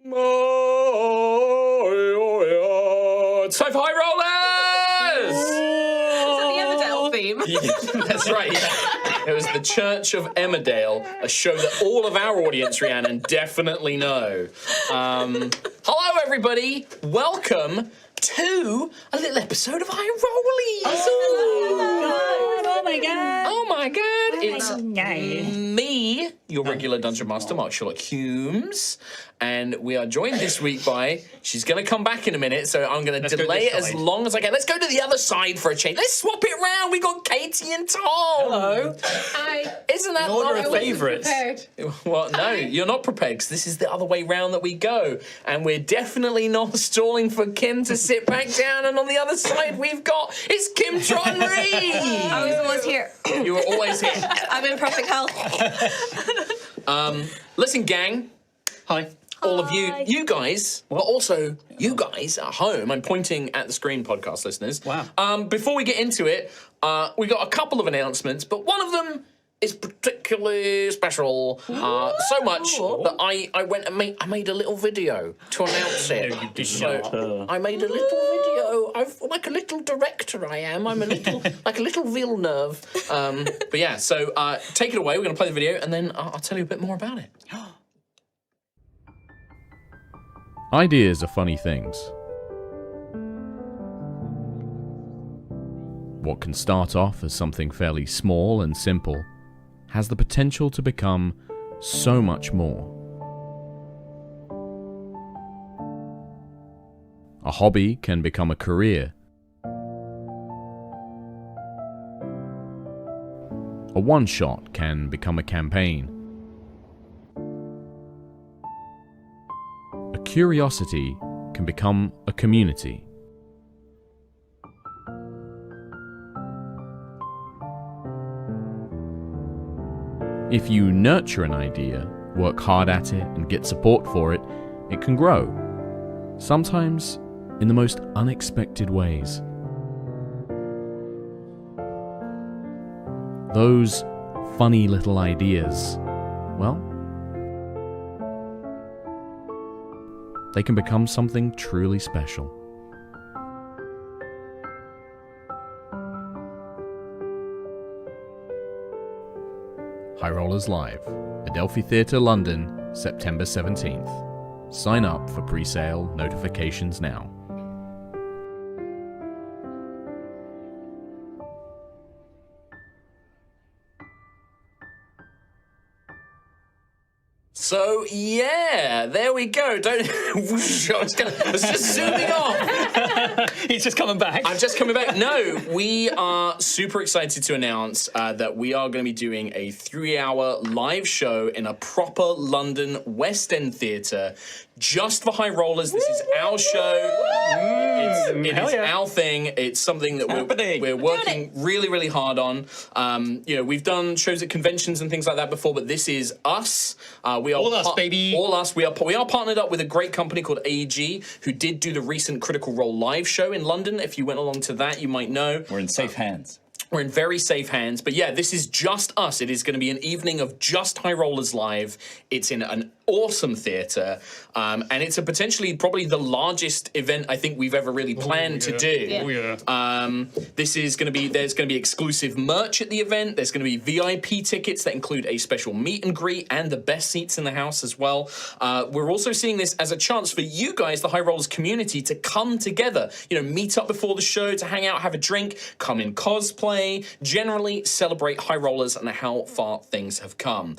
It's time for High Rollers! Is that the Emmerdale theme? Yeah, that's right. Yeah. It was the Church of Emmerdale, a show that all of our audience, Rhiannon, definitely know. Hello, everybody. Welcome to a little episode of High Rollies. Oh my god! Oh my god! It's Nice. me, your regular Dungeon Master, Mark Sherlock Humes, and we are joined this week by. She's going to come back in a minute, so I'm going to delay it as long as I can. Let's go to the other side for a change. Let's swap it round. We got Katie and Tom. Hello. Hi. Isn't that Order of lovely? favourites. Well, no, you're not prepared because this is the other way round that we go, and we're definitely not stalling for Kim to sit back down. And on the other side, it's Kim Tron Reed. I was always here. You were always here. I'm in perfect health. Listen, gang. Hi. All of you guys, but also you guys at home. I'm pointing at the screen, podcast listeners. Wow. Before we get into it, we got a couple of announcements, but one of them is particularly special. So much that I went and made a little video to announce it. No, you did So not. I made a little video. I'm like a little director. I am. I'm a little like a little Villeneuve. But yeah. So take it away. We're gonna play the video, and then I'll tell you a bit more about it. Ideas are funny things. What can start off as something fairly small and simple has the potential to become so much more. A hobby can become a career. A one-shot can become a campaign. A curiosity can become a community. If you nurture an idea, work hard at it, and get support for it, it can grow. Sometimes in the most unexpected ways. Those funny little ideas, well, they can become something truly special. High Rollers Live, Adelphi Theatre, London, September 17th. Sign up for pre-sale notifications now. So yeah, there we go. I was just zooming off. He's just coming back. I'm just coming back. No, we are super excited to announce that we are going to be doing a 3-hour live show in a proper London West End theatre just for High Rollers. This is our show. It is our thing. It's something that we're working really, really hard on. We've done shows at conventions and things like that before, but this is us. We are all us, baby. All us. We are partnered up with a great company called AEG, who did do the recent Critical Role live show in London. If you went along to that, you might know. We're in safe hands. We're in very safe hands. But yeah, this is just us. It is going to be an evening of just High Rollers Live. It's in an awesome theatre. And it's probably the largest event I think we've ever really planned to do. Yeah. There's going to be exclusive merch at the event. There's going to be VIP tickets that include a special meet and greet and the best seats in the house as well. We're also seeing this as a chance for you guys, the High Rollers community, to come together. Meet up before the show, to hang out, have a drink, come in cosplay, generally celebrate High Rollers and how far things have come.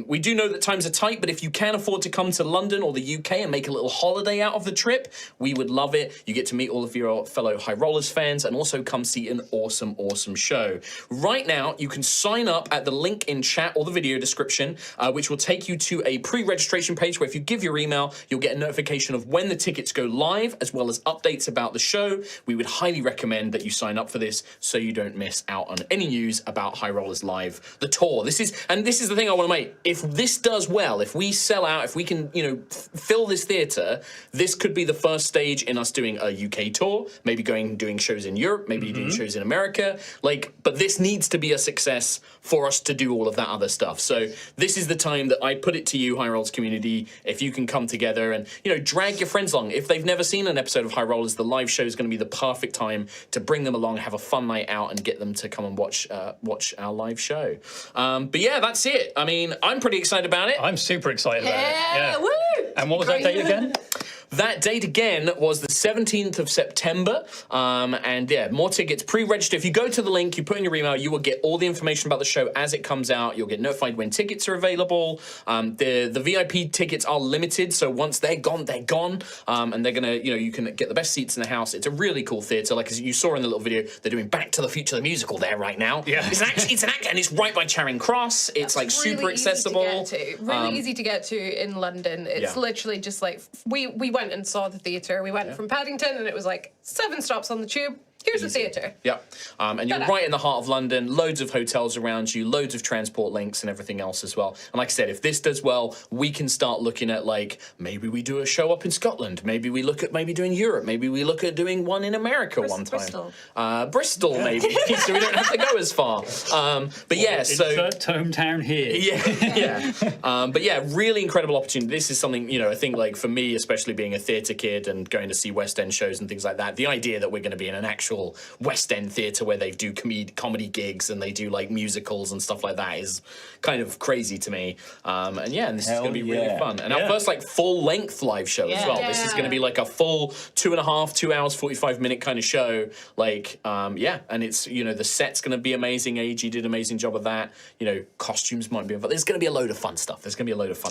We do know that times are tight, but if you can afford to come to London or the UK and make a little holiday out of the trip, we would love it. You get to meet all of your fellow High Rollers fans and also come see an awesome, awesome show. Right now, you can sign up at the link in chat or the video description, which will take you to a pre-registration page where if you give your email, you'll get a notification of when the tickets go live, as well as updates about the show. We would highly recommend that you sign up for this so you don't miss out on any news about High Rollers Live, the tour. This is the thing I want to make. If this does well, if we sell out, if we can, fill this theatre, this could be the first stage in us doing a UK tour, maybe doing shows in Europe, maybe doing shows in America. But this needs to be a success for us to do all of that other stuff. So this is the time that I put it to you, High Rollers community, if you can come together and, drag your friends along. If they've never seen an episode of High Rollers, the live show is going to be the perfect time to bring them along, have a fun night out, and get them to come and watch our live show. But yeah, that's it. I mean, I'm pretty excited about it. I'm super excited about it. Yeah. Woo! And what was that date again? That date again was the 17th of September. And yeah, more tickets, pre-register. If you go to the link, you put in your email, you will get all the information about the show as it comes out. You'll get notified when tickets are available. The VIP tickets are limited, so once they're gone, they're gone. And they're gonna, you can get the best seats in the house. It's a really cool theatre. Like as you saw in the little video, they're doing Back to the Future, the musical there right now. Yeah. It's an act, and it's right by Charing Cross. It's like super accessible. Really easy to get to in London. It's literally just like, we went and saw the theatre. We went from Paddington and it was like 7 stops on the tube. Here's the theatre. Yeah. And you're right in the heart of London, loads of hotels around you, loads of transport links and everything else as well. And like I said, if this does well, we can start looking at maybe we do a show up in Scotland. Maybe we look at doing Europe. Maybe we look at doing one in America one time. Bristol, maybe. So we don't have to go as far. But yeah, so... Insert hometown here. Yeah. But yeah, really incredible opportunity. This is something, I think for me, especially being a theatre kid and going to see West End shows and things like that, the idea that we're going to be in an actual West End theatre where they do comedy gigs and they do musicals and stuff like that is kind of crazy to me. And this is going to be really fun. And our first full-length live show as well. This is going to be a full 2 hours, 45-minute kind of show. And it's, the set's going to be amazing. AEG did an amazing job of that. Costumes might be, but there's going to be a load of fun stuff.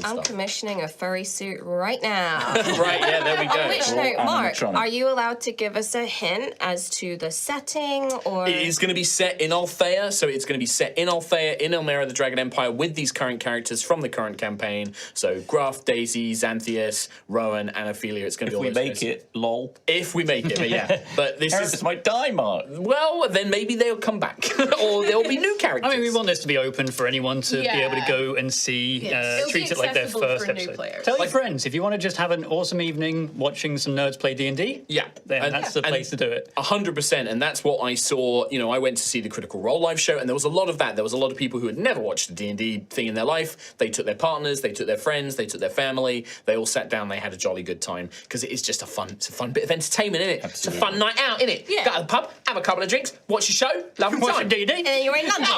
I'm commissioning a furry suit right now. Right, yeah, there we go. On which note, Mark, are you allowed to give us a hint as to the setting, or...? It is going to be set in Altheya, so it's going to be set in Altheya, in Elmira, the Dragon Empire, with these current characters from the current campaign. So Gruff, Daisy, Xanthias, Rowan, and Ophelia. It's going to be all If we make it, lol. If we make it, but yeah. But this Characters might die, Mark. Well, then maybe they'll come back. Or there'll be new characters. I mean, we want this to be open for anyone to be able to go and see, treat it like their first episode. Tell your friends, if you want to just have an awesome evening watching some nerds play D&D, then that's the place to do it. 100%, and that's what I saw. I went to see the Critical Role live show, and there was a lot of that. There was a lot of people who had never watched a D&D thing in their life. They took their partners, they took their friends, they took their family. They all sat down, they had a jolly good time, because it is just it's a fun bit of entertainment, isn't it? Absolutely. It's a fun night out, isn't it? Yeah. Go to the pub, have a couple of drinks, watch your show, lovely Watch time. D&D. And you're in London.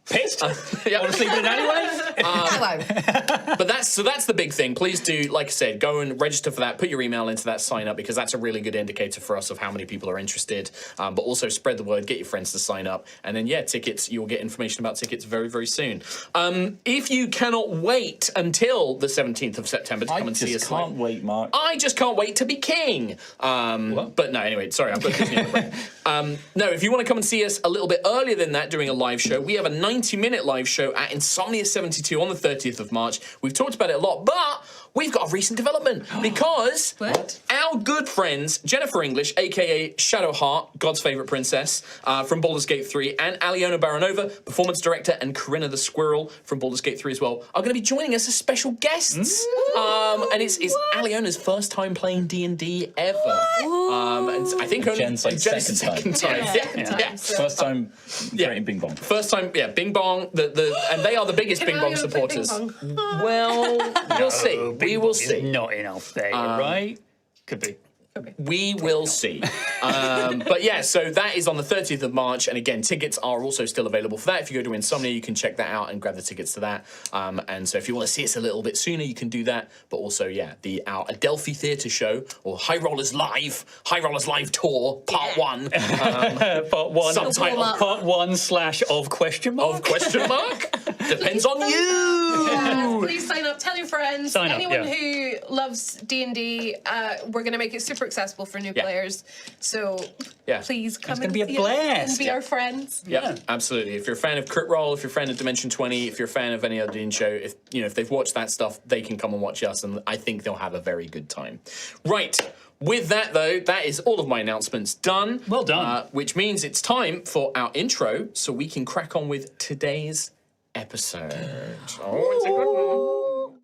Pissed? Yeah. Want to sleep in anyway? But that's the big thing. Please do, like I said, go and register for that. Put your email into that sign up, because that's a really good indicator for us of how many people are interested. But also spread the word, get your friends to sign up, and then tickets. You'll get information about tickets very, very soon. If you cannot wait until the 17th of September to come and see us, I just can't wait, Mark. I just can't wait to be king. But no, anyway, sorry, I put Disney on the brain. No, if you want to come and see us a little bit earlier than that, doing a live show, we have a 90-minute live show at Insomnia 72 on the 30th of March. We've talked about it a lot, but we've got a recent development because our good friends Jennifer English, aka Shadowheart, God's favourite princess from Baldur's Gate 3, and Aliona Baranova, performance director, and Corinna the Squirrel from Baldur's Gate 3 as well, are going to be joining us as special guests. And it's Aliona's first time playing D&D ever. And I think only Jen's second time. Yeah. First time creating Bing Bong. First time, Bing Bong, and they are the biggest Bing Bong supporters. Well, we'll see. We will see. Not in Altheya, right? Could be. We will see. But yeah, so that is on the 30th of March. And again, tickets are also still available for that. If you go to Insomnia, you can check that out and grab the tickets to that. And so if you want to see us a little bit sooner, you can do that. But also, our Adelphi Theatre show, or High Rollers Live Tour, Part 1. Part 1. Subtitle. Part 1 / of question mark? Of question mark? Depends on you. Please sign up. Tell your friends. Sign up, Anyone who loves D&D, we're going to make it super accessible for new players. So please come and be a see us blast. and be our friends. Yeah, absolutely. If you're a fan of Crit Roll, if you're a fan of Dimension 20, if you're a fan of any other D&D show, if they've watched that stuff, they can come and watch us, and I think they'll have a very good time. Right. With that, though, that is all of my announcements done. Well done. Which means it's time for our intro, so we can crack on with today's episode. Oh, it's a good one.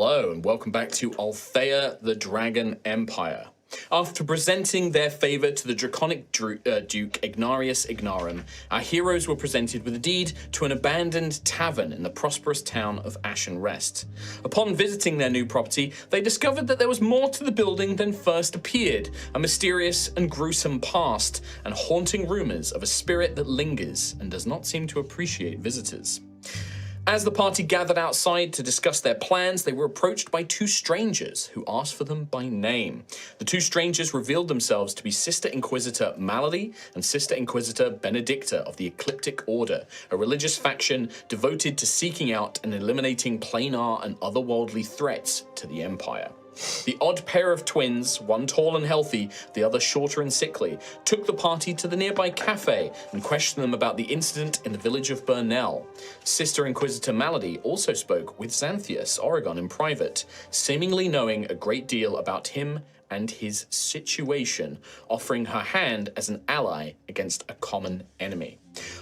Hello, and welcome back to Altheya, the Dragon Empire. After presenting their favour to the draconic Duke Ignarius Ignarum, our heroes were presented with a deed to an abandoned tavern in the prosperous town of Ashen Rest. Upon visiting their new property, they discovered that there was more to the building than first appeared, a mysterious and gruesome past, and haunting rumours of a spirit that lingers and does not seem to appreciate visitors. As the party gathered outside to discuss their plans, they were approached by two strangers who asked for them by name. The two strangers revealed themselves to be Sister Inquisitor Malady and Sister Inquisitor Benedicta of the Ecliptic Order, a religious faction devoted to seeking out and eliminating planar and otherworldly threats to the Empire. The odd pair of twins, one tall and healthy, the other shorter and sickly, took the party to the nearby cafe and questioned them about the incident in the village of Burnell. Sister Inquisitor Malady also spoke with Xanthius, Oregon, in private, seemingly knowing a great deal about him and his situation, offering her hand as an ally against a common enemy.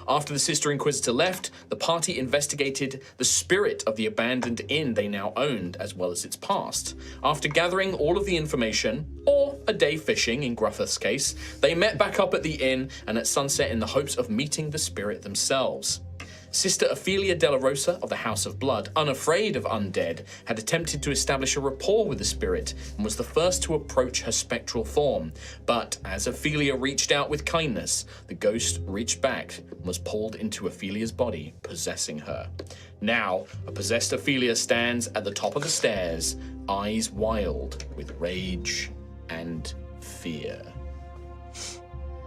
After the Sister Inquisitor left, the party investigated the spirit of the abandoned inn they now owned, as well as its past. After gathering all of the information, or a day fishing in Gruffith's case, they met back up at the inn and at sunset in the hopes of meeting the spirit themselves. Sister Ophelia Della Rosa of the House of Blood, unafraid of undead, had attempted to establish a rapport with the spirit and was the first to approach her spectral form. But as Ophelia reached out with kindness, the ghost reached back and was pulled into Ophelia's body, possessing her. Now, a possessed Ophelia stands at the top of the stairs, eyes wild with rage and fear.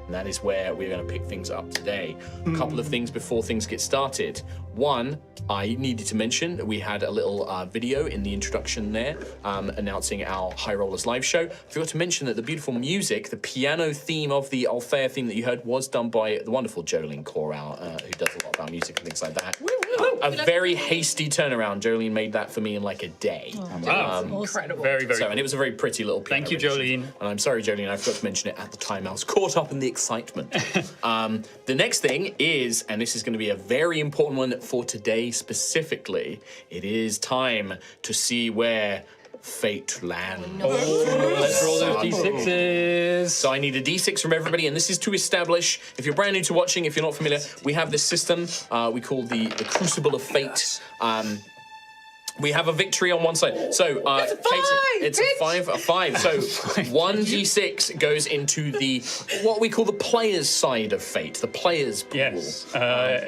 And that is where we're going to pick things up today. A couple of things before things get started. One, I needed to mention that we had a little video in the introduction there announcing our High Rollers live show. I forgot to mention that the beautiful music, the piano theme of the Altheya theme that you heard was done by the wonderful Jolene Coral, who does a lot of our music and things like that. A very hasty turnaround. Jolene made that for me in like a day. Wow, incredible. Very, very cool. And it was a very pretty little piano. Thank you, Jolene. And I'm sorry, Jolene, I forgot to mention it at the time. I was caught up in the excitement. The next thing is, and this is going to be a very important one for today specifically, it is time to see where fate lands. Let's roll those d6s. So I need a d6 from everybody, and this is to establish, if you're brand new to watching, if you're not familiar, we have this system we call the Crucible of Fate. We have a victory on one side. So, it's a five, it's a five. So, 1d6 goes into the what we call the player's side of fate, the player's pool. Yes.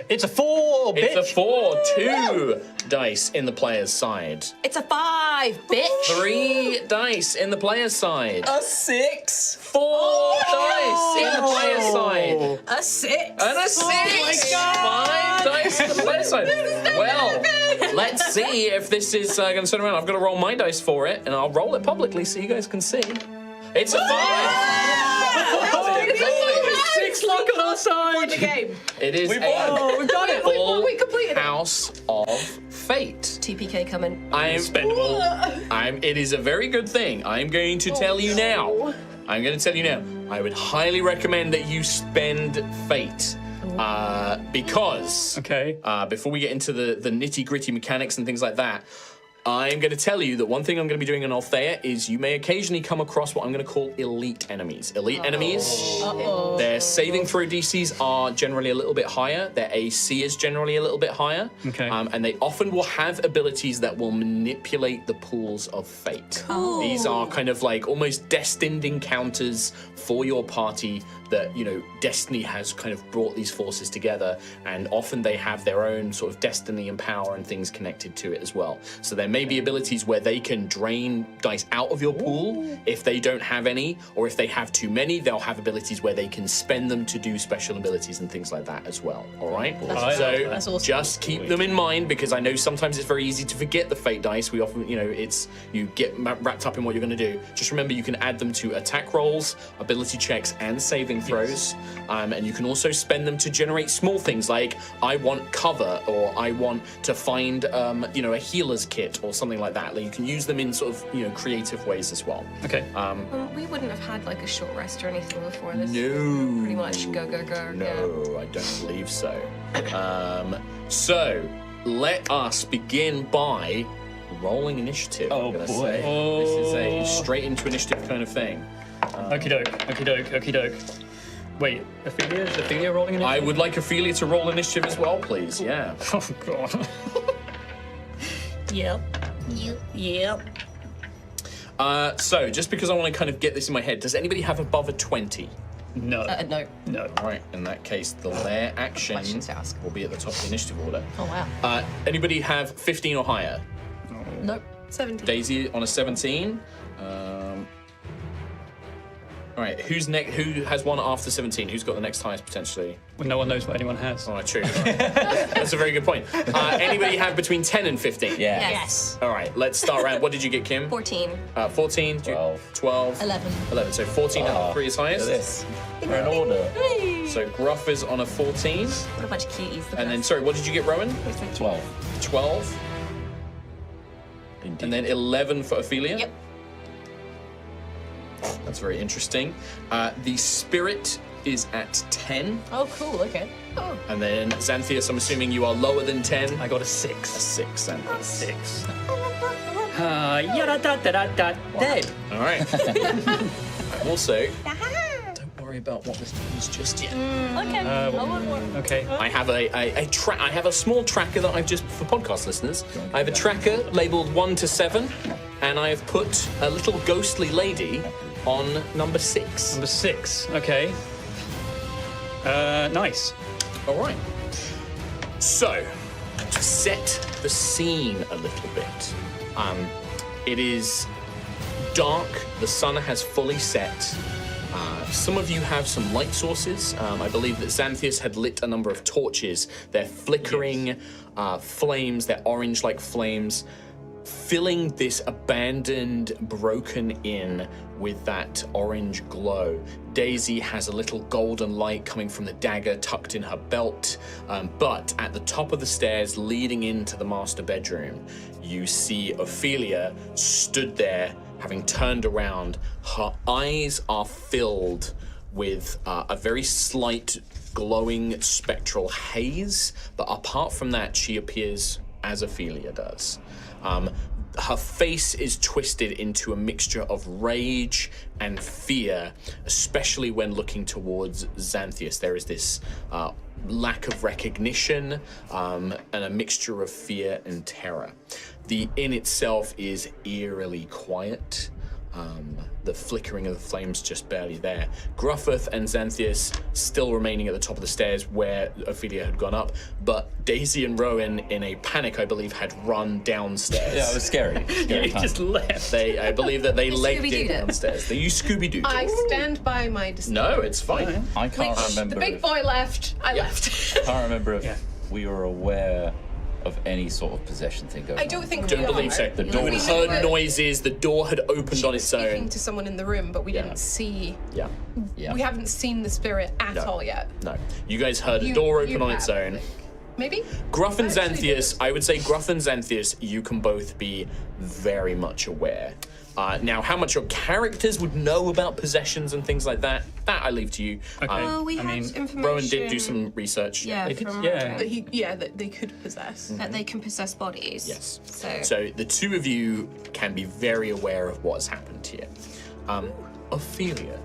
It's a 4, bitch. It's a 4. 2 dice in the player's side. It's a 5, bitch. 3 dice in the player's side. A 6. 4 dice in the player's side. A 6. And a 6. Oh my God. 5 dice in the player's side. Well, let's see if this is going to turn around. I've got to roll my dice for it, and I'll roll it publicly so you guys can see. It's a 5. 6 luck on our side. Won the game. It is We've got it. We completed it. House of Fate. 2PK coming. Spendable. It is a very good thing. I'm going to tell you now. I would highly recommend that you spend Fate. Because before we get into the nitty-gritty mechanics and things like that, I'm going to tell you that one thing I'm going to be doing in Altheya is you may occasionally come across what I'm going to call elite enemies. Elite enemies, their saving throw DCs are generally a little bit higher. Their AC is generally a little bit higher. Okay. And they often will have abilities that will manipulate the pools of fate. Cool. These are kind of like almost destined encounters for your party that, you know, Destiny has kind of brought these forces together, and often they have their own sort of destiny and power and things connected to it as well. So there may be abilities where they can drain dice out of your pool if they don't have any, or if they have too many, they'll have abilities where they can spend them to do special abilities and things like that as well. All right? That's awesome. Just keep them in mind, because I know sometimes it's very easy to forget the fate dice. We often, you know, you get wrapped up in what you're going to do. Just remember, you can add them to attack rolls, ability checks, and saving throws. And you can also spend them to generate small things like I want cover, or I want to find, a healer's kit or something like that. Like, you can use them in sort of, creative ways as well. Okay. We wouldn't have had like a short rest or anything before this. No. Pretty much go. No, I don't believe so. So let us begin by rolling initiative. Oh, I'm gonna boy. say. This is a straight into initiative kind of thing. Okie doke. Wait, is Ophelia rolling initiative? I would like Ophelia to roll initiative as well, please. Yeah. Oh, God. Yep. So, just because I want to kind of get this in my head, does anybody have above a 20? No. No. All right, in that case, their action Questions to ask. will be at the top of the initiative order. Oh, wow. Anybody have 15 or higher? Nope. 17. Daisy on a 17. All right, who's next? Who has one after 17? Who's got the next highest potentially? Well, no one knows what anyone has. All right, true. That's a very good point. Anybody have between 10 and 15? Yeah. Yes. All right, let's start around. What did you get, Kim? 14. 14. 12. 11. 11. So 14 out of 3 is Look highest. at this. We're in order. So Gruff is on a 14. What a bunch of cuties. And then, sorry, what did you get, Rowan? 12. 12. Indeed. And then 11 for Ophelia. Yep. That's very interesting. The spirit is at 10. Oh, cool. Okay. Oh. And then Xanthias, I'm assuming you are lower than 10. I got a 6. A 6, Xanthias. 6. Dead. All right. Also, don't worry about what this means just yet. Okay. Okay. I have I have a small tracker that I've just, for podcast listeners, I have a tracker labeled 1 to 7, and I have put a little ghostly lady on number 6. Number 6. Okay. Nice. All right. So, to set the scene a little bit, it is dark. The sun has fully set. Some of you have some light sources. I believe that Xanthias had lit a number of torches. They're flickering flames. They're orange-like flames, filling this abandoned, broken inn with that orange glow. Daisy has a little golden light coming from the dagger tucked in her belt, but at the top of the stairs leading into the master bedroom, you see Ophelia stood there, having turned around. Her eyes are filled with a very slight glowing spectral haze, but apart from that, she appears as Ophelia does. Her face is twisted into a mixture of rage and fear, especially when looking towards Xanthias. There is this lack of recognition and a mixture of fear and terror. The inn itself is eerily quiet. The flickering of the flames just barely there. Gruffith and Xanthias still remaining at the top of the stairs where Ophelia had gone up, but Daisy and Rowan, in a panic, I believe, had run downstairs. Yeah, it was scary. You just left. I believe that they legged it Scooby-Dooed it. downstairs. You Scooby-Dooed I it. stand by my decision. No, it's fine. I can't remember. The big boy left. I left. I can't remember if we were aware of any sort of possession thing going on. I don't think Don't we believe are. so. The You door had was- heard noises, the door had opened She on was its speaking own. to someone in the room, but we Yeah. didn't see. Yeah. Yeah. We haven't seen the spirit at No. all yet. No. You guys heard a You- door you open on have, its own. I think. Maybe? Gruff and Actually, Xanthias, I would say Gruff and Xanthias, you can both be very much aware. Now, how much your characters would know about possessions and things like that I leave to you. Okay. Well, we I had mean, information. Rowan did do some research. Yeah, They did- from yeah. Roger, that they could possess. that they can possess bodies. Yes. So, So the two of you can be very aware of what's happened here. Ophelia.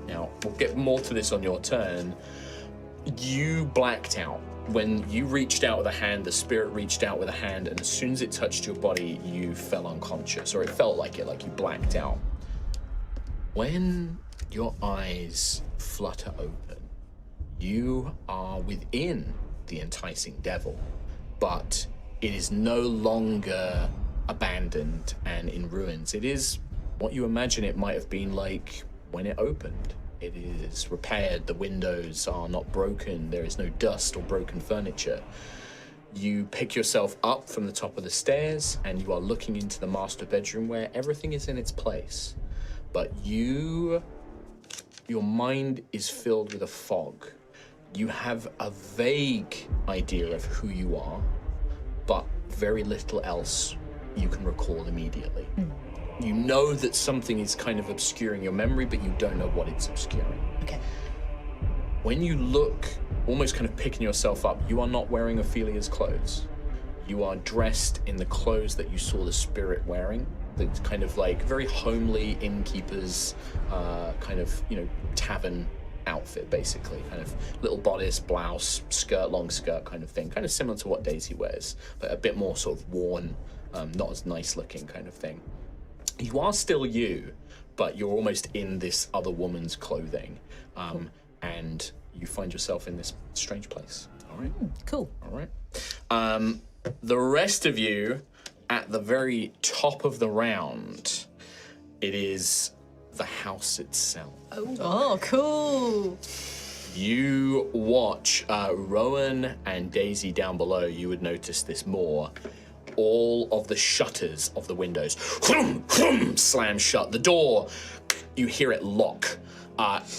Now, we'll get more to this on your turn. You blacked out. When you reached out with a hand, the spirit reached out with a hand, and as soon as it touched your body, you fell unconscious, or it felt like it, like you blacked out. When your eyes flutter open, you are within the Enticing Devil, but it is no longer abandoned and in ruins. It is what you imagine it might have been like when it opened. It is repaired, the windows are not broken, there is no dust or broken furniture. You pick yourself up from the top of the stairs and you are looking into the master bedroom where everything is in its place. But your mind is filled with a fog. You have a vague idea of who you are, but very little else you can recall immediately. You know that something is kind of obscuring your memory, but you don't know what it's obscuring. okay. When you look, almost kind of picking yourself up, you are not wearing Ophelia's clothes. You are dressed in the clothes that you saw the spirit wearing. It's kind of like very homely innkeeper's kind of, tavern outfit, basically. Kind of little bodice, blouse, skirt, long skirt kind of thing. Kind of similar to what Daisy wears, but a bit more sort of worn, not as nice looking kind of thing. You are still you, but you're almost in this other woman's clothing. And you find yourself in this strange place. All right? Cool. All right. The rest of you, at the very top of the round, it is the house itself. Oh, cool. You watch Rowan and Daisy down below. You would notice this more. All of the shutters of the windows slam shut. The door, you hear it lock.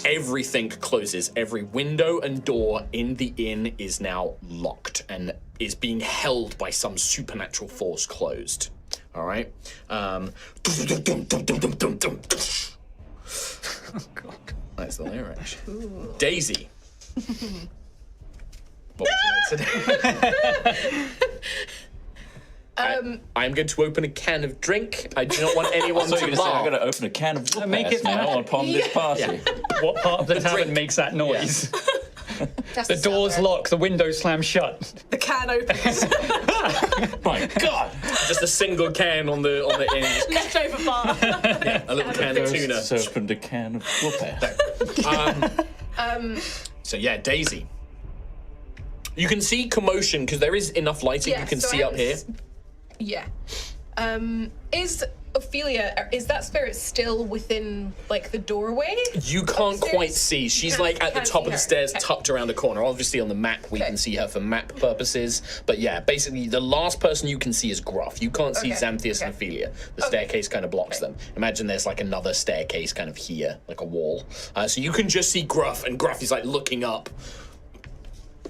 Everything closes. Every window and door in the inn is now locked and is being held by some supernatural force closed. All right? Oh, God. That's the lyrics. Daisy. What would you like to do? I'm going to open a can of drink. I do not want anyone to laugh. I'm going to open a can of whoop-ass now upon this party. Yeah. What part of the tavern makes that noise? Yeah. The doors lock, the windows slam shut. The can opens. My God! Just a single can on the end. Leftover bar. Yeah, a little can of tuna. So opened a can of whoop-ass. So yeah, Daisy. You can see commotion because there is enough lighting you can see up here. Yeah. Is Ophelia, is that spirit still within, like, the doorway? You can't quite see. She's, like, at the top of the stairs, tucked around a corner. Obviously, on the map, we can see her for map purposes. But, yeah, basically, the last person you can see is Gruff. You can't see Xanthias and Ophelia. The staircase kind of blocks them. Imagine there's, like, another staircase kind of here, like a wall. So you can just see Gruff, and Gruff is, like, looking up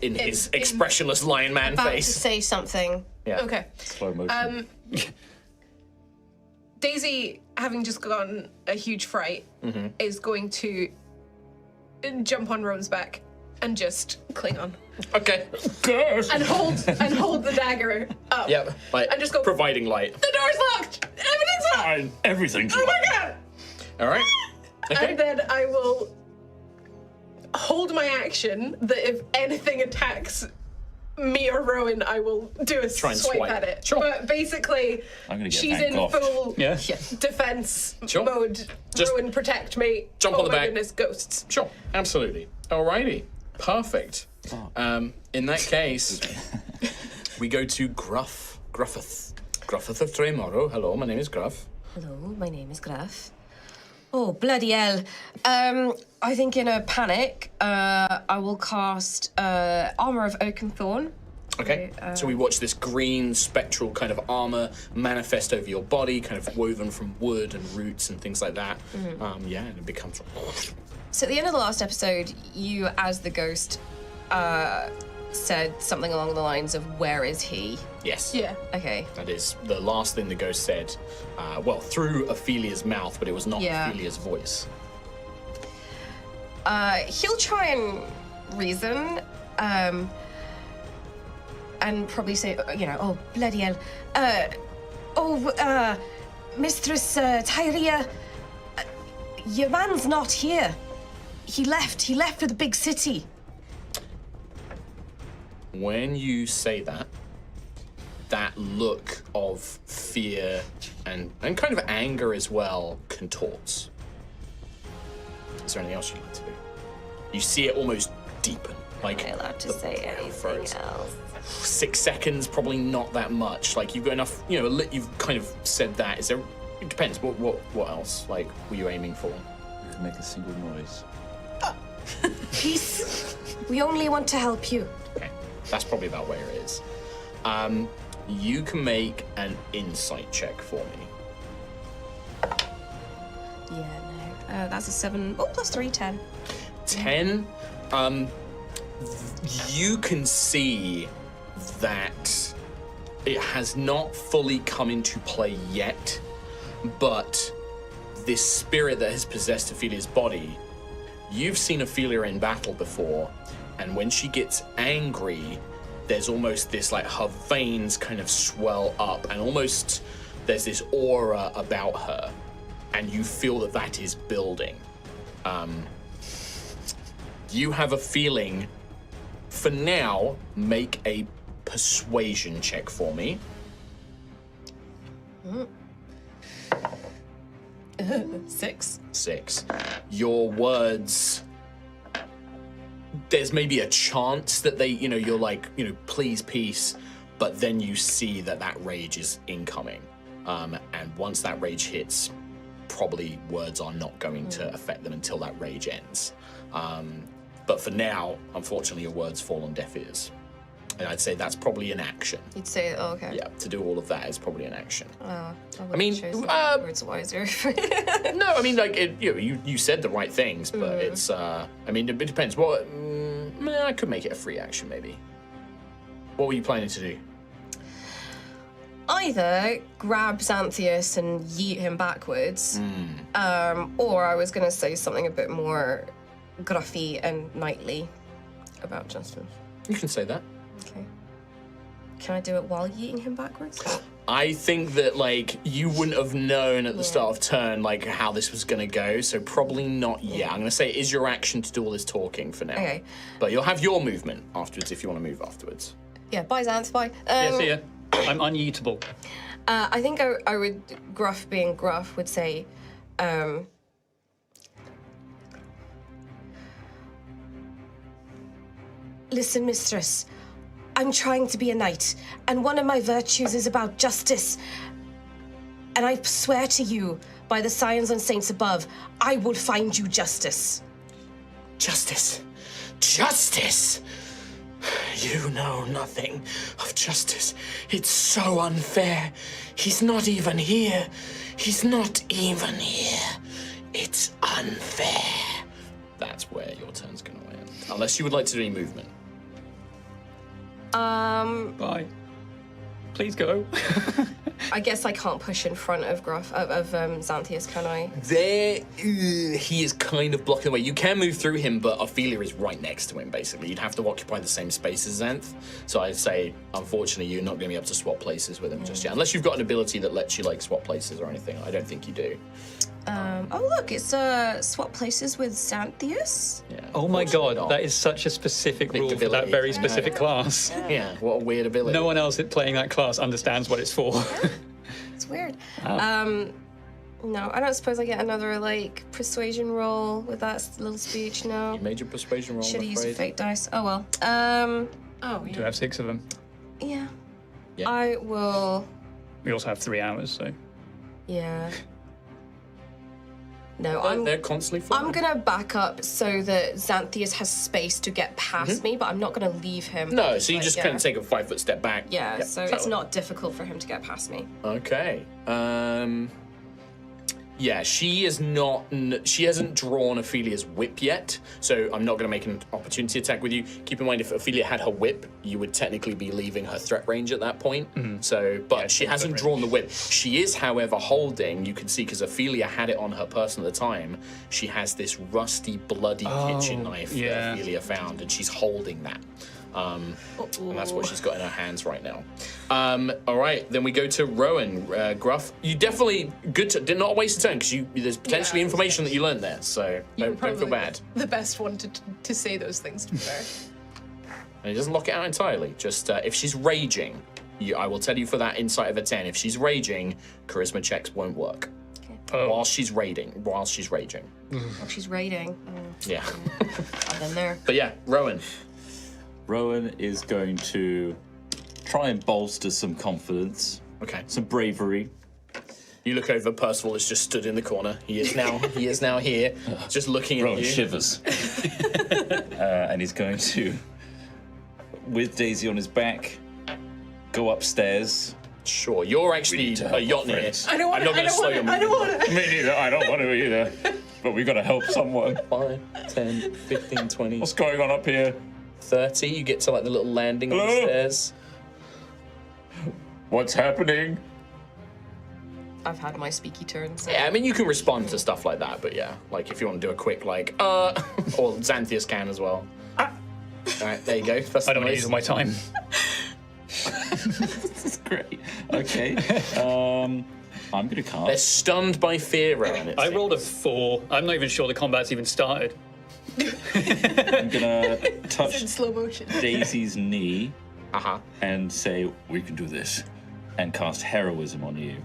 in his expressionless lion man about face. To say something. Yeah. Okay. Slow motion. Daisy, having just gotten a huge fright, is going to jump on Rowan's back and just cling on. Okay. And hold the dagger up. Yep. Like, and just go, providing light. The door's locked! Everything's locked! Everything's Oh my God! All right. Okay. And then I will hold my action that if anything attacks me or Rowan, I will do a swipe at it. Sure. But basically, I'm gonna get she's in handcuffed. full Sure. defense mode. Just Rowan, protect me. jump on the back. Oh my goodness, ghosts. Sure, absolutely. Alrighty, perfect. In that case, we go to Gruffith of Tremoro. Hello, my name is Gruff. Hello, my name is Graf. Oh, bloody hell. I think in a panic, I will cast Armour of Oak and Thorn. Okay, so we watch this green spectral kind of armor manifest over your body, kind of woven from wood and roots and things like that. And it becomes... So at the end of the last episode, you, as the ghost, said something along the lines of, "Where is he?" Yes. Yeah. Okay. That is the last thing the ghost said. Through Ophelia's mouth, but it was not Ophelia's voice. He'll try and reason, and probably say, oh, bloody hell. Mistress Tyria, your man's not here. He left for the big city. When you say that, that look of fear and kind of anger as well contorts. Is there anything else you'd like to do? You see it almost deepen. Like, am I allowed to say anything else? 6 seconds, probably not that much. Like, you've got enough, you've kind of said that. Is there, it depends, what else, like, were you aiming for? You can make a single noise. Peace. We only want to help you. Okay, that's probably about where it is. You can make an insight check for me. Yeah, no. That's a 7. Oh, plus 3, 10. 10. You can see that it has not fully come into play yet, but this spirit that has possessed Ophelia's body, you've seen Ophelia in battle before, and when she gets angry, there's almost this, like, her veins kind of swell up, and almost there's this aura about her, and you feel that is building. You have a feeling, for now, make a persuasion check for me. 6. Your words, there's maybe a chance that they, you're like, please, peace, but then you see that rage is incoming. And once that rage hits, probably words are not going to affect them until that rage ends. But for now, unfortunately, your words fall on deaf ears. And I'd say that's probably an action. You'd say, oh, okay. Yeah, to do all of that is probably an action. I mean, words wiser. No, I mean, like, you said the right things, but it's, I mean, it depends. What, I could make it a free action, maybe. What were you planning to do? Either grab Xanthius and yeet him backwards, or I was going to say something a bit more gruffy and knightly about Justin. You can say that. Okay. Can I do it while yeeting him backwards? I think that, like, you wouldn't have known at the start of turn, like, how this was going to go, so probably not yet. I'm going to say it is your action to do all this talking for now. Okay. But you'll have your movement afterwards if you want to move afterwards. Yeah, bye, Xanth, bye. Yeah, see ya. I'm unyeatable. I think I would, Gruff being Gruff, would say, listen, mistress, I'm trying to be a knight, and one of my virtues is about justice. And I swear to you, by the signs and saints above, I will find you justice. Justice! Justice! You know nothing of justice. It's so unfair. He's not even here. He's not even here. It's unfair. That's where your turn's going to end. Unless you would like to do any movement. Bye. Please go. I guess I can't push in front of Xanthius, can I? He is kind of blocking the way. You can move through him, but Ophelia is right next to him, basically. You'd have to occupy the same space as Xanth. So I'd say, unfortunately, you're not going to be able to swap places with him just yet. Unless you've got an ability that lets you, like, swap places or anything. I don't think you do. Oh, look, it's swap places with Xanthius. Yeah, oh my god, not. that is such a specific rule ability. for that very specific class. Yeah, what a weird ability. No one else playing that class understands what it's for. It's weird. No, I don't suppose I get another, like, persuasion roll with that little speech, no. You made your persuasion roll, Should have used a fake dice. Oh, well. We do have 6 of them. Yeah. Yeah. I will... We also have 3 hours, so... Yeah. No, they're constantly flying. I'm gonna back up so that Xanthius has space to get past me, but I'm not gonna leave him. No, so you just kind of take a 5-foot step back. Yeah, so it's not difficult for him to get past me. Okay. Yeah, she hasn't drawn Ophelia's whip yet, so I'm not going to make an opportunity attack with you. Keep in mind, if Ophelia had her whip, you would technically be leaving her threat range at that point. So, but she hasn't drawn the whip. She is, however, holding, you can see, because Ophelia had it on her person at the time, she has this rusty, bloody kitchen knife that Ophelia found, and she's holding that. And that's what she's got in her hands right now. All right, then we go to Rowan. Gruff, you definitely did not waste a turn because there's potentially information that you learned there, so don't feel bad. The best one to say those things, to be fair. And it doesn't lock it out entirely. Just if she's raging, I will tell you for that insight of a 10. If she's raging, charisma checks won't work. Okay. While she's raging. Oh, she's raiding. Yeah. I've been there. But yeah, Rowan. Rowan is going to try and bolster some confidence. Okay. Some bravery. You look over, Percival is just stood in the corner. He is now here, just looking Rowan at you. shivers. And he's going to, with Daisy on his back, go upstairs. Sure, you're actually a yacht near. I don't want to. I don't want to. Me neither, I don't want to either. But we've got to help someone. 5, 10, 15, 20. What's going on up here? 30, you get to like the little landing on the stairs. What's happening? I've had my speaky turn. So. Yeah, I mean, you can respond to stuff like that, but yeah, like if you want to do a quick, like, or Xanthius can as well. All right, there you go. That's I don't want to use all my time. This is great. Okay. I'm going to cast. They're stunned by fear, Rowan. I rolled a 4. I'm not even sure the combat's even started. I'm going to touch in slow motion. Daisy's knee Uh-huh. and say, we can do this, and cast Heroism on you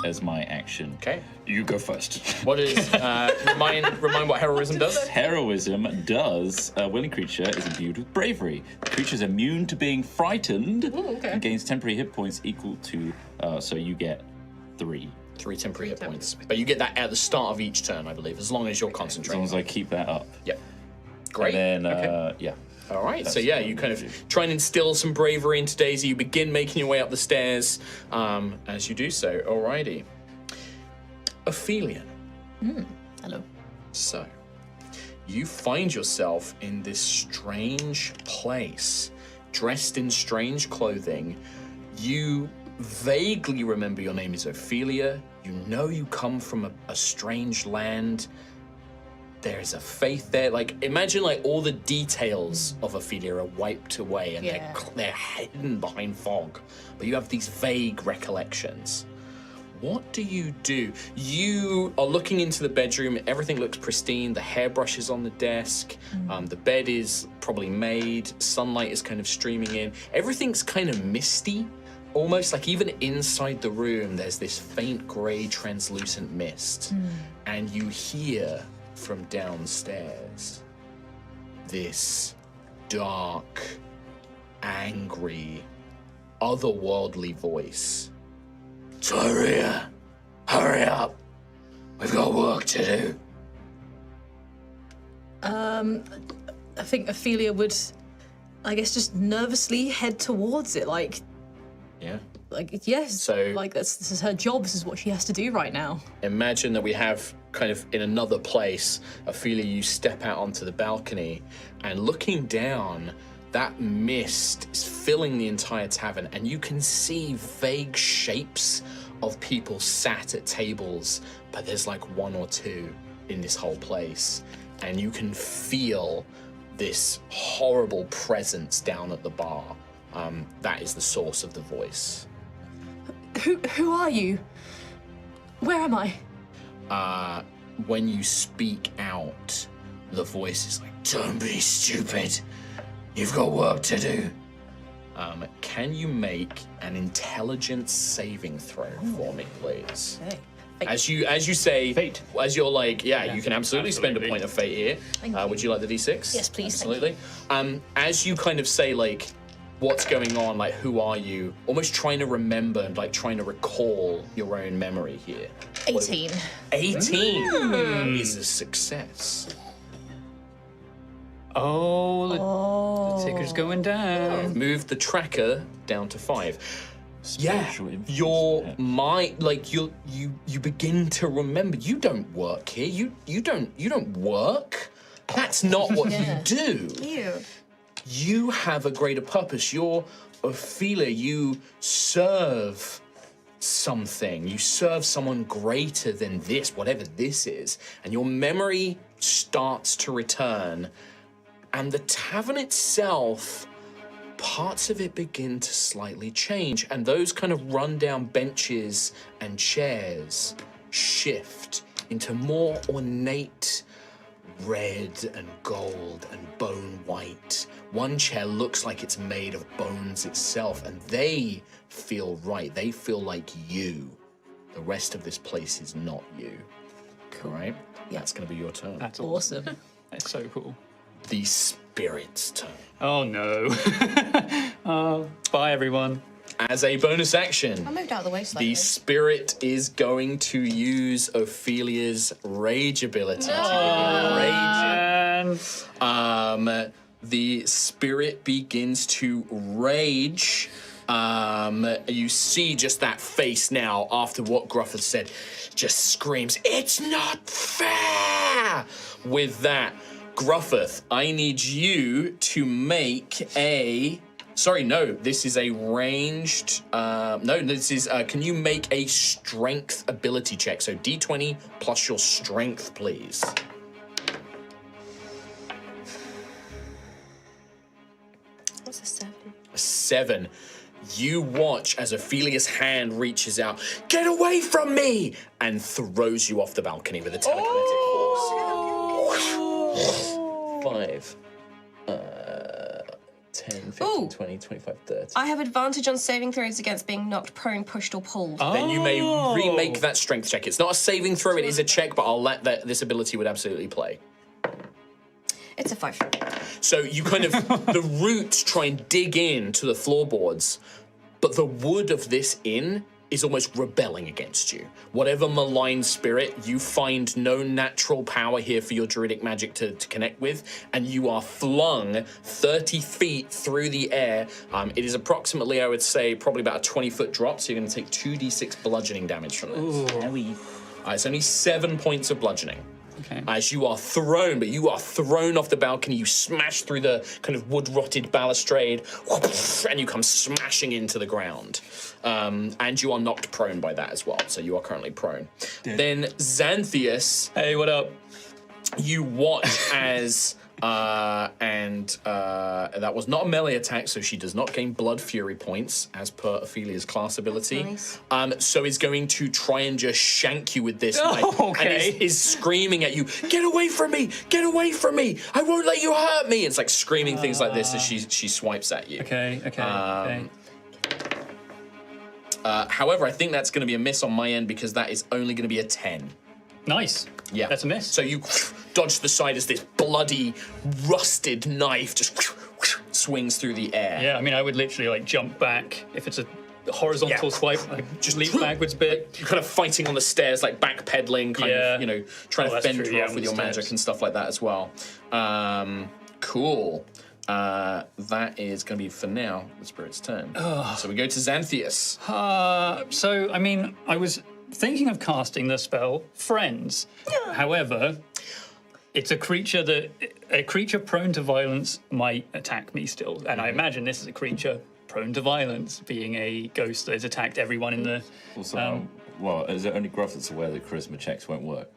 as my action. Okay. You go first. What is, remind what heroism does? Heroism does, a willing creature is imbued with bravery. The creature is immune to being frightened and gains temporary hit points equal to, so you get 3. 3 temporary hit points. But you get that at the start of each turn, I believe, as long as you're As concentrating. long as I keep that up. Yep. Great. And then, okay. yeah. All right, That's so yeah, what you I'm kind gonna of do. try and instill some bravery into Daisy. You begin making your way up the stairs as you do so. Alrighty. Ophelia. Hello. So, you find yourself in this strange place, dressed in strange clothing. You vaguely remember your name is Ophelia. You know you come from a strange land. There's a faith there. Like, imagine like all the details of Ophelia are wiped away and they're hidden behind fog. But you have these vague recollections. What do? You are looking into the bedroom. Everything looks pristine. The hairbrush is on the desk. The bed is probably made. Sunlight is kind of streaming in. Everything's kind of misty. Almost like even inside the room, there's this faint gray translucent mist. And you hear from downstairs this dark, angry, otherworldly voice. Tyria, hurry up. We've got work to do. I think Ophelia would, I guess, just nervously head towards it, like, yes. So- like this is her job. This is what she has to do right now. Imagine that we have kind of in another place, Ophelia, you step out onto the balcony and looking down, that mist is filling the entire tavern and you can see vague shapes of people sat at tables, but there's like 1 or 2 in this whole place. And you can feel this horrible presence down at the bar. That is the source of the voice. Who are you? Where am I? When you speak out, the voice is like, don't be stupid. You've got work to do. Can you make an intelligence saving throw for me, please? Okay. As you say, Fate. As you're like, you can absolutely spend a point of fate here. Thank you. Would you like the D6? Yes, please. Absolutely. As you kind of say, like, what's going on, like, who are you? Almost trying to remember and like trying to recall your own memory here. 18. 18 is a success. Oh, the ticker's going down. Move the tracker down to 5. Spiritual influence, Your yeah. mind, like you begin to remember. You don't work here. You don't work. That's not what you do. Ew. You have a greater purpose. You're Ophelia. You serve something. You serve someone greater than this, whatever this is. And your memory starts to return. And the tavern itself, parts of it begin to slightly change. And those kind of rundown benches and chairs shift into more ornate red and gold and bone white. One chair looks like it's made of bones itself, and they feel right. They feel like you. The rest of this place is not you. Cool. Right? Yeah. That's going to be your turn. That's Awesome. That's so cool. The spirit's turn. Oh no. Bye everyone. As a bonus action, I moved out of the way slightly. the spirit is going to use Ophelia's rage ability to begin raging. The spirit begins to rage. You see just that face now after what Grufford said, just screams, "It's not fair!" With that, Grufford, I need you to make a... Sorry, no, this is a ranged... can you make a strength ability check? So D20 plus your strength, please. 7. You watch as Ophelia's hand reaches out, "Get away from me!" and throws you off the balcony with a telekinetic force. 5, 10, 15, 20, 25, 30. I have advantage on saving throws against being knocked prone, pushed, or pulled. Then you may remake that strength check. It's not a saving throw, it is a check, but I'll let this ability would absolutely play. It's a 5. So you kind of, the roots try and dig in to the floorboards, but the wood of this inn is almost rebelling against you. Whatever malign spirit, you find no natural power here for your druidic magic to connect with, and you are flung 30 feet through the air. It is approximately, I would say, probably about a 20-foot drop, so you're going to take 2d6 bludgeoning damage from this. It's only 7 points of bludgeoning. Okay. As you are thrown, but you are thrown off the balcony, you smash through the kind of wood-rotted balustrade, and you come smashing into the ground. And you are knocked prone by that as well, so you are currently prone. Then Xanthius... Hey, what up? You watch as... that was not a melee attack, so she does not gain blood fury points as per Ophelia's class ability. Nice. So is going to try and just shank you with this knife, okay. and is screaming at you, "Get away from me! Get away from me! I won't let you hurt me!" It's like screaming things like this as she swipes at you. Okay. However, I think that's going to be a miss on my end because that is only going to be a 10. Nice. Yeah. That's a miss. So you dodge to the side as this bloody, rusted knife just swings through the air. Yeah, I mean, I would literally like jump back. If it's a horizontal swipe, I just leap backwards a bit. You're kind of fighting on the stairs, like backpedaling, kind of, trying to fend her off with your magic and stuff like that as well. Cool. That is going to be, for now, the spirit's turn. So we go to Xanthius. So, I mean, I was thinking of casting the spell Friends. However, it's a creature prone to violence might attack me still. And I imagine this is a creature prone to violence, being a ghost that has attacked everyone in the... Also, is it only Gruff that's aware that charisma checks won't work?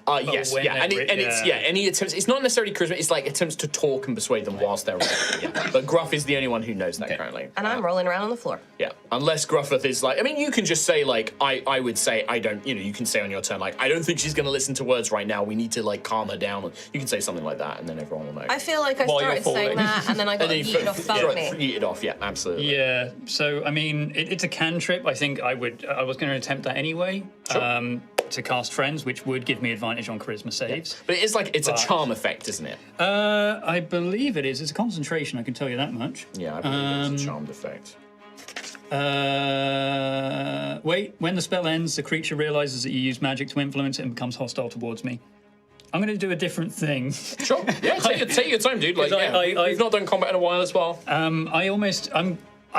Yes, yeah, any attempts. It's not necessarily charisma. It's like attempts to talk and persuade them whilst they're around. Yeah. But Gruff is the only one who knows that currently. And I'm rolling around on the floor. Yeah, unless Gruffith is like. I mean, you can just say like, I would say I don't. You can say on your turn like, I don't think she's going to listen to words right now. We need to like calm her down. You can say something like that, and then everyone will know. I feel like I started saying that, and then I got yeeted off the balcony. Yeeted off, yeah, absolutely. Yeah. So I mean, it's a cantrip. I think I was going to attempt that anyway. Sure. To cast Friends, which would give me advantage on charisma saves. Yeah. But it's a charm effect, isn't it? I believe it is. It's a concentration, I can tell you that much. Yeah, I believe it's a charmed effect. Wait, when the spell ends, the creature realizes that you use magic to influence it and becomes hostile towards me. I'm going to do a different thing. Sure. Yeah, take your time, dude. Like, we've not done combat in a while as well. I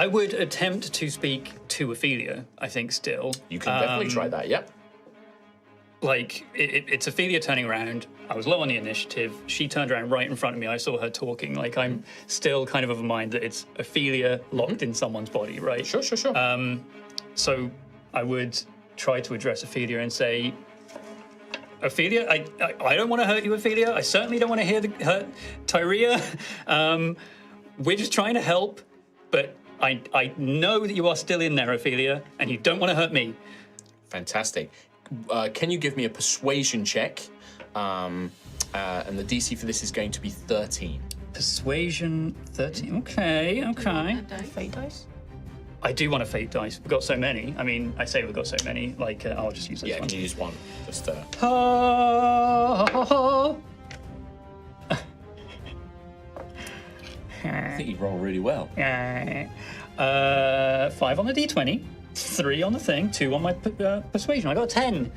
would attempt to speak to Ophelia, I think, still. You can definitely try that, yep. Like, it's Ophelia turning around. I was low on the initiative. She turned around right in front of me. I saw her talking. Like, I'm still kind of a mind that it's Ophelia locked in someone's body, right? Sure. So I would try to address Ophelia and say, Ophelia, I don't want to hurt you, Ophelia. I certainly don't want to hurt Tyria. We're just trying to help, but I know that you are still in there, Ophelia, and you don't want to hurt me. Fantastic. Can you give me a persuasion check? And the DC for this is going to be 13. Persuasion 13. Okay. Fate dice? I do want a fate dice. We've got so many. I mean, I say we've got so many. Like, I'll just use this one. Yeah, can you use one? Just. I think you roll really well. 5 on the d20, 3 on the thing, 2 on my persuasion. I got a 10.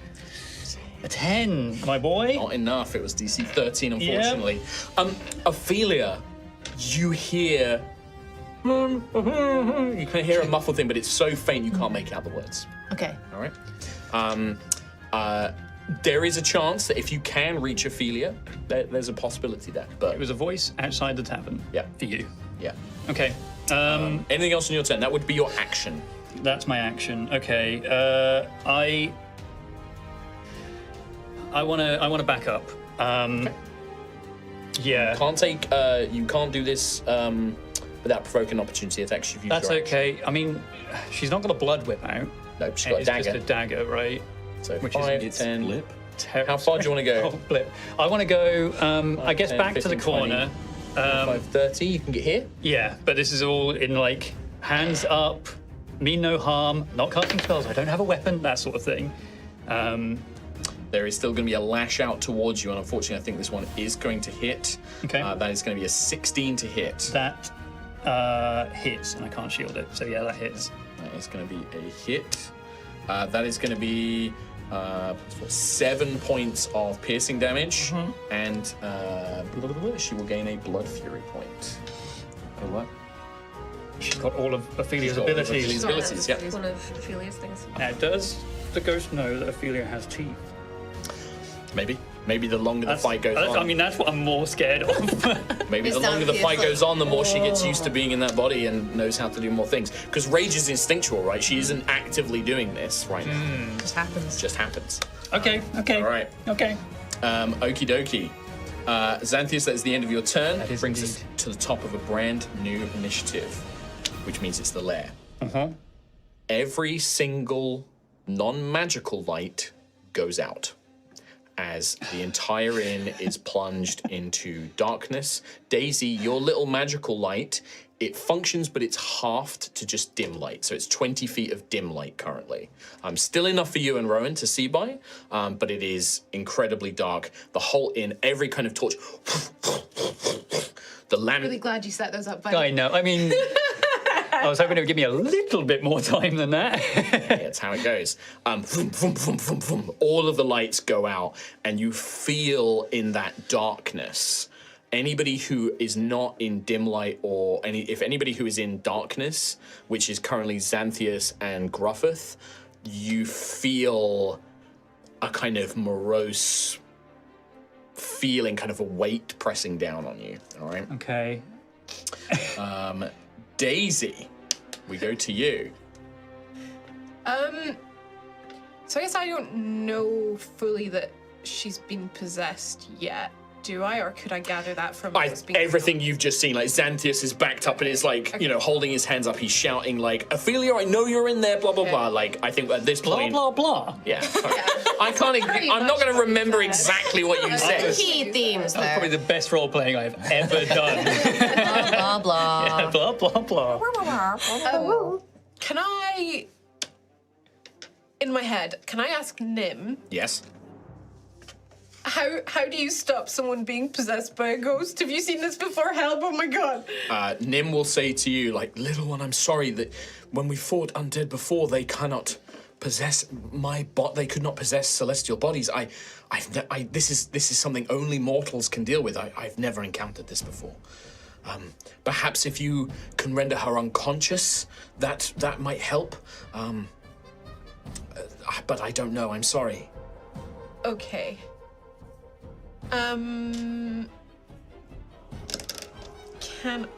A 10, my boy. Not enough. It was DC 13, unfortunately. Yep. Ophelia, you hear... You can hear a muffled thing, but it's so faint you can't make out the words. Okay. All right. There is a chance that if you can reach Ophelia, there's a possibility there. But it was a voice outside the tavern. Yeah. For you. Yeah. Okay. Anything else on your turn? That would be your action. That's my action. Okay. I want to back up. Okay. Yeah. You can't do this without provoking opportunity attacks. If you That's okay. I mean, she's not got a blood whip out. Nope, she's got a It's dagger. just a dagger, right? So which 5, is 10. Blip. How far do you want to go? Oh, blip. I want to go, I guess 10, back to the 15, 20. corner. 5:30. You can get here. Yeah, but this is all in like hands up, mean no harm, not casting spells. I don't have a weapon, that sort of thing. There is still going to be a lash out towards you, and unfortunately, I think this one is going to hit. Okay. That is going to be a 16 to hit. That hits, and I can't shield it. So yeah, that hits. That is going to be a hit. That is going to be 7 points of piercing damage, and she will gain a blood fury point. Oh, what? She's got all of Ophelia's got all of abilities. Ophelia's abilities, yeah. One of Ophelia's things. Now, does the ghost know that Ophelia has teeth? Maybe the longer the fight goes on. I mean, that's what I'm more scared of. Maybe the longer the fight goes on, the more she gets used to being in that body and knows how to do more things. Because rage is instinctual, right? She isn't actively doing this right now. Just happens. It just happens. Okay. All right. Okay. Okie dokie. Xanthius, that is the end of your turn. That is brings us indeed. to the top of a brand new initiative, which means it's the lair. Every single non-magical light goes out as the entire inn is plunged into darkness. Daisy, your little magical light, it functions, but it's halved to just dim light. So it's 20 feet of dim light currently. Still enough for you and Rowan to see by, but it is incredibly dark. The whole inn, every kind of torch, the lamp. Really glad you set those up, buddy. I know. I mean, I was hoping it would give me a little bit more time than that. That's how it goes. Vroom, vroom, vroom, vroom, vroom. All of the lights go out, and you feel in that darkness. Anybody who is not in dim light, or if anybody who is in darkness, which is currently Xanthius and Gruffith, you feel a kind of morose feeling, kind of a weight pressing down on you. All right. Okay. Daisy, we go to you. So I guess I don't know fully that she's been possessed yet, do I? Or could I gather that from what's being Everything you've just seen, like Xanthius is backed up and is like, holding his hands up. He's shouting like, Ophelia, I know you're in there, blah, blah, blah. Like, I think at this Blah, point... blah, blah. Yeah. I can't agree. I'm not going to remember exactly what you said. Key themes That was probably there. the best role playing I've ever done. Blah, blah, Blah, blah, blah. Can I, in my head, can I ask Nim, Yes. how do you stop someone being possessed by a ghost? Have you seen this before? Help, oh my god. Nim will say to you, like, little one, I'm sorry that when we fought undead before, they cannot possess my they could not possess celestial bodies. This is something only mortals can deal with. I've never encountered this before. Perhaps if you can render her unconscious, that might help. But I don't know. I'm sorry. Okay. Can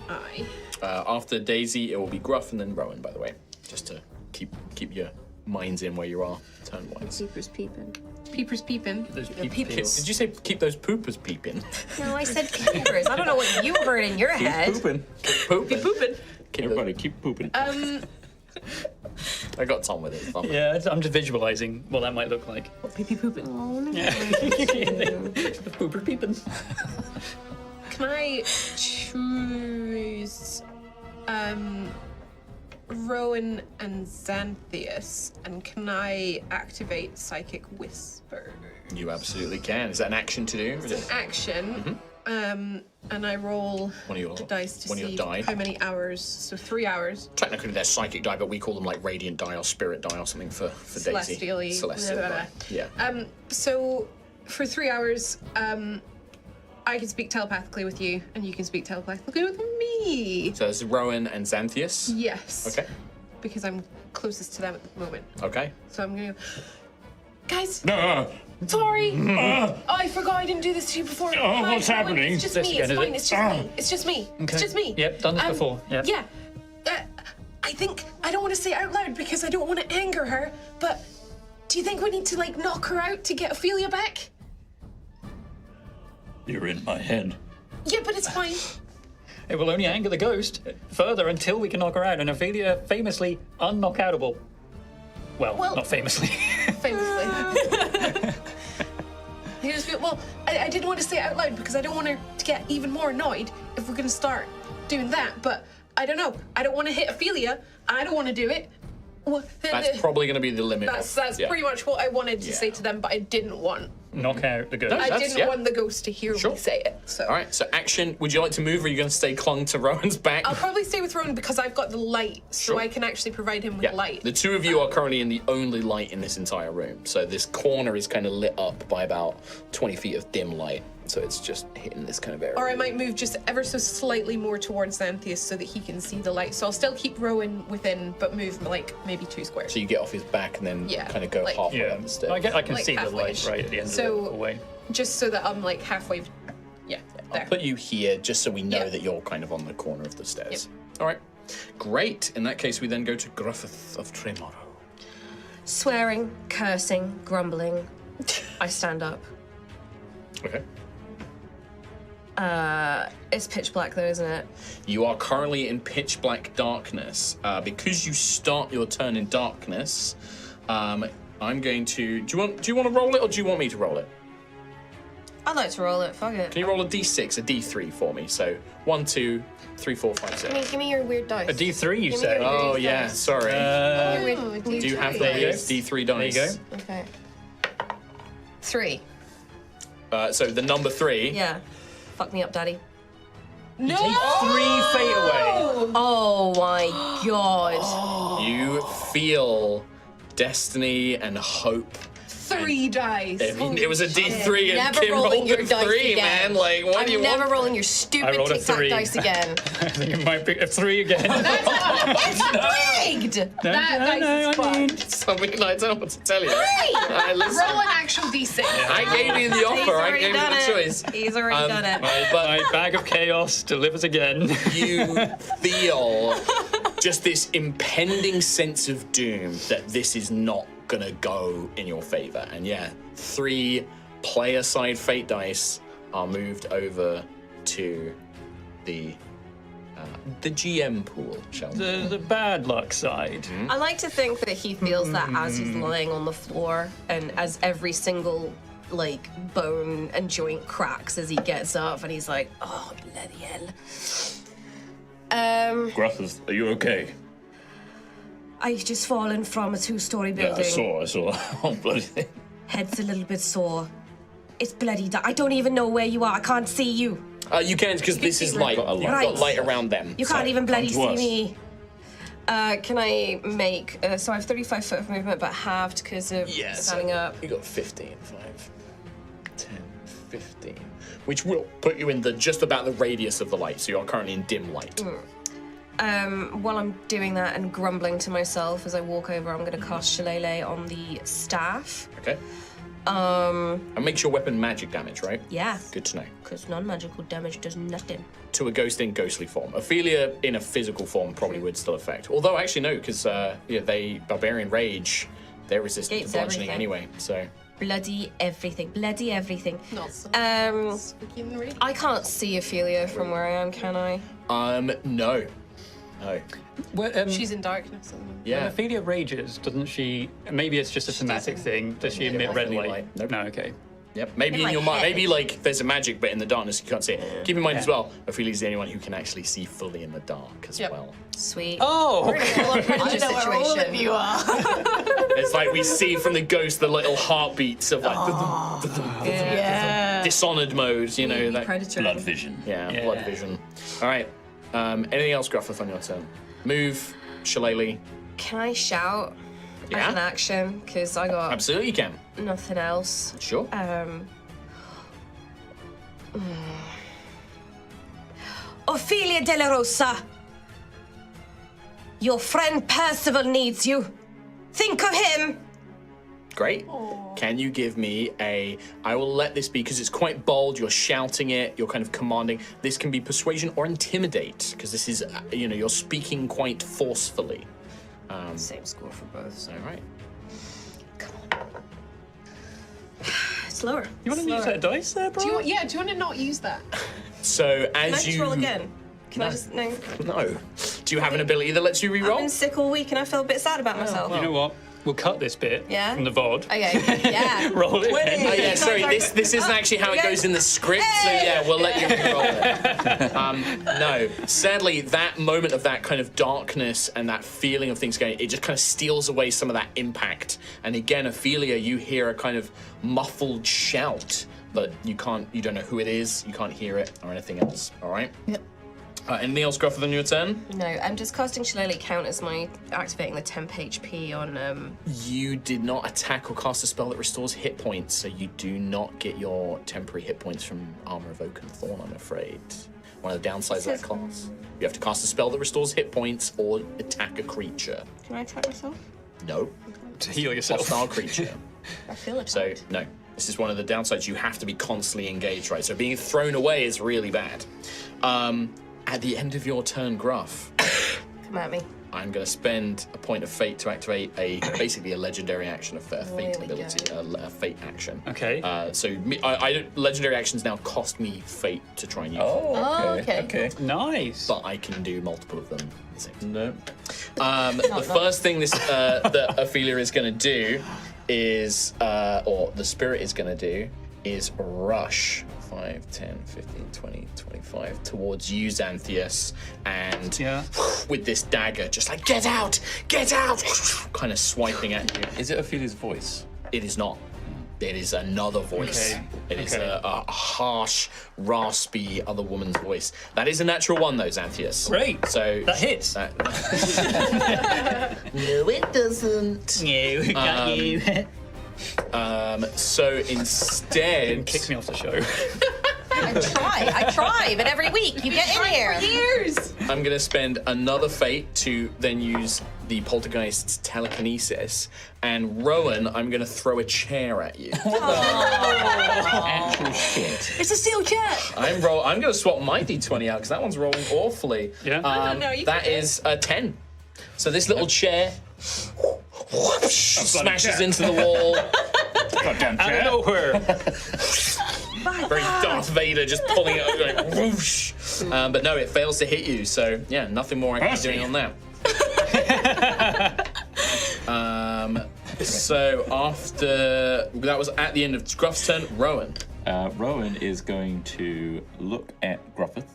I? After Daisy, it will be Gruff and then Rowan. By the way, just to keep your minds in where you are turn-wise. Peepers peeping. Peepers peeping. Those Kids, did you say keep those poopers peeping? No, I said peepers. I don't know what you heard in your head. Pooping. Pooping. Pooping. Everybody, keep pooping. I got Tom with it. Tom. Yeah, I'm just visualizing what that might look like. Pee pooping. Yeah. The pooper peeping. Can I choose Rowan and Xanthius, and can I activate Psychic Whisper? You absolutely can. Is that an action to do? It's an action. And I roll One of your- the dice to one of your see die. how many hours. So 3 hours. Technically, they're psychic die, but we call them like radiant die or spirit die or something for Daisy. Celestially. Celestial blah, blah, die. blah. Yeah. So for 3 hours, I can speak telepathically with you, and you can speak telepathically with me. So it's Rowan and Xanthius. Yes. Okay. Because I'm closest to them at the moment. Okay. So I'm gonna go, guys, No. sorry. Oh, I forgot I didn't do this to you before. Hi, what's Rowan, happening? It's just This me. again, It's is fine. it? It's just me. It's just me. Okay. It's just me. Yep, done this before. Yep. Yeah. I think I don't want to say it out loud because I don't want to anger her. But do you think we need to like knock her out to get Ophelia back? You're in my head. Yeah, but it's fine. It will only anger the ghost further until we can knock her out. And Ophelia famously unknockoutable. Well, not famously. Famously. I didn't want to say it out loud because I don't want her to get even more annoyed if we're going to start doing that. But I don't know. I don't want to hit Ophelia. I don't want to do it. Well, That's probably going to be the limit. That's pretty much what I wanted to say to them, but I didn't want. Knock out the ghost. I didn't want the ghost to hear me say it. So. All right, so action. Would you like to move, or are you going to stay clung to Rowan's back? I'll probably stay with Rowan because I've got the light, so I can actually provide him with light. The two of you are currently in the only light in this entire room. So this corner is kind of lit up by about 20 feet of dim light. So it's just hitting this kind of area. Or I might move just ever so slightly more towards Xanthias so that he can see the light. So I'll still keep Rowan within, but move like maybe 2 squares. So you get off his back and then kind of go halfway up the stairs. I can see the halfway. light right at the end of the way. Just so that I'm like halfway. Yeah, there. I'll put you here just so we know that you're kind of on the corner of the stairs. All right, great. In that case, we then go to Griffith of Tremorrow. Swearing, cursing, grumbling. I stand up. Okay. It's pitch black though, isn't it? You are currently in pitch black darkness. Because you start your turn in darkness, I'm going to. Do you want to roll it, or do you want me to roll it? I'd like to roll it. Fuck it. Can you roll a d6, a d3 for me? So 1, 2, 3, 4, 5, 6. Give me your weird dice. A D3, you Give me say? your Oh weird yeah, dice. sorry. Do Do you have those d3 dice? There you go. Okay. 3. So the number 3. Yeah. Fuck me up, daddy. No! 3 fate away. Oh my god. You feel destiny and hope. 3 dice. I mean, it was a d3 and Never Kim rolling rolled your a dice 3, again. man. Like, what do you I'm never want? rolling your I stupid rolled a tic tac 3. dice again. I think it might be a 3 again. It's rigged! That dice is fucked. Something I don't know what to tell you. Listen, Roll an actual d6. I gave you the He's offer. I already gave you done the it. choice. He's already done it. My bag of chaos delivers again. You feel just this impending sense of doom that this is not gonna go in your favor. And 3 player side fate dice are moved over to the GM pool, shall we? The bad luck side. I like to think that he feels that as he's lying on the floor and as every single like bone and joint cracks as he gets up and he's like, oh bloody hell. Griffith, are you okay? I've just fallen from a 2-story building. I saw. Oh, bloody thing. Head's a little bit sore. It's bloody I don't even know where you are. I can't see you. You can't, because this is light. You've got Right. light around them. You can't even bloody come to see us. me. Can I make so I have 35 foot of movement but halved because of standing up. You got 15, 5, 10, 15, which will put you in the just about the radius of the light. So you're currently in dim light. While I'm doing that and grumbling to myself as I walk over, I'm going to cast Shillelagh on the staff. Okay. And makes your weapon magic damage, right? Yeah, Good to know. because non-magical damage does nothing. To a ghost in ghostly form. Ophelia in a physical form probably would still affect. Although actually no, because they barbarian rage, they're resistant Gates to bludgeoning everything. anyway. So Bloody everything. Bloody everything. Not so speaking ready. I can't see Ophelia from where I am, can I? no. Well, She's in darkness. When Yeah. Ophelia rages, doesn't she? Maybe it's just a somatic thing. Does she emit red definitely light? Nope. No, okay. Yep. Maybe In in my your mind, head. maybe like there's a magic, but in the darkness you can't see it. Keep in mind as well, Ophelia's the only one who can actually see fully in the dark as well. Sweet. Oh, I know where all of you are. It's like we see from the ghost the little heartbeats of like Dishonored mode, you know, that Predator. Blood vision. blood vision. All right. Anything else, Gruffith, on your turn? Move, Shillelagh. Can I shout Yeah. as an action? Because I got Absolutely, you can. nothing else. Sure. Ophelia de la Rosa, your friend Percival needs you. Think of him. Great. Can you give me a... I will let this be, because it's quite bold, you're shouting it, you're kind of commanding. This can be persuasion or intimidate, because this is, you're speaking quite forcefully. Same score for both. All right. It's lower. you want to use that dice there, bro? Do you want to not use that? So Can I as just you... roll again? Can I just no? No. Do you have an ability that lets you I've reroll? been sick all week and I feel a bit sad about myself. You know what? We'll cut this bit Yeah? from the VOD. Okay. Yeah. Roll it. Winning. Oh, yeah, sorry, this isn't actually how it goes in the script, so yeah, we'll let you reroll it. No, sadly, that moment of that kind of darkness and that feeling of things going, it just kind of steals away some of that impact. And again, Ophelia, you hear a kind of muffled shout, but you don't know who it is, you can't hear it or anything else, all right? Yep. Anything else, Gruff, than your turn? No, I'm just casting Shillelagh count as my activating the temp HP on. You did not attack or cast a spell that restores hit points, so you do not get your temporary hit points from Armor of Oak and Thorn, I'm afraid. One of the downsides of that class. You have to cast a spell that restores hit points or attack a creature. Can I attack myself? No. To heal yourself. Hostile creature. I feel attacked. So, no. This is one of the downsides. You have to be constantly engaged, right? So being thrown away is really bad. At the end of your turn, Gruff, Come at me. I'm going to spend a point of fate to activate basically a legendary action, a fate There we ability, a fate action. Okay. Legendary actions now cost me fate to try and use. Oh, okay. Nice. But I can do multiple of them. No. The first thing that Ophelia is going to do is, or the spirit is going to do, is rush 5, 10, 15, 20, 25 towards you, Xanthias, and with this dagger, just like, get out, kind of swiping at you. Is it Ophelia's voice? It is not. It is another voice. Okay. It is a harsh, raspy other woman's voice. That is a natural one, though, Xanthias. Great. So That hits. no, it doesn't. No, got you. So instead, Kicks me off the show. I try, but every week you get in here. Years. I'm going to spend another fate to then use the poltergeist's telekinesis. And Rowan, I'm going to throw a chair at you. Actual shit. It's a steel chair. I'm going to swap my d20 out because that one's rolling awfully. Yeah. No, you That can do is a 10. So this little chair smashes into the wall. Goddamn Out of chair. nowhere. Very Darth Vader, just pulling it over, like whoosh. But no, it fails to hit you. So yeah, nothing more I can be doing on that. So after that was at the end of Gruff's turn, Rowan. Rowan is going to look at Gruffith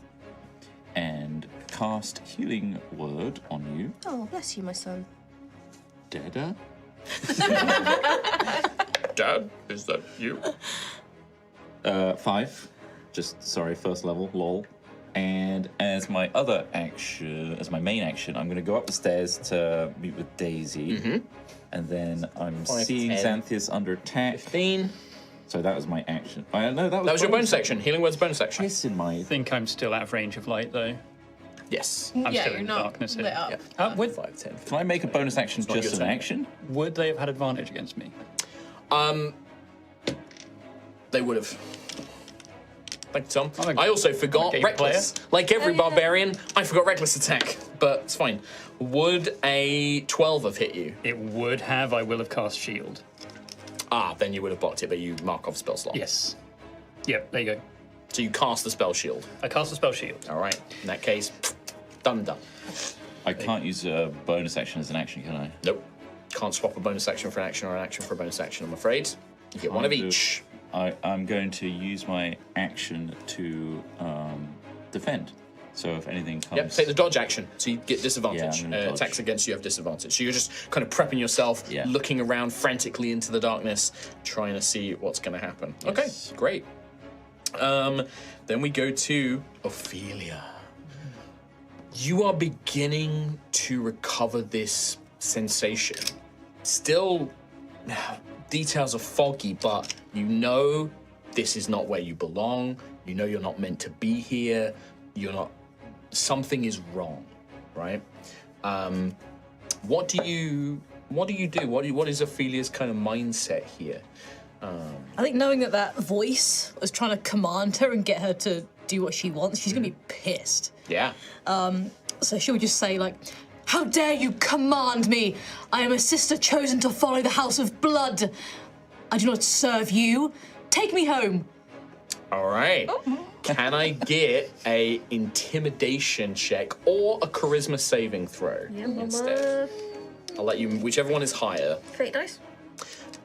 and cast Healing Word on you. Oh, bless you, my son. Dada. Dad, is that you? 5. First level, lol. And as my other action, as my main action, I'm going to go up the stairs to meet with Daisy. And then I'm 5, seeing 10. Xanthias under attack. 15. So that was my action. No, that That was your bonus action. Healing Word's bonus action. Yes, in my... I think I'm still out of range of light, though. Yes. I'm Yeah, still you're in not darkness here. lit up. Yeah. Would 5, 10. Can I make a bonus action not just your as an turn. action? they have had advantage against me? They would have. Thank you, Tom. I'm a I also forgot game Reckless. Like every barbarian, I forgot Reckless attack, but it's fine. Would a 12 have hit you? It would have. I will have cast shield. Then you would have blocked it, but you mark off spell slot. Yes. Yep, there you go. So you cast the spell shield. I cast a spell shield. All right. In that case, done. I can't use a bonus action as an action, can I? Nope. Can't swap a bonus action for an action or an action for a bonus action, I'm afraid. You get one of each. I'm going to use my action to defend. So if anything comes... Yep, take the dodge action, so you get disadvantage. Yeah, I'm gonna dodge. Attacks against you have disadvantage. So you're just kind of prepping yourself, looking around frantically into the darkness, trying to see what's going to happen. Yes. Okay, great. Then we go to Ophelia. You are beginning to recover this sensation. Still, details are foggy, but you know this is not where you belong. You know you're not meant to be here. You're not... Something is wrong, right? What do you do? What is Ophelia's kind of mindset here? I think knowing that voice was trying to command her and get her to do what she wants, she's gonna be pissed. Yeah. So she would just say, like, how dare you command me? I am a sister chosen to follow the House of Blood. I do not serve you. Take me home. All right. Can I get a intimidation check or a charisma saving throw instead? I'll let you, whichever one is higher. Fate dice.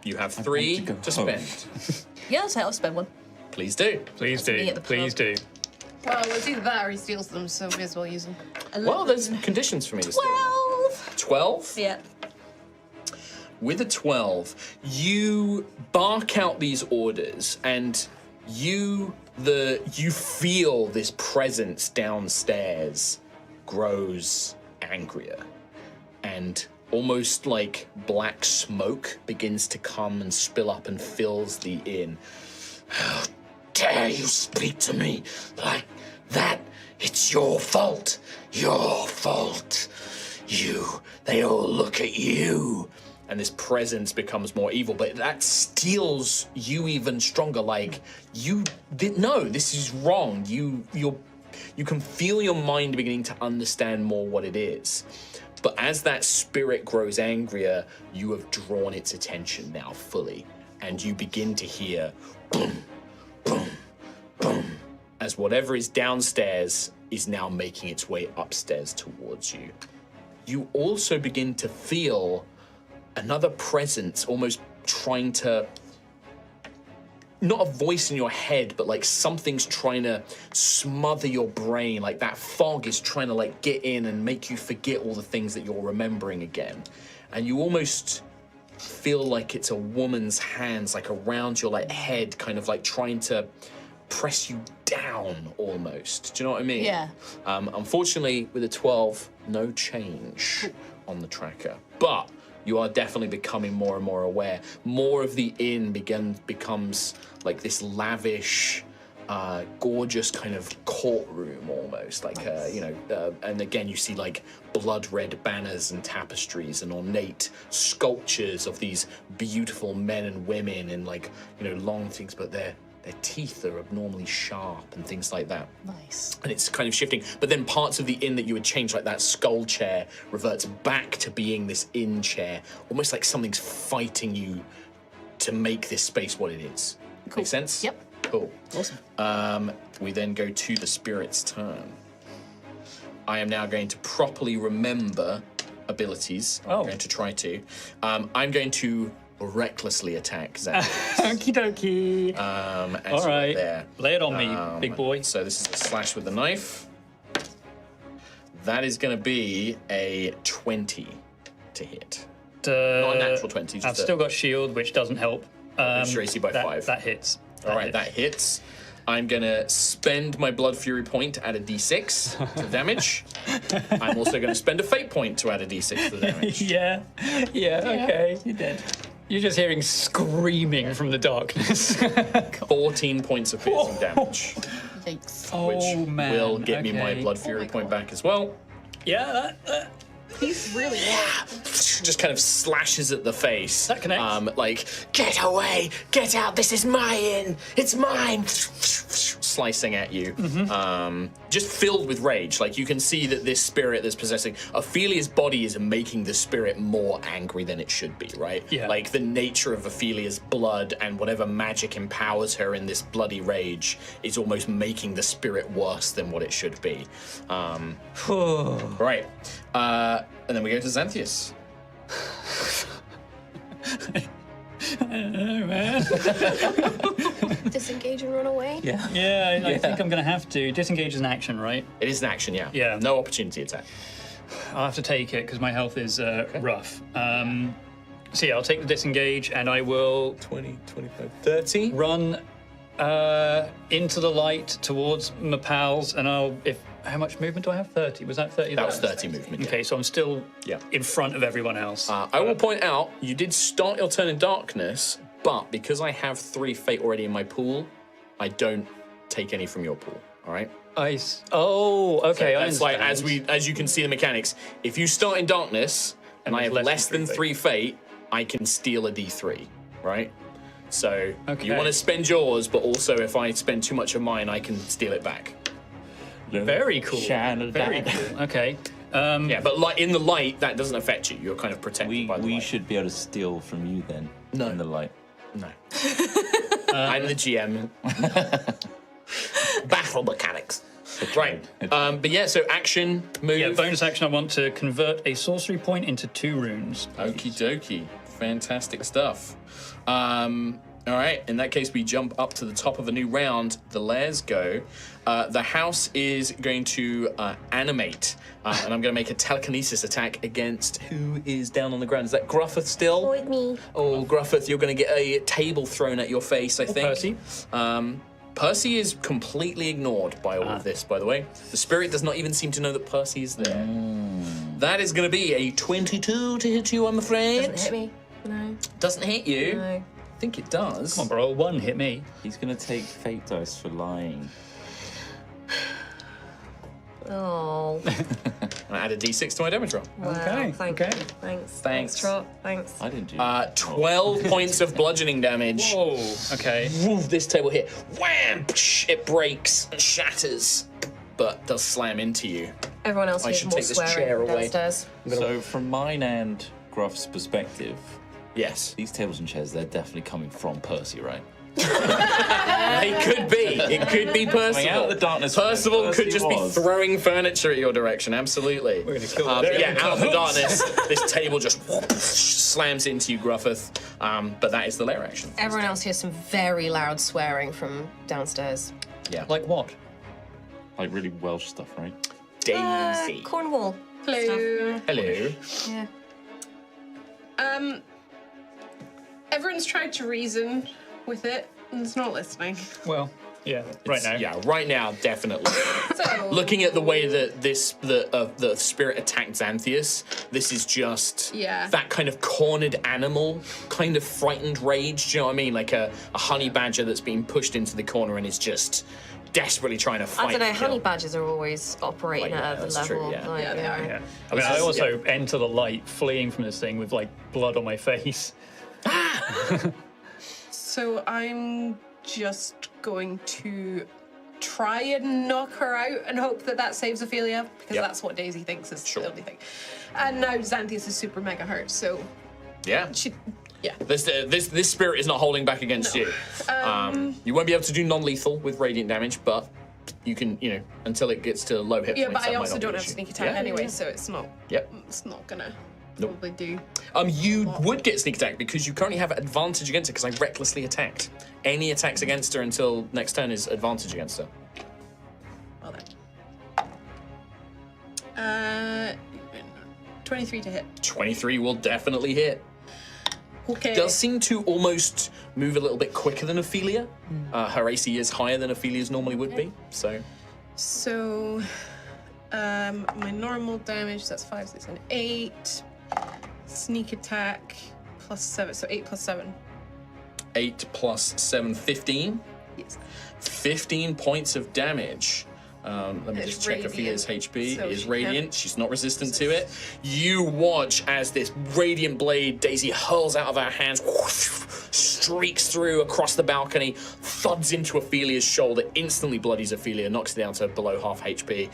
You have 3 to spend. Yeah, I'll spend one. Please do. Please me do. at the Please do. Well, it's either that or he steals them, so we as well use them. Well, there's conditions for me to steal. 12. 12? Yeah. With a 12, you bark out these orders, and you feel this presence downstairs grows angrier, and almost like black smoke begins to come and spill up and fills the inn. How dare you speak to me like that? It's your fault. Your fault. They all look at you. And this presence becomes more evil, but that steals you even stronger. Like, no, this is wrong. You can feel your mind beginning to understand more what it is. But as that spirit grows angrier, you have drawn its attention now fully. And you begin to hear boom, boom, boom, as whatever is downstairs is now making its way upstairs towards you. You also begin to feel another presence almost trying to, not a voice in your head, but like something's trying to smother your brain. Like that fog is trying to like get in and make you forget all the things that you're remembering again. And you almost feel like it's a woman's hands like around your like head, kind of like trying to press you down almost. Do you know what I mean? Yeah. Unfortunately, with a 12, no change on the tracker. But you are definitely becoming more and more aware. More of the inn becomes like this lavish, gorgeous kind of courtroom almost. Like, and again, you see like blood red banners and tapestries and ornate sculptures of these beautiful men and women in like, long things, but their teeth are abnormally sharp and things like that. Nice. And it's kind of shifting. But then parts of the inn that you would change, like that skull chair, reverts back to being this inn chair, almost like something's fighting you to make this space what it is. Cool. Make sense? Yep. Cool. Awesome. We then go to the spirit's turn. I am now going to properly remember abilities. I'm going to try to. I'm going to recklessly attack Xander. Okie dokie. All right. There. Lay it on me, big boy. So this is a slash with the knife. That is going to be a 20 to hit. Not a natural 20. Just I've still got shield, which doesn't help. Sure, AC by 5. That hits. All right, that hits. I'm going to spend my Blood Fury point to add a d6 to the damage. I'm also going to spend a Fate point to add a d6 to the damage. Yeah, okay. You're dead. You're just hearing screaming from the darkness. 14 points of piercing damage. Thanks. Which will get me my Blood Fury point back as well. Yeah, He's really Just kind of slashes at the face. That connects. Like, get away, get out, this is my inn, it's mine. Slicing at you. Just filled with rage. Like, you can see that this spirit that's possessing Ophelia's body is making the spirit more angry than it should be, right? Yeah. Like, the nature of Ophelia's blood and whatever magic empowers her in this bloody rage is almost making the spirit worse than what it should be. Right. And then we go to Xanthius. oh, man. Disengage and run away? Yeah, I think I'm going to have to. Disengage is an action, right? It is an action, yeah. Yeah. No opportunity attack. I'll have to take it because my health is rough. So yeah, I'll take the disengage and I will 20, 25, 30. run into the light towards my pals, and how much movement do I have? 30. Was that 30? That was 30 movement. Okay, so I'm still Yeah. in front of everyone else. I will point out, you did start your turn in darkness, but because I have 3 fate already in my pool, I don't take any from your pool, all right? Oh, okay, I That's like, understand. as you can see the mechanics, if you start in darkness and I have less than 3 fate, I can steal a d3, right? So you want to spend yours, but also if I spend too much of mine, I can steal it back. Very cool. Very cool. Okay. Yeah, but like in the light, that doesn't affect you. You're kind of protected by the light. We should be able to steal from you then. No. In the light. No. I'm the GM. Battle mechanics. Right. But yeah, so action, move. Yeah, bonus action, I want to convert a sorcery point into 2 runes. Okie dokie. Fantastic stuff. All right, in that case, we jump up to the top of a new round. The lairs go. The house is going to animate, and I'm going to make a telekinesis attack against who is down on the ground. Is that Gruffith still? Avoid me. Oh, Gruffith, you're going to get a table thrown at your face, I think. Percy? Percy is completely ignored by all of this, by the way. The spirit does not even seem to know that Percy is there. That is going to be a 22 to hit you, I'm afraid. Doesn't hit me. No. Doesn't hit you? No. I think it does. Come on, bro, 1 hit me. He's gonna take fate dice for lying. Oh. I add a d6 to my damage roll. Wow. Okay, Thank okay. you. Thanks. Thanks. Trot. Thanks. I didn't do 12 points of bludgeoning damage. Whoa, okay. Woof, this table here. Wham! Psh, it breaks and shatters, but does slam into you. Everyone else I hears should more take this swearing chair from away. downstairs. So from mine and Gruff's perspective, Yes. these tables and chairs, they're definitely coming from Percy, right? It could be. It could be Percival. out of the darkness where Percival could Percy just was. be throwing furniture at your direction. Absolutely. We're gonna kill But yeah, out of the cahoots. darkness, this table just whoop, slams into you, Gruffith. But that is the lair action. Everyone else hears some very loud swearing from downstairs. Yeah. Like what? Like really Welsh stuff, right? Daisy. Cornwall. Hello. Hello. Yeah. Everyone's tried to reason with it, and it's not listening. Well, yeah, right now. Yeah, right now, definitely. So Looking at the way that the spirit attacked Xanthius, this is just that kind of cornered animal, kind of frightened rage. Do you know what I mean? Like a honey badger that's been pushed into the corner and is just desperately trying to fight. I don't know, and kill. honey badgers are always operating Well, yeah, at a that's level. true, yeah. Like, Yeah, they are. Yeah. I mean, I also enter the light, fleeing from this thing with like blood on my face. So I'm just going to try and knock her out and hope that that saves Ophelia, because Yep. that's what Daisy thinks is Sure. the only thing. And now Xanthius is super mega hurt, so Yeah. yeah. This spirit is not holding back against you. You won't be able to do non-lethal with radiant damage, but you can, until it gets to low hit Yeah, points. but that I might also not be don't an have issue. sneak attack Yeah. anyway, so it's not Yep. gonna probably do. You would get sneak attack because you currently have advantage against her because I recklessly attacked. Any attacks against her until next turn is advantage against her. Well then. 23 to hit. 23 will definitely hit. Okay. Does seem to almost move a little bit quicker than Ophelia. Her AC is higher than Ophelia's normally would be, so. So, my normal damage, that's 5, 6, and 8. Sneak attack plus 7, so 8 plus 7. 8 plus 7, 15. Yes. 15 points of damage. Let me It's just check radiant, Ophelia's HP. so It is she radiant. can't- She's not resistant to it. You watch as this radiant blade Daisy hurls out of her hands, whoosh, streaks through across the balcony, thuds into Ophelia's shoulder, instantly bloodies Ophelia, knocks her down to below half HP.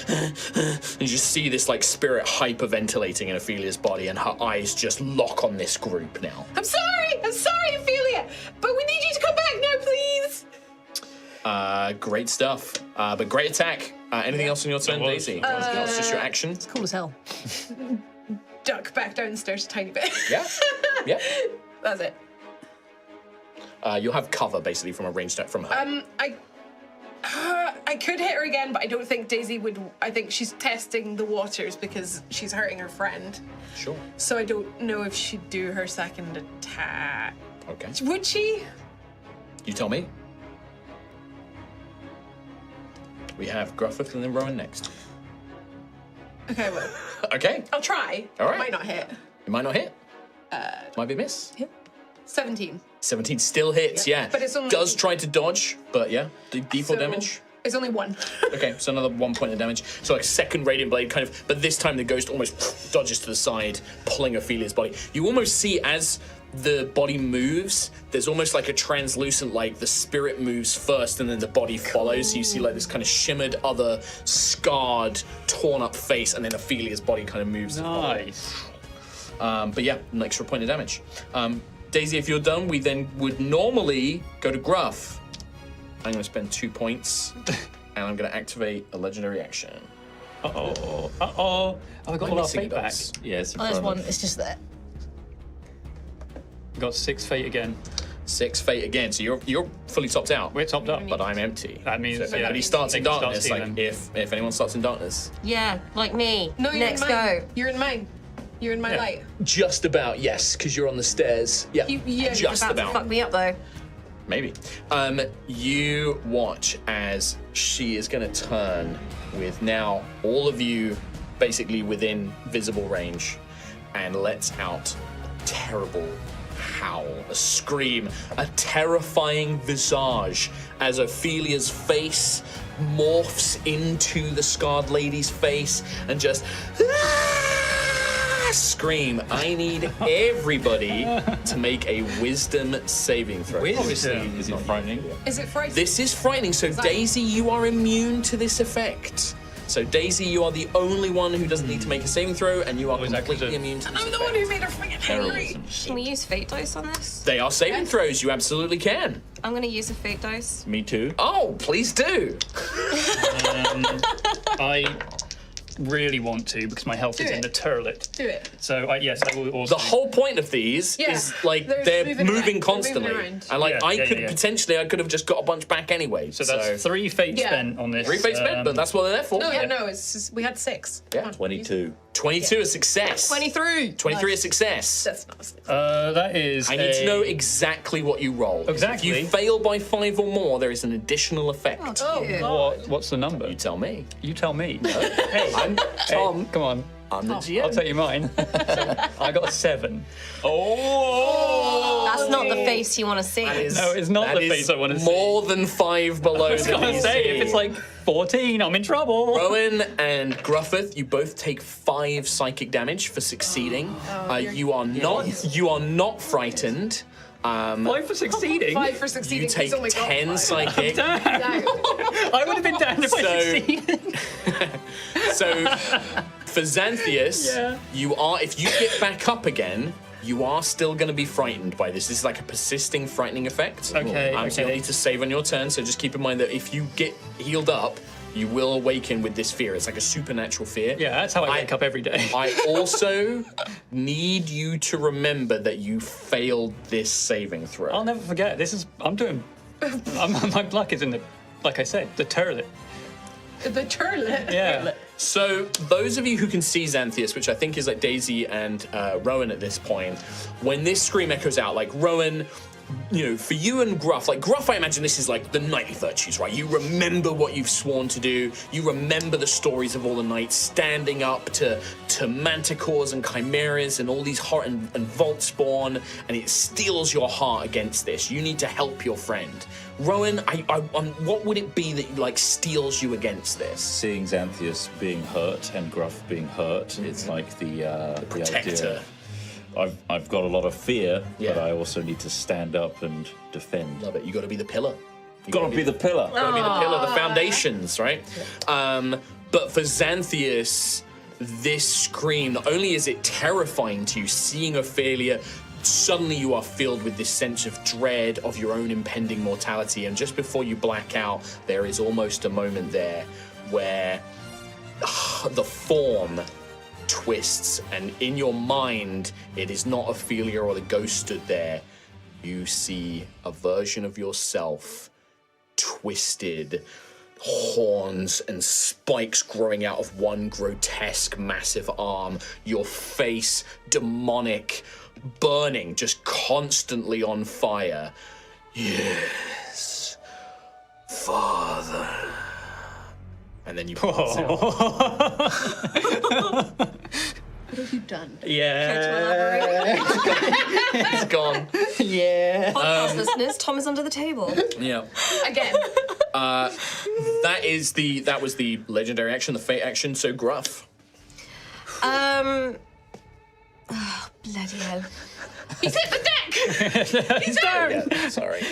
And you just see this like spirit hyperventilating in Ophelia's body, and her eyes just lock on this group now. I'm sorry, Ophelia, but we need you to come back now, please. Great stuff. But great attack. Anything else on your turn, Daisy? That's just your action. Cool as hell. Duck back down the stairs a tiny bit. Yeah. Yeah. That's it. You'll have cover basically from a ranged attack from her. I could hit her again, but I don't think Daisy would. I think she's testing the waters because she's hurting her friend. Sure. So I don't know if she'd do her second attack. Okay. Would she? You tell me. We have Gruffith and then Rowan next. Okay, well, Okay. I'll try. All right. Might not hit. It might not hit. Might be a miss. 17. 17 still hits, yeah. But it's only- Does try to dodge, but yeah. D4 So, damage. It's only 1. Okay, so another 1 point of damage. So like second radiant blade kind of, but this time the ghost almost dodges to the side, pulling Ophelia's body. You almost see as the body moves, there's almost like a translucent, like the spirit moves first and then the body follows. So you see like this kind of shimmered, other scarred, torn up face, and then Ophelia's body kind of moves. Nice. But yeah, an extra point of damage. Daisy, if you're done, we then would normally go to Gruff. I'm going to spend 2 points, and I'm going to activate a legendary action. Uh-oh. Oh, I got all our fate back. Dice. Yes. Oh, there's one. It's just there. We got 6 fate again. 6 fate again, so you're fully topped out. We're topped up. But I'm empty. That means so if yeah, anybody starts in they can start darkness, like stealing. if anyone starts in darkness, Yeah, like me. No, you're Next in mine. go. You're in mine. You're in my Yeah. light. just about yes, because you're on the stairs. Yeah, Yeah, just About to about. fuck me up though. Maybe. You watch as she is going to turn with now all of you basically within visible range and lets out a terrible howl, a scream, a terrifying visage as Ophelia's face morphs into the scarred lady's face and just scream. I need everybody to make a wisdom saving throw. Wisdom? Is it frightening? Is it frightening? This is frightening. So Daisy, you are immune to this effect. So Daisy, you are the only one who doesn't need to make a saving throw, and you are is that 'cause completely of- immune to this I'm the effect. one who made her freaking angry. Heroism. Can we use fate dice on this? They are saving throws. You absolutely can. I'm gonna use a fate dice. Me too. Oh, please do. I really want to because my health is in it. the turlet. Do it. So yes, I will also. The whole point of these Yeah, is like they're they're moving moving around. They're constantly, moving around. and like Yeah, I yeah, could yeah. potentially, I could have just got a bunch back anyway. So that's 3 fate Yeah. spent on this. 3 face spent, but that's what they're there for. No, yeah, no, it's just, we had 6. Yeah. Come on, 22. 22 is success. 23. 23 is success. That's not. That is. I need to know exactly what you roll. Exactly. If you fail by 5 or more, there is an additional effect. Oh, What's the number? You tell me. You tell me. Hey, I'm Tom. Come on. I'm the GM. I'll tell you mine. I got a 7. Oh! That's not the face you want to see. That is- No, it's not that the is face I wanna see. More than 5 below. I was gonna say if it's like 14, I'm in trouble. Rowan and Gruffith, you both take 5 psychic damage for succeing. You are not frightened. 5 for succeeding. 5 for succeeding. You take He's only got 10 5. psychic. Damn. I would have been damned if I succeeded. So for Xanthius, Yeah. if you get back up again, you are still going to be frightened by this. This is like a persisting frightening effect. Okay, So you okay. need to save on your turn. So just keep in mind that if you get healed up, you will awaken with this fear. It's like a supernatural fear. Yeah, that's how I wake up every day. I also need you to remember that you failed this saving throw. I'll never forget. My luck is in the, like I said, the turlet. The turlet. Yeah. So those of you who can see Xanthius, which I think is like Daisy and Rowan at this point, when this scream echoes out, like Rowan, for you and Gruff, like Gruff, I imagine this is like the knightly virtues, right? You remember what you've sworn to do. You remember the stories of all the knights standing up to manticores and chimeras and all these and Voltspawn, and it steels your heart against this. You need to help your friend. Rowan, what would it be that like steels you against this? Seeing Xanthius being hurt and Gruff being hurt, it's like the Protector. idea. I've got a lot of fear, Yeah. but I also need to stand up and defend. Love it. You got to be the pillar. Gotta be the pillar. Gotta be the pillar, the foundations, right? But for Xanthius, this scream, not only is it terrifying to you, seeing Ophelia, suddenly you are filled with this sense of dread of your own impending mortality. And just before you black out, there is almost a moment there where the form twists, and in your mind, it is not Ophelia or the ghost stood there. You see a version of yourself, twisted, horns and spikes growing out of one grotesque, massive arm, your face demonic, burning, just constantly on fire. Yes, Father. And then you pass out. What have you done? Yeah. It's gone. Yeah. Podcast listeners, Tom is under the table. Yeah. Again. That was the legendary action, the fate action. So Gruff. Oh, bloody hell. He's hit the deck! He's down! Yeah, sorry.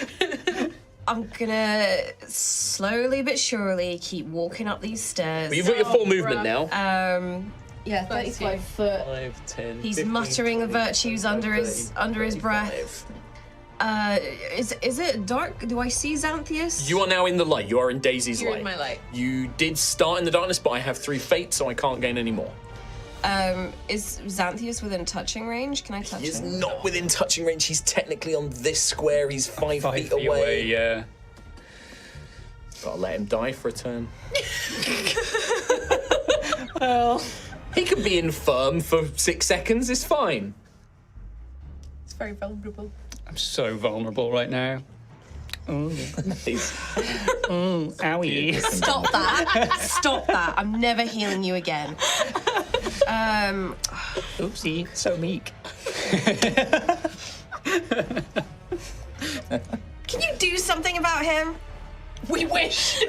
I'm gonna slowly but surely keep walking up these stairs. But you've got your full movement now. Yeah, 35 foot. 5, 10. He's muttering virtues under his breath. Is it dark? Do I see Xanthias? You are now in the light. You are in Daisy's You're light. in my light. You did start in the darkness, but I have 3 fates, so I can't gain any more. Is Xanthias within touching range? Can I touch He's him? not within touching range. He's technically on this square. He's 5 feet away. Yeah. Gotta let him die for a turn. Well, He could be infirm for 6 seconds. It's fine. It's very vulnerable. I'm so vulnerable right now. Owie. Stop that! Stop that! I'm never healing you again. Oopsie, so meek. Can you do something about him? We wish.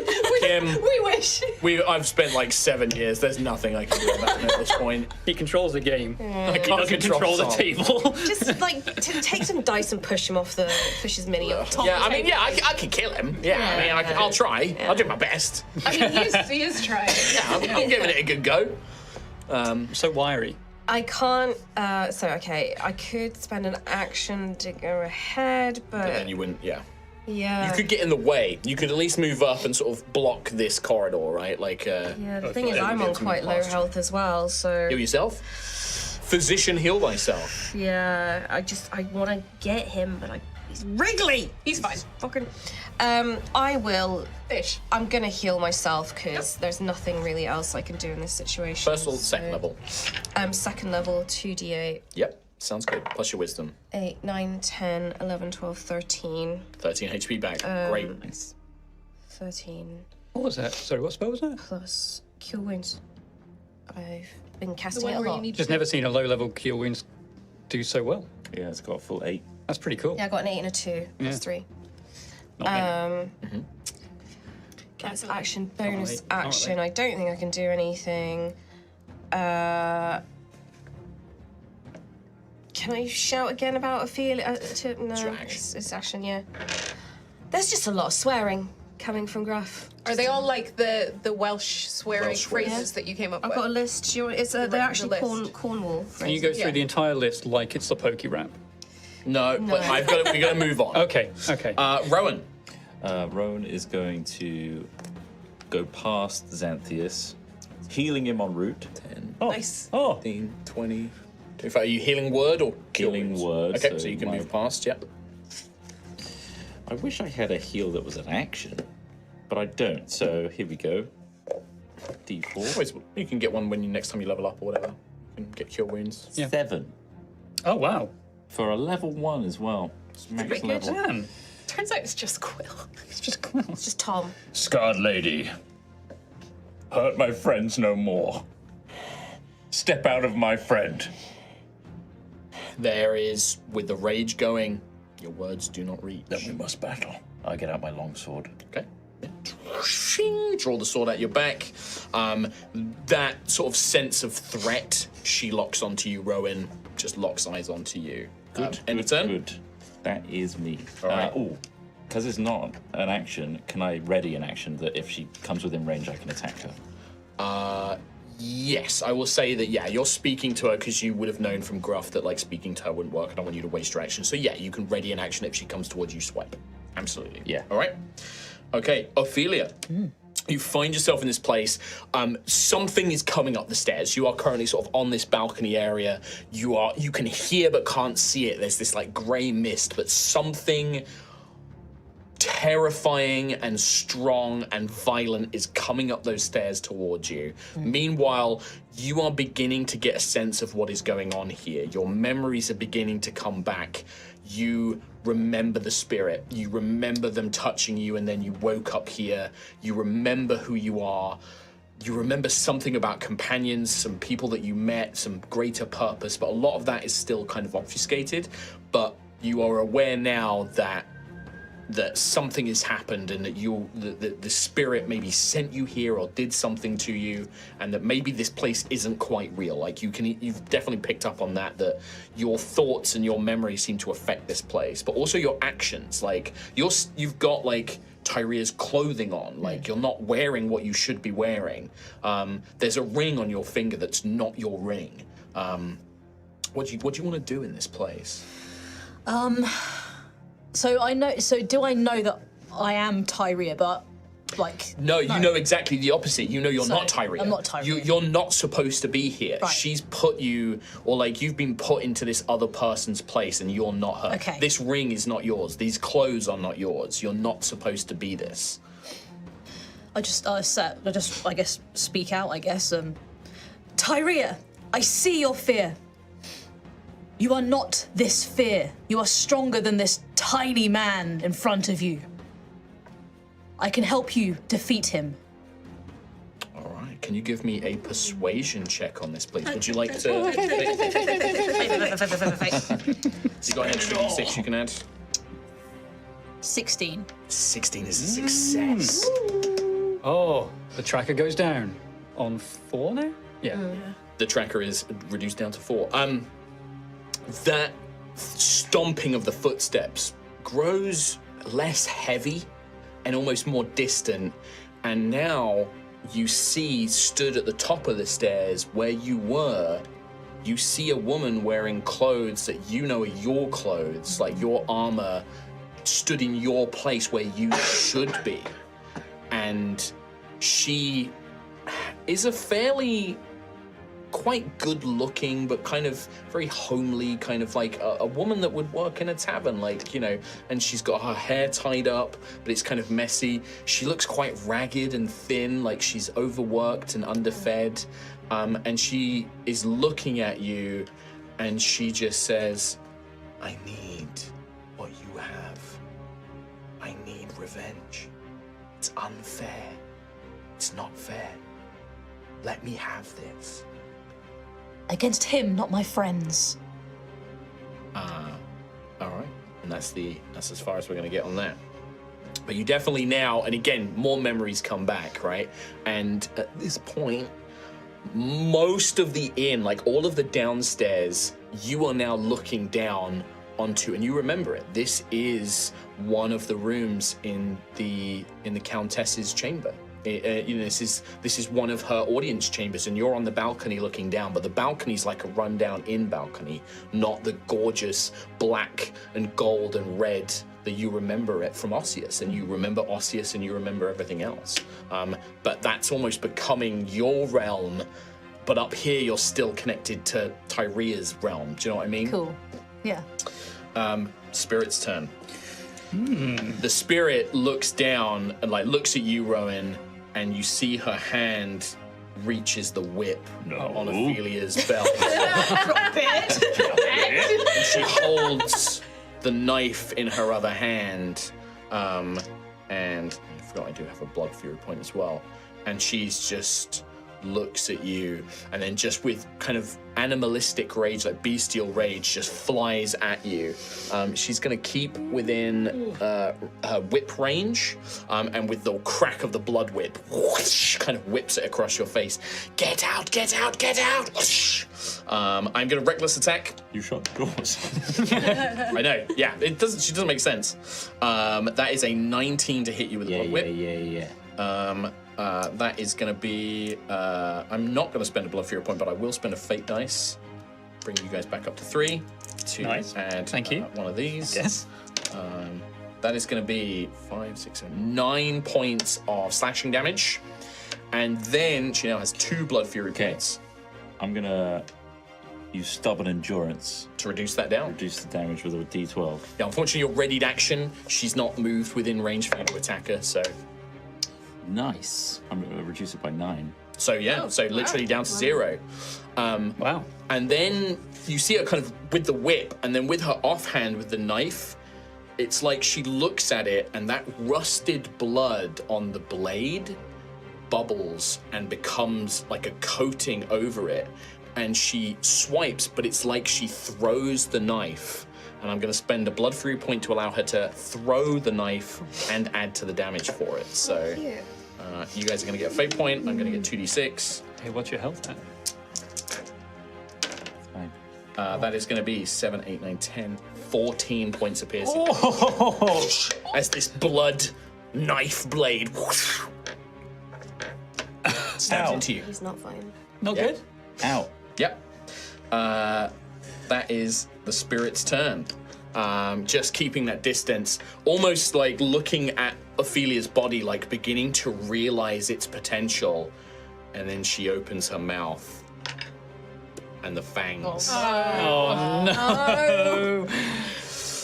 Kim, We wish. I've spent like 7 years. There's nothing I can do about him at this point. He controls the game. I He doesn't control the Sol. table. Just like take some dice and push him off the fish's mini on top. Yeah, I mean, yeah, I can kill him. Yeah, I mean, I'll try. I'll do my best. I mean, he is trying. Yeah, I'm giving it a good go. So wiry. I can't. Okay, I could spend an action to go ahead, But then but you wouldn't, yeah. yeah. You could get in the way. You could at least move up and sort of block this corridor, right? Like, Yeah, the thing is, then I'm you'll on be able to quite move low past you. health as well, so heal yourself. Physician, heal thyself. yeah. I want to get him, but he's wriggly. He's fine. Fucking. I will. Ish. I'm gonna heal myself because there's nothing really else I can do in this situation. First or second level? Second level, 2d8. Yep, sounds good. Plus your wisdom. 8, 9, 10, 11, 12, 13. 13 HP back. Great. 13 What was that? Sorry, what spell was that? plus cure wounds. I've been The casting one it a where you lot. need Just never seen a low-level cure wounds do so well. Yeah, it's got a full 8. That's pretty cool. Yeah, I got an 8 and a 2. That's Yeah. 3. Not many. That's action, bonus Alright, action. alright. I don't think I can do anything. Can I shout again about Ophelia? No, your action. it's action, yeah. There's just a lot of swearing coming from Gruff. Are they all like the Welsh swearing Welsh swears. phrases that you came up I've with? got a list. Do you want, they're the actually list. Cornwall And phrases. you go through Yeah. the entire list like it's the pokey rap. No, but we got to move on. Okay. Rowan. Rowan is going to go past Xanthias, healing him en route. 10, Oh. Nice. Oh. 15, 20. In fact, are you healing word or cure Healing wounds? word, Okay, so so you can my- move past, yep. I wish I had a heal that was an action, but I don't. So here we go. D4. Always, you can get one when next time you level up or whatever. You can get cure wounds. Yeah. 7 Oh wow. for a level 1 as well. It's max pretty good. level. Damn. Turns out it's just Quill. It's just cool. It's just Tom. Scarred lady, hurt my friends no more. Step out of my friend. There is, with the rage going, your words do not reach. Then we must battle. I get out my longsword. Okay. Yeah. Shing, draw the sword at your back. That sort of sense of threat, she locks onto you, Rowan. Just locks eyes onto you. End of turn? Good. That is me. All right. Oh, because it's not an action, can I ready an action that if she comes within range, I can attack her? Yes, I will say that, yeah, you're speaking to her because you would have known from Gruff that, like, speaking to her wouldn't work. I don't want you to waste your action. So, yeah, you can ready an action if she comes towards you, swipe. Absolutely. Yeah. All right. Okay, Ophelia. You find yourself in this place. Something is coming up the stairs. You are currently sort of on this balcony area. You can hear but can't see it. There's this, like, grey mist, but something terrifying and strong and violent is coming up those stairs towards you. Meanwhile, you are beginning to get a sense of what is going on here. Your memories are beginning to come back. You remember the spirit. You remember them touching you, and then you woke up here. You remember who you are. You remember something about companions, some people that you met, some greater purpose, but a lot of that is still kind of obfuscated. But you are aware now that something has happened, and that the spirit maybe sent you here or did something to you, and that maybe this place isn't quite real. Like you've definitely picked up on that your thoughts and your memories seem to affect this place, but also your actions. Like you've got like Tyria's clothing on. Like you're not wearing what you should be wearing. There's a ring on your finger that's not your ring. What do you want to do in this place? So I know. So do I know that I am Tyria? But like. No, you know exactly the opposite. You know you're not Tyria. I'm not Tyria. You're not supposed to be here. Right. She's put you, or like you've been put into this other person's place, and you're not her. Okay. This ring is not yours. These clothes are not yours. You're not supposed to be this. I just I guess speak out. I guess. Tyria, I see your fear. You are not this fear. You are stronger than this tiny man in front of you. I can help you defeat him. All right. Can you give me a persuasion check on this, please? Would you like to? You got an extra d6 you can add. 16. 16 is a success. Oh, the tracker goes down on 4 now? Yeah. The tracker is reduced down to 4. That stomping of the footsteps grows less heavy and almost more distant, and now you see, stood at the top of the stairs where you were, you see a woman wearing clothes that you know are your clothes, like your armor stood in your place where you should be. And she is a fairly quite good looking, but kind of very homely, kind of like a woman that would work in a tavern, like, you know, and she's got her hair tied up, but it's kind of messy. She looks quite ragged and thin, like she's overworked and underfed. And she is looking at you and she just says, I need what you have. I need revenge. It's unfair. It's not fair. Let me have this. Against him, not my friends. All right, and that's as far as we're going to get on that. But you definitely now, and again, more memories come back, right? And at this point, most of the inn, like all of the downstairs, you are now looking down onto, and you remember it. This is one of the rooms in the Countess's chamber. You know, this is one of her audience chambers, and you're on the balcony looking down, but the balcony's like a rundown inn balcony, not the gorgeous black and gold and red that you remember it from Osseous, and you remember Osseous and you remember everything else. But that's almost becoming your realm, but up here you're still connected to Tyria's realm. Do you know what I mean? Cool. Yeah. Spirit's turn. The spirit looks down and like looks at you, Rowan, and you see her hand reaches the whip on Ophelia's belt. And she holds the knife in her other hand. And I forgot I do have a blood fury point as well. And she's just looks at you, and then just with kind of animalistic rage, like bestial rage, just flies at you. She's going to keep within her whip range, and with the crack of the blood whip, whoosh, kind of whips it across your face. Get out, get out, get out! Whoosh. I'm going to reckless attack. You shut the doors. I know, yeah, it doesn't. She doesn't make sense. That is a 19 to hit you with a blood whip. Yeah. That is going to be, I'm not going to spend a blood fury point, but I will spend a fate dice. Bring you guys back up to 3 to Nice. add Thank you. one of these. Yes. That is going to be 5, 6, 7, 9 points of slashing damage. And then she now has 2 blood fury points I'm gonna use stubborn endurance. to reduce that down. Reduce the damage with a D12. Yeah, unfortunately, your readied action, she's not moved within range for you to attack her, so... Nice. I'm gonna reduce it by 9. So yeah, so literally down to 0. Wow. And then you see her kind of with the whip, and then with her offhand with the knife, it's like she looks at it, and that rusted blood on the blade bubbles and becomes like a coating over it. And she swipes, but it's like she throws the knife. And I'm going to spend a blood fury point to allow her to throw the knife and add to the damage for it. So you guys are going to get a fate point. I'm going to get 2d6. Hey, what's your health at? Fine. That is going to be 7, 8, 9, 10, 14 points of piercing. As this blood knife blade stabs into you. He's not fine. Not good. Ow. Yep. That is the spirit's turn. just keeping that distance, almost like looking at Ophelia's body, like beginning to realize its potential. And then she opens her mouth, and the fangs. Oh no!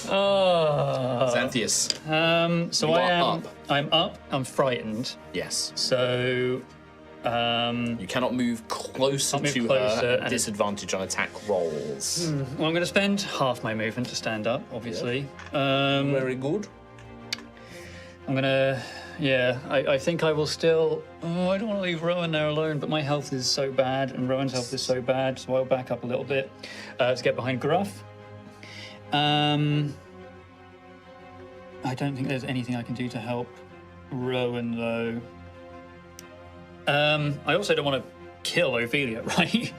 Oh. Xanthius. So You I are am up. I'm up. I'm frightened. Yes. So You cannot move closer Can't move to closer, her. and Disadvantage on attack rolls. well, I'm going to spend half my movement to stand up. Obviously. Very good. I'm gonna, I think I will still. Oh, I don't want to leave Rowan there alone, but my health is so bad, and Rowan's health is so bad, so I'll back up a little bit to get behind Gruff. I don't think there's anything I can do to help Rowan, though. I also don't want to kill Ophelia, right?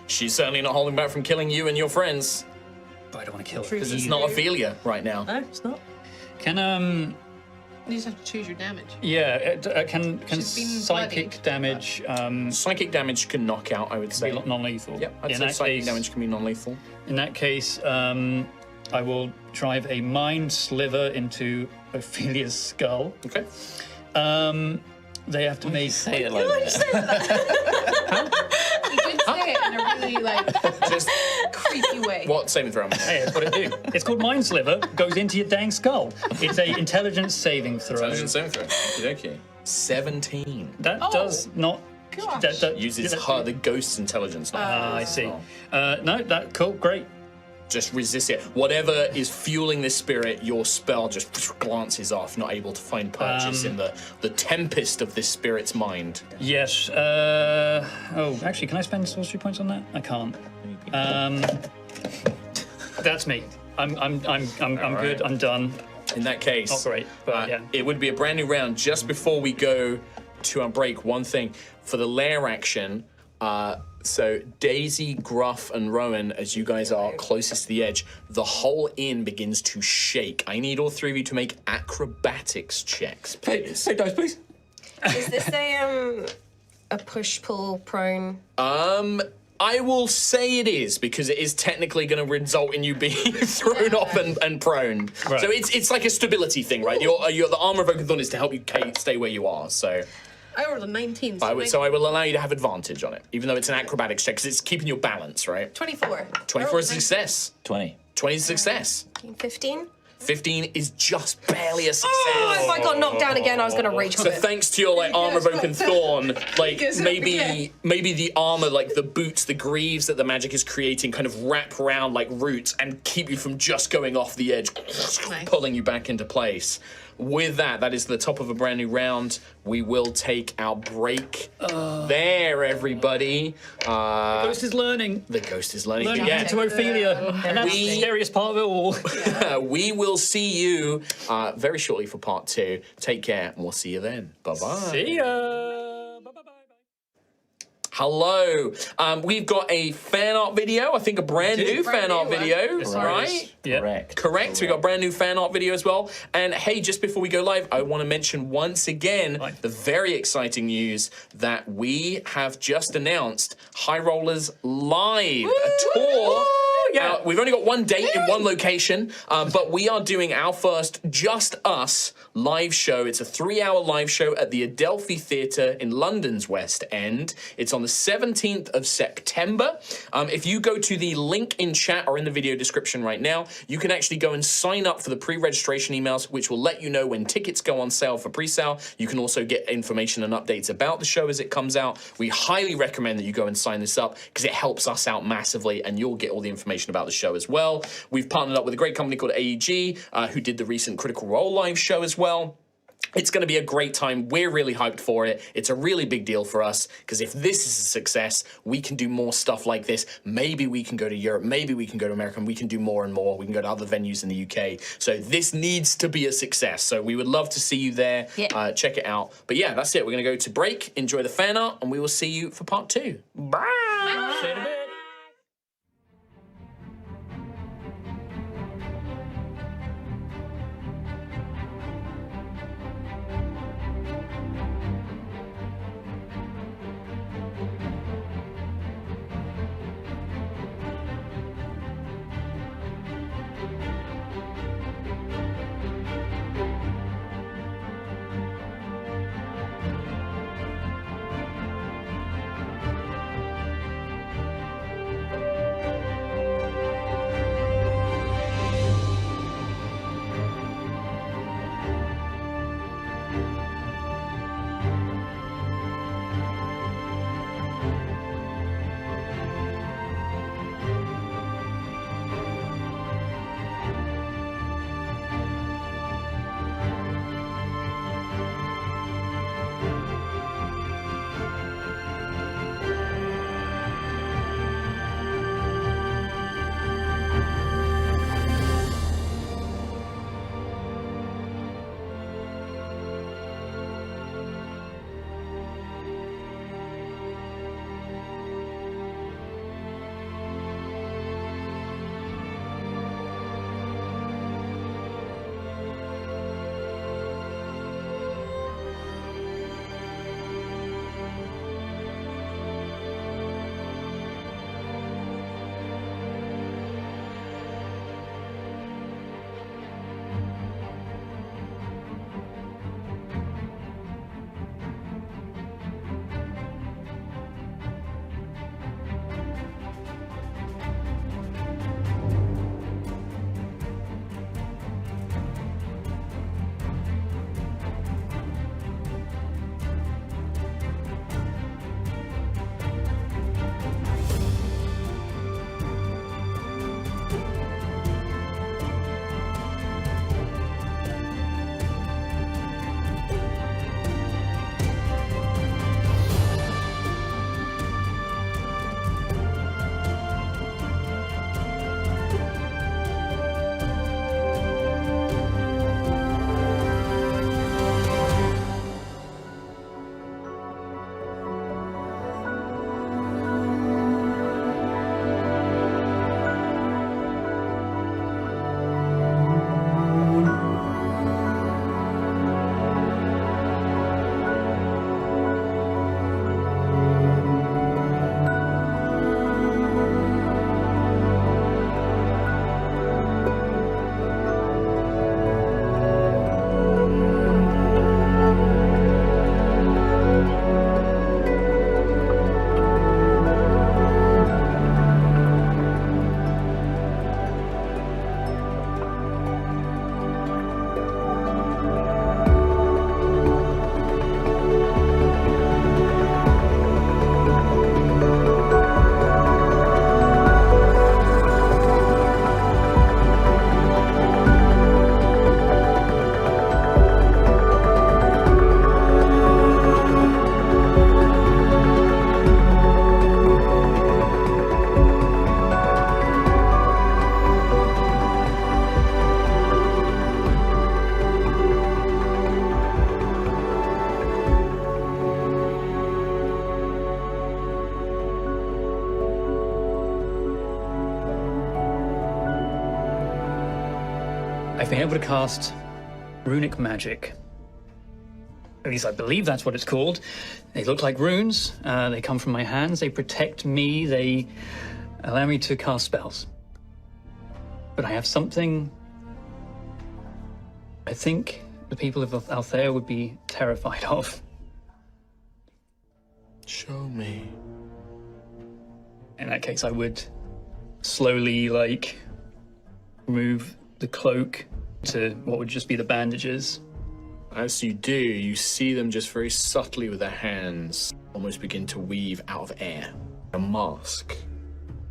She's certainly not holding back from killing you and your friends, But I don't want to kill her. because it's not Ophelia right now. No, it's not. Can You just have to choose your damage. can She's been psychic bloodied. damage Psychic damage can knock out, I would be say. non-lethal? Yep, I'd In say that psychic case, damage can be non-lethal. In that case, I will drive a mind sliver into Ophelia's skull. Okay. They have to make. Say it like that. You did say it in a really Just creepy way. what saving throw? Hey, that's what it do. It's called mind sliver. Goes into your dang skull. It's a intelligence saving throw. Intelligence saving throw. Okay. 17. That Oh, does not. gosh. That Uses that- the ghost's intelligence. Not I hers. see. No, that cool, great. Just resist it. Whatever is fueling this spirit, your spell just glances off, not able to find purchase in the tempest of this spirit's mind. Yes. Actually, can I spend sorcery points on that? I can't. That's me. I'm good. I'm done. In that case, Not great, but yeah. it would be a brand new round. Just before we go to our break, one thing for the lair action. So Daisy, Gruff, and Rowan, as you guys are closest to the edge, the whole inn begins to shake. I need all three of you to make acrobatics checks, please. Say dice, please. Is this a push pull prone? I will say it is, because it is technically going to result in you being thrown off and prone. Right. So it's like a stability thing, right? The armor of Oakenthorn is to help you stay where you are. So I rolled a 19. I will allow you to have advantage on it, even though it's an acrobatics check, because it's keeping your balance, right? 24. 24 is a success. 20. 20 is a success. 15? 15 is just barely a success. Oh, if I got knocked down again, I was going to rage So quit. thanks to your armor of Oaken Thorn, Yes, maybe the armor, like the boots, the greaves that the magic is creating, kind of wrap around like roots and keep you from just going off the edge, pulling you back into place. With that is the top of a brand new round. We will take our break there, everybody. Ghost is learning. The ghost is learning. Learning Yeah. to Ophelia. And that's the scariest part of it all. We will see you very shortly for part 2. Take care, and we'll see you then. Bye-bye. See ya. Bye-bye. Hello. We've got a fan art video. I think a brand new fan art video, right? Yeah. Correct. We got a brand new fan art video as well. And hey, just before we go live, I want to mention once again the very exciting news that we have just announced High Rollers Live, a tour. Yeah. We've only got one date in one location, but we are doing our first Just Us live show. It's a 3-hour live show at the Adelphi Theatre in London's West End. It's on the 17th of September. If you go to the link in chat or in the video description right now, you can actually go and sign up for the pre-registration emails, which will let you know when tickets go on sale for pre-sale. You can also get information and updates about the show as it comes out. We highly recommend that you go and sign this up because it helps us out massively, and you'll get all the information about the show as well. We've partnered up with a great company called AEG, who did the recent Critical Role live show as well. It's going to be a great time. We're really hyped for it. It's a really big deal for us because if this is a success, we can do more stuff like this. Maybe we can go to Europe. Maybe we can go to America, and we can do more and more. We can go to other venues in the UK. So this needs to be a success. So we would love to see you there. Yeah. Check it out. But yeah, that's it. We're going to go to break, enjoy the fan art, and we will see you for part 2. Bye. See you in a bit. I've been able to cast runic magic. At least I believe that's what it's called. They look like runes. They come from my hands. They protect me. They allow me to cast spells. But I have something I think the people of Altheya would be terrified of. Show me. In that case, I would slowly, like, remove the cloak to what would just be the bandages. As you do, you see them just very subtly with their hands almost begin to weave out of air. A mask,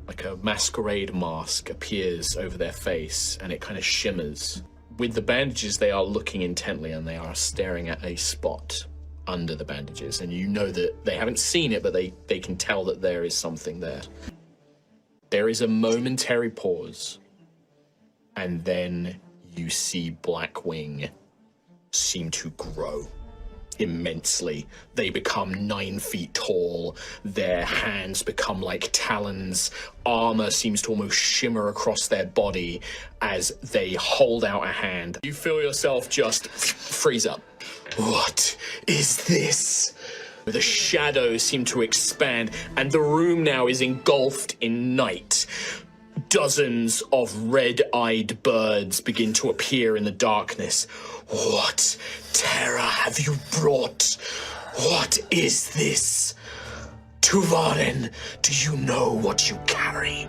like a masquerade mask, appears over their face and it kind of shimmers. With the bandages, they are looking intently and they are staring at a spot under the bandages. And you know that they haven't seen it, but they can tell that there is something there. There is a momentary pause. And then you see Blackwing seem to grow immensely. They become 9 feet tall. Their hands become like talons. Armor seems to almost shimmer across their body as they hold out a hand. You feel yourself just freeze up. What is this? The shadows seem to expand, and the room now is engulfed in night. Dozens of red-eyed birds begin to appear in the darkness. What terror have you brought? What is this? Tuvarin, do you know what you carry?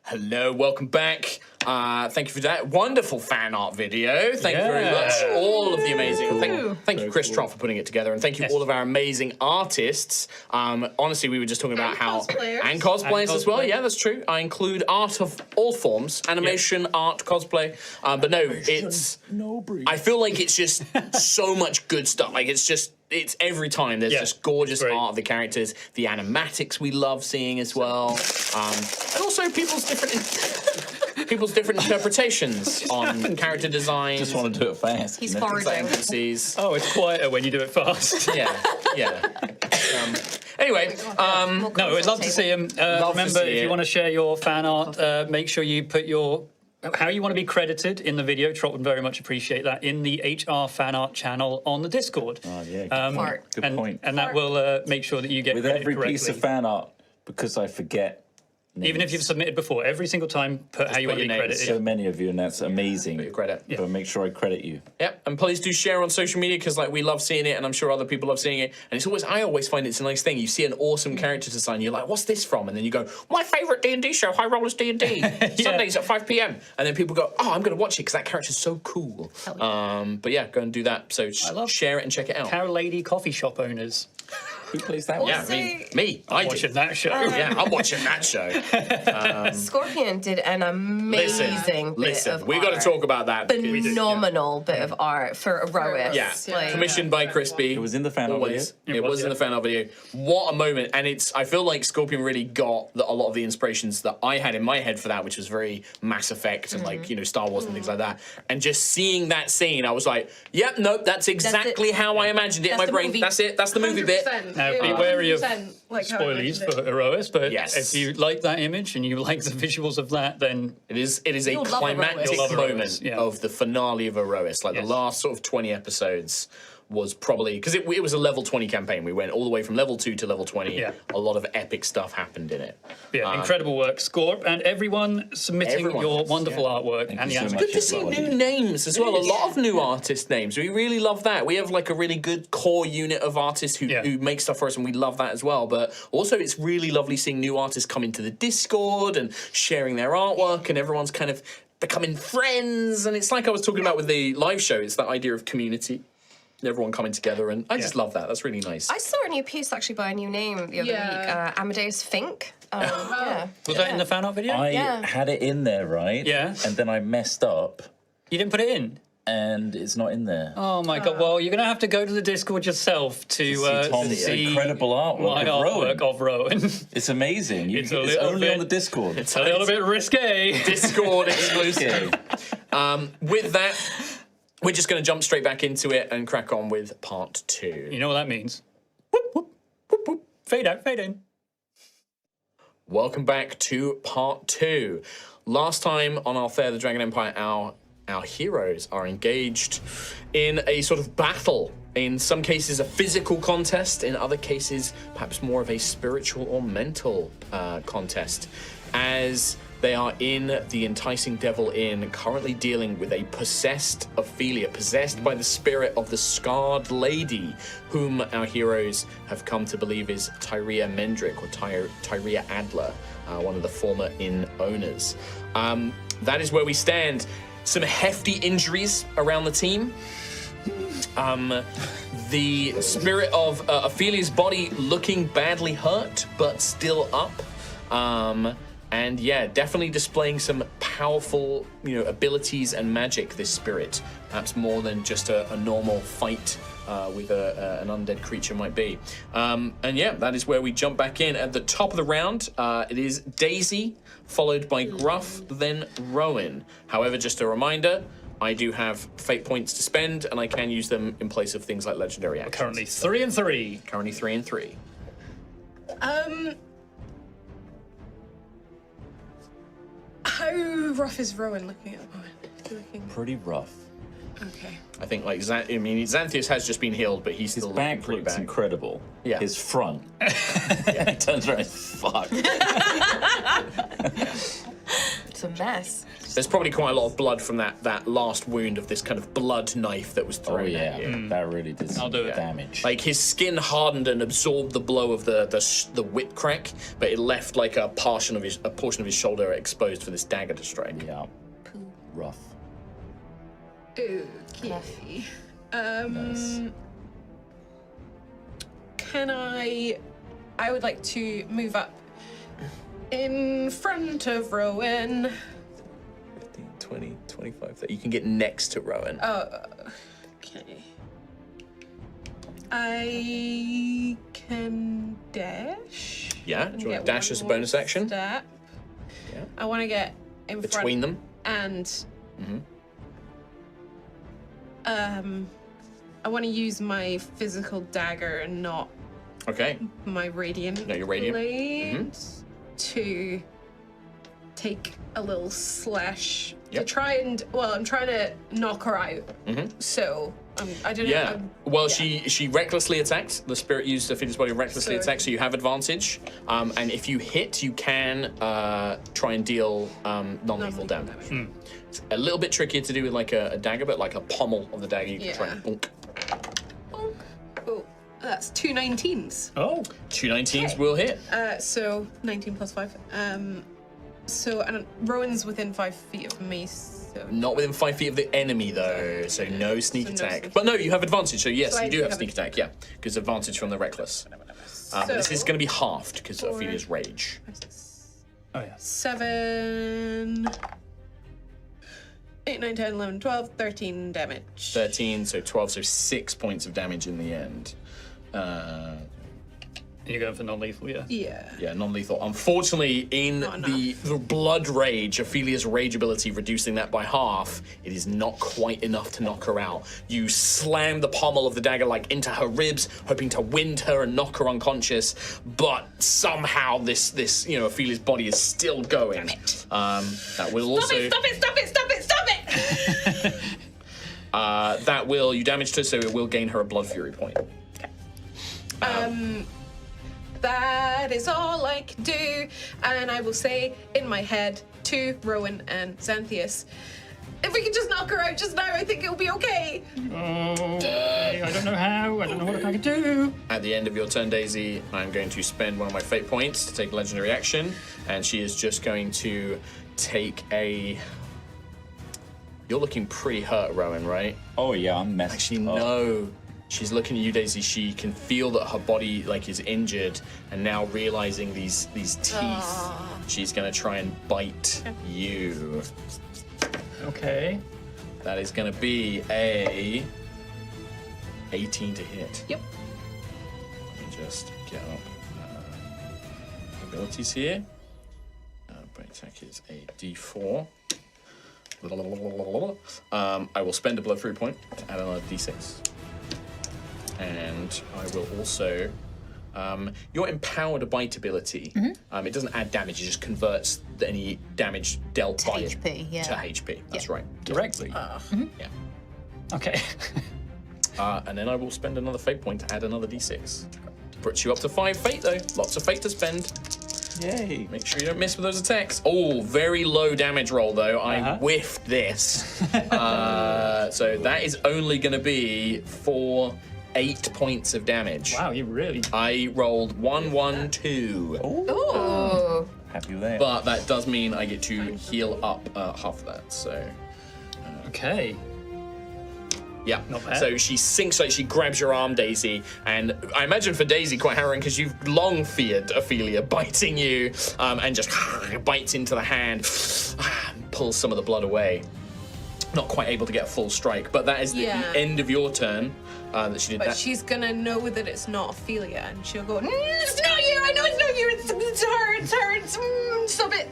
Hello, welcome back. Thank you for that wonderful fan art video. Thank you very much. All of the amazing. Thank you, Chris Trott, for putting it together, and thank you all of our amazing artists. Honestly, we were just talking about cosplayers as well. Yeah, that's true. I include art of all forms: animation, art, cosplay. But no, it's. I feel like it's just so much good stuff. Like it's every time there's just gorgeous art of the characters, the animatics we love seeing as well, and also people's different interpretations on character design. Just want to do it fast. He's foraging. Oh, it's quieter when you do it fast. Yeah. Anyway, no, we'd love to see him. Remember, if you want to share your fan art, make sure you put how you want to be credited in the video. Trot would very much appreciate that in the HR fan art channel on the Discord. Oh, yeah, good point. And that will make sure that you get with credit every correctly. piece of fan art, because I forget names. Even if you've submitted before, every single time, put how you want to be credited. So many of you, and that's amazing. Put your credit. But make sure I credit you. Yep, and please do share on social media because we love seeing it, and I'm sure other people love seeing it. And I always find it's a nice thing. You see an awesome character design, you're like, "What's this from?" And then you go, "My favorite D&D show, High Rollers D&D, Sundays at 5 p.m." And then people go, "Oh, I'm going to watch it because that character's so cool." But yeah, go and do that. So share it and check it out. Cow Lady coffee shop owners. Who plays that one? Yeah, me. I'm watching that show. Yeah, I'm watching that show. Scorpion did an amazing bit of we got to talk about that. Phenomenal bit of art for Erois. Yeah, commissioned by Crispy. It was in the fan art video. It was in the fan art video. What a moment! And I feel like Scorpion really got a lot of the inspirations that I had in my head for that, which was very Mass Effect and Star Wars and things like that. And just seeing that scene, I was like, "Yep, nope, that's exactly how I imagined it in my brain. That's it. That's the movie bit." Now, be wary of spoilers for Erois, but yes. if you like that image and you like the visuals of that, then it is a climactic moment of the finale of Erois. Like the last sort of 20 episodes was probably because it was a level 20 campaign. We went all the way from level 2 to level 20. Yeah. A lot of epic stuff happened in it. Yeah, incredible work, Scorp, and everyone submitting your wonderful artwork and the animation. Good to see new names as well. A lot of new artist names. We really love that. We have like a really good core unit of artists who make stuff for us, and we love that as well. But also, it's really lovely seeing new artists come into the Discord and sharing their artwork, and everyone's kind of becoming friends. And it's like I was talking about with the live show. It's that idea of community. Everyone coming together, and I just love that. That's really nice. I saw a new piece actually by a new name the other week, Amadeus Fink. Was that in the fan art video? I had it in there, right? Yeah. And then I messed up. You didn't put it in? and it's not in there. Oh my god! Well, you're gonna have to go to the Discord yourself to Tom's see incredible artwork my of Rowan. artwork of Rowan. It's amazing. It's It's only on the Discord. It's a little bit risque. Discord exclusive. Okay. With that, we're just going to jump straight back into it and crack on with part 2. You know what that means? Whoop, whoop, whoop, whoop. Fade out, fade in. Welcome back to part 2. Last time on Altheya, the Dragon Empire, our heroes are engaged in a sort of battle. In some cases, a physical contest. In other cases, perhaps more of a spiritual or mental contest. As they are in the Enticing Devil Inn, currently dealing with a possessed Ophelia, possessed by the spirit of the Scarred Lady, whom our heroes have come to believe is Tyria Mendrick, or Tyria Adler, one of the former inn owners. That is where we stand. Some hefty injuries around the team. The spirit of Ophelia's body looking badly hurt, but still up. And yeah, definitely displaying some powerful, abilities and magic, this spirit. Perhaps more than just a normal fight with an undead creature might be. And yeah, that is where we jump back in. At the top of the round, it is Daisy, followed by Gruff, then Rowan. However, just a reminder, I do have fate points to spend, and I can use them in place of things like legendary actions. Currently 3 and 3. Currently 3 and 3. How rough is Rowan looking at the moment? Pretty rough. Okay. I think Xanthius has just been healed, but he's His still back pretty looks bad. incredible. Yeah. His front. He turns around, fuck. It's a mess. There's probably quite a lot of blood from that last wound of this kind of blood knife that was Oh thrown yeah, at you. that really did some do it. damage. Like his skin hardened and absorbed the blow of the whip crack, but it left like a portion of his shoulder exposed for this dagger to strike. Yeah. Rough. Okay. Nice. Can I would like to move up in front of Rowan. 15, 20, 25, 30. You can get next to Rowan. Okay. I can dash. Yeah, and do you want get to dash one as a more bonus action? Step. Yeah. I want to get in Between front them? and Mhm. I want to use my physical dagger and not Okay. my radiant No, your radiant. blade to take a little slash to Yep. try and I'm trying to knock her out. So I don't know. Yeah. Well, she recklessly attacked. The spirit used Ophelia's body recklessly So- attacked, so you have advantage. And if you hit, you can try and deal non-lethal damage. It's a little bit trickier to do with like a dagger, but like a pommel of the dagger, you can try and bonk. Oh, that's 2 19s. Oh, 2 19s will hit. So 19 plus 5. So Rowan's within 5 feet of me. So Not within 5 feet of the enemy, though, so no sneak So no attack. sneak But no, you have advantage, so yes, So I you do do have have sneak attack, yeah, because advantage from the reckless. This is So- going to be halved because of Four. Ophelia's rage. oh yeah. 7, 8, 9, 10, 11, 12, 13 damage. 13, so 12, so 6 points of damage in the end. You're going for non-lethal, yeah? Yeah. Yeah, non-lethal. Unfortunately, in Not the blood rage, Ophelia's rage ability, reducing that by half, it is not quite enough to knock her out. You slam the pommel of the dagger like into her ribs, hoping to wind her and knock her unconscious, but somehow this Ophelia's body is still going. Damn it. That will also Stop it! that will you damaged her, so it will gain her a blood fury point. That is all I can do. And I will say in my head to Rowan and Xanthius, if we can just knock her out just now, I think it'll be okay. Okay, I don't know how. I don't know what I can do. At the end of your turn, Daisy, I'm going to spend one of my fate points to take a legendary action, and she is just going to take a... You're looking pretty hurt, Rowan, right? Oh yeah, I'm messed Actually, up. no. She's looking at you, Daisy. She can feel that her body is injured, and now realizing these teeth, she's gonna try and bite you. Okay. That is going to be a 18 to hit. Yep. Let me just get up abilities here. Bite attack is a D4. I will spend a blow through point to add another D6. And I will also... your empowered bite ability, it doesn't add damage, it just converts any damage dealt To by it HP, yeah. to HP. That's right. Directly. Yeah. Okay. And then I will spend another fate point to add another D6. Puts you up to 5 fate though. Lots of fate to spend. Yay. Make sure you don't miss with those attacks. Oh, very low damage roll though. I whiffed this. So that is only going to be for 8 points of damage. Wow, you really... I rolled 1, 1, 2. Oh. Happy with that. But that does mean I get to heal up half of that. So Okay. yeah. Not bad. So she sinks, like she grabs your arm, Daisy, and I imagine for Daisy quite harrowing because you've long feared Ophelia biting you, and just bites into the hand, pulls some of the blood away. Not quite able to get a full strike, but that is the end of your turn. That she did But that. she's gonna know that it's not Ophelia, and she'll go, it's not you, I know it's not you, it's her, stop it.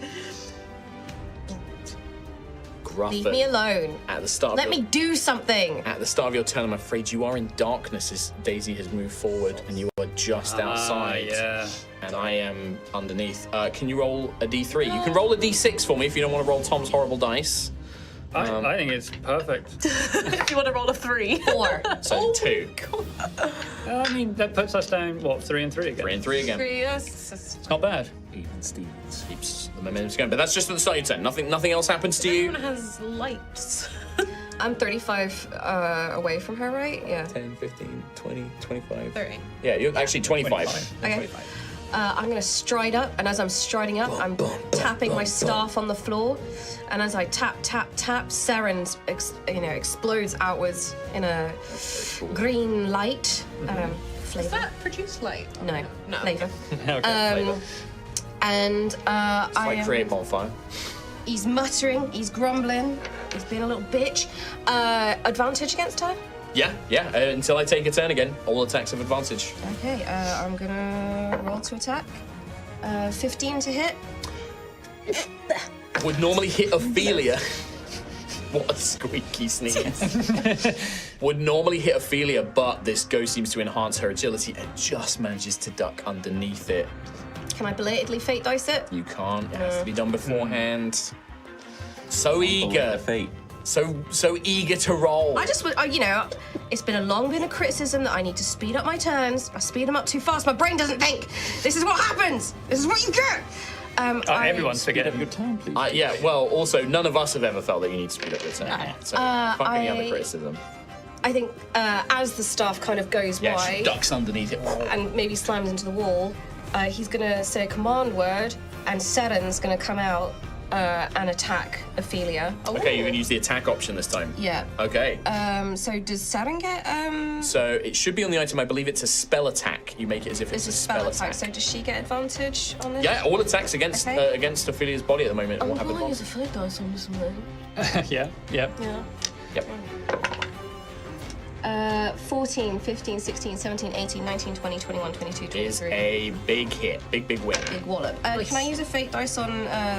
Leave me Grufford alone. at the start. Let of me your, do something. At the start of your turn, I'm afraid you are in darkness as Daisy has moved forward, and you are just outside. Yeah. And I am underneath. Can you roll a D3? You can roll a D6 for me if you don't want to roll Tom's horrible dice. I think it's perfect. If you want to roll a 3. 4. So 2. I mean, that puts us down, what, 3 and 3 again? 3 and 3 again. It's not bad. Even Stevens. Keeps the momentum's going. But that's just at the start of your turn. Nothing else happens to you. Everyone has lights. I'm 35 away from her, right? Yeah. 10, 15, 20, 25. 30. Yeah, you're actually 25. Okay. I'm gonna stride up, and as I'm striding up, I'm tapping my staff on the floor, and as I tap, Seren, explodes outwards in a green light. Flavor. Does that produce light? No. No. Flavor. Okay, And Like create bonfire. he's muttering, he's grumbling, he's being a little bitch. Advantage against her? Yeah. Until I take a turn again, all attacks have advantage. Okay, I'm gonna roll to attack. 15 to hit. Would normally hit Ophelia. What a squeaky sneeze. Would normally hit Ophelia, but this ghost seems to enhance her agility and just manages to duck underneath it. Can I belatedly fate dice it? You can't. It has to be done beforehand. So eager. Fate. So eager to roll. I just, it's been a long bit of criticism that I need to speed up my turns. I speed them up too fast. My brain doesn't think. This is what happens. This is what you get. everyone's forgetting. Your turn, please. Yeah, well, also, none of us have ever felt that you need to speed up your turn. So, can't get any other criticism. I think as the staff kind of goes Yeah, by she ducks underneath it. and maybe slams into the wall, he's gonna say a command word, and Seren's gonna come out and attack Ophelia. Okay, you're going to use the attack option this time. Yeah. Okay. So does Seren get So it should be on the item. I believe it's a spell attack. You make it as if it's a spell attack. So does she get advantage on this? Yeah, all attacks against Okay. against Ophelia's body at the moment will have I use a advantage. foot dice on this one. Yeah. Yeah. Yep. 14, 15, 16, 17, 18, 19, 20, 21, 22, Is 23. a big hit. Big win. Big wallop. Can I use a fate dice on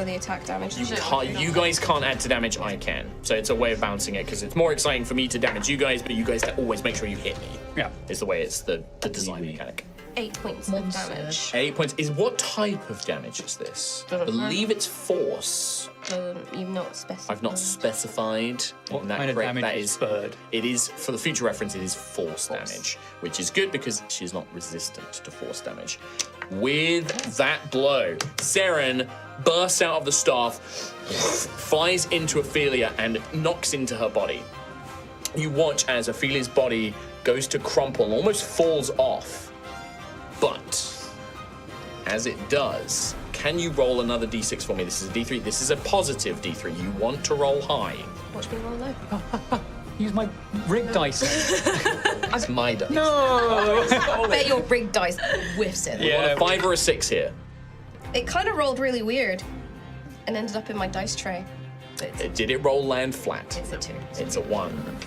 the attack damage? You guys can't add to damage, I can. So it's a way of balancing it, because it's more exciting for me to damage you guys, but you guys always make sure you hit me. Yeah. Is the way it's the design mechanic. 8 points of damage. 8 points. What type of damage is this? I believe it's force. You've not specified. I've not specified. What That kind of correct- damage that is spurred? It is, for the future reference, it is force damage, which is good because she's not resistant to force damage. With that blow, Seren bursts out of the staff, flies into Ophelia, and knocks into her body. You watch as Ophelia's body goes to crumple and almost falls off. But as it does, can you roll another d6 for me? This is a d3. This is a positive d3. You want to roll high. Watch me roll low. Use my rig dice. It's my dice. I bet your rig dice whiffs it. You want a 5 or a 6 here? It kind of rolled really weird and ended up in my dice tray. Did it roll land flat? It's a 2. It's a 1.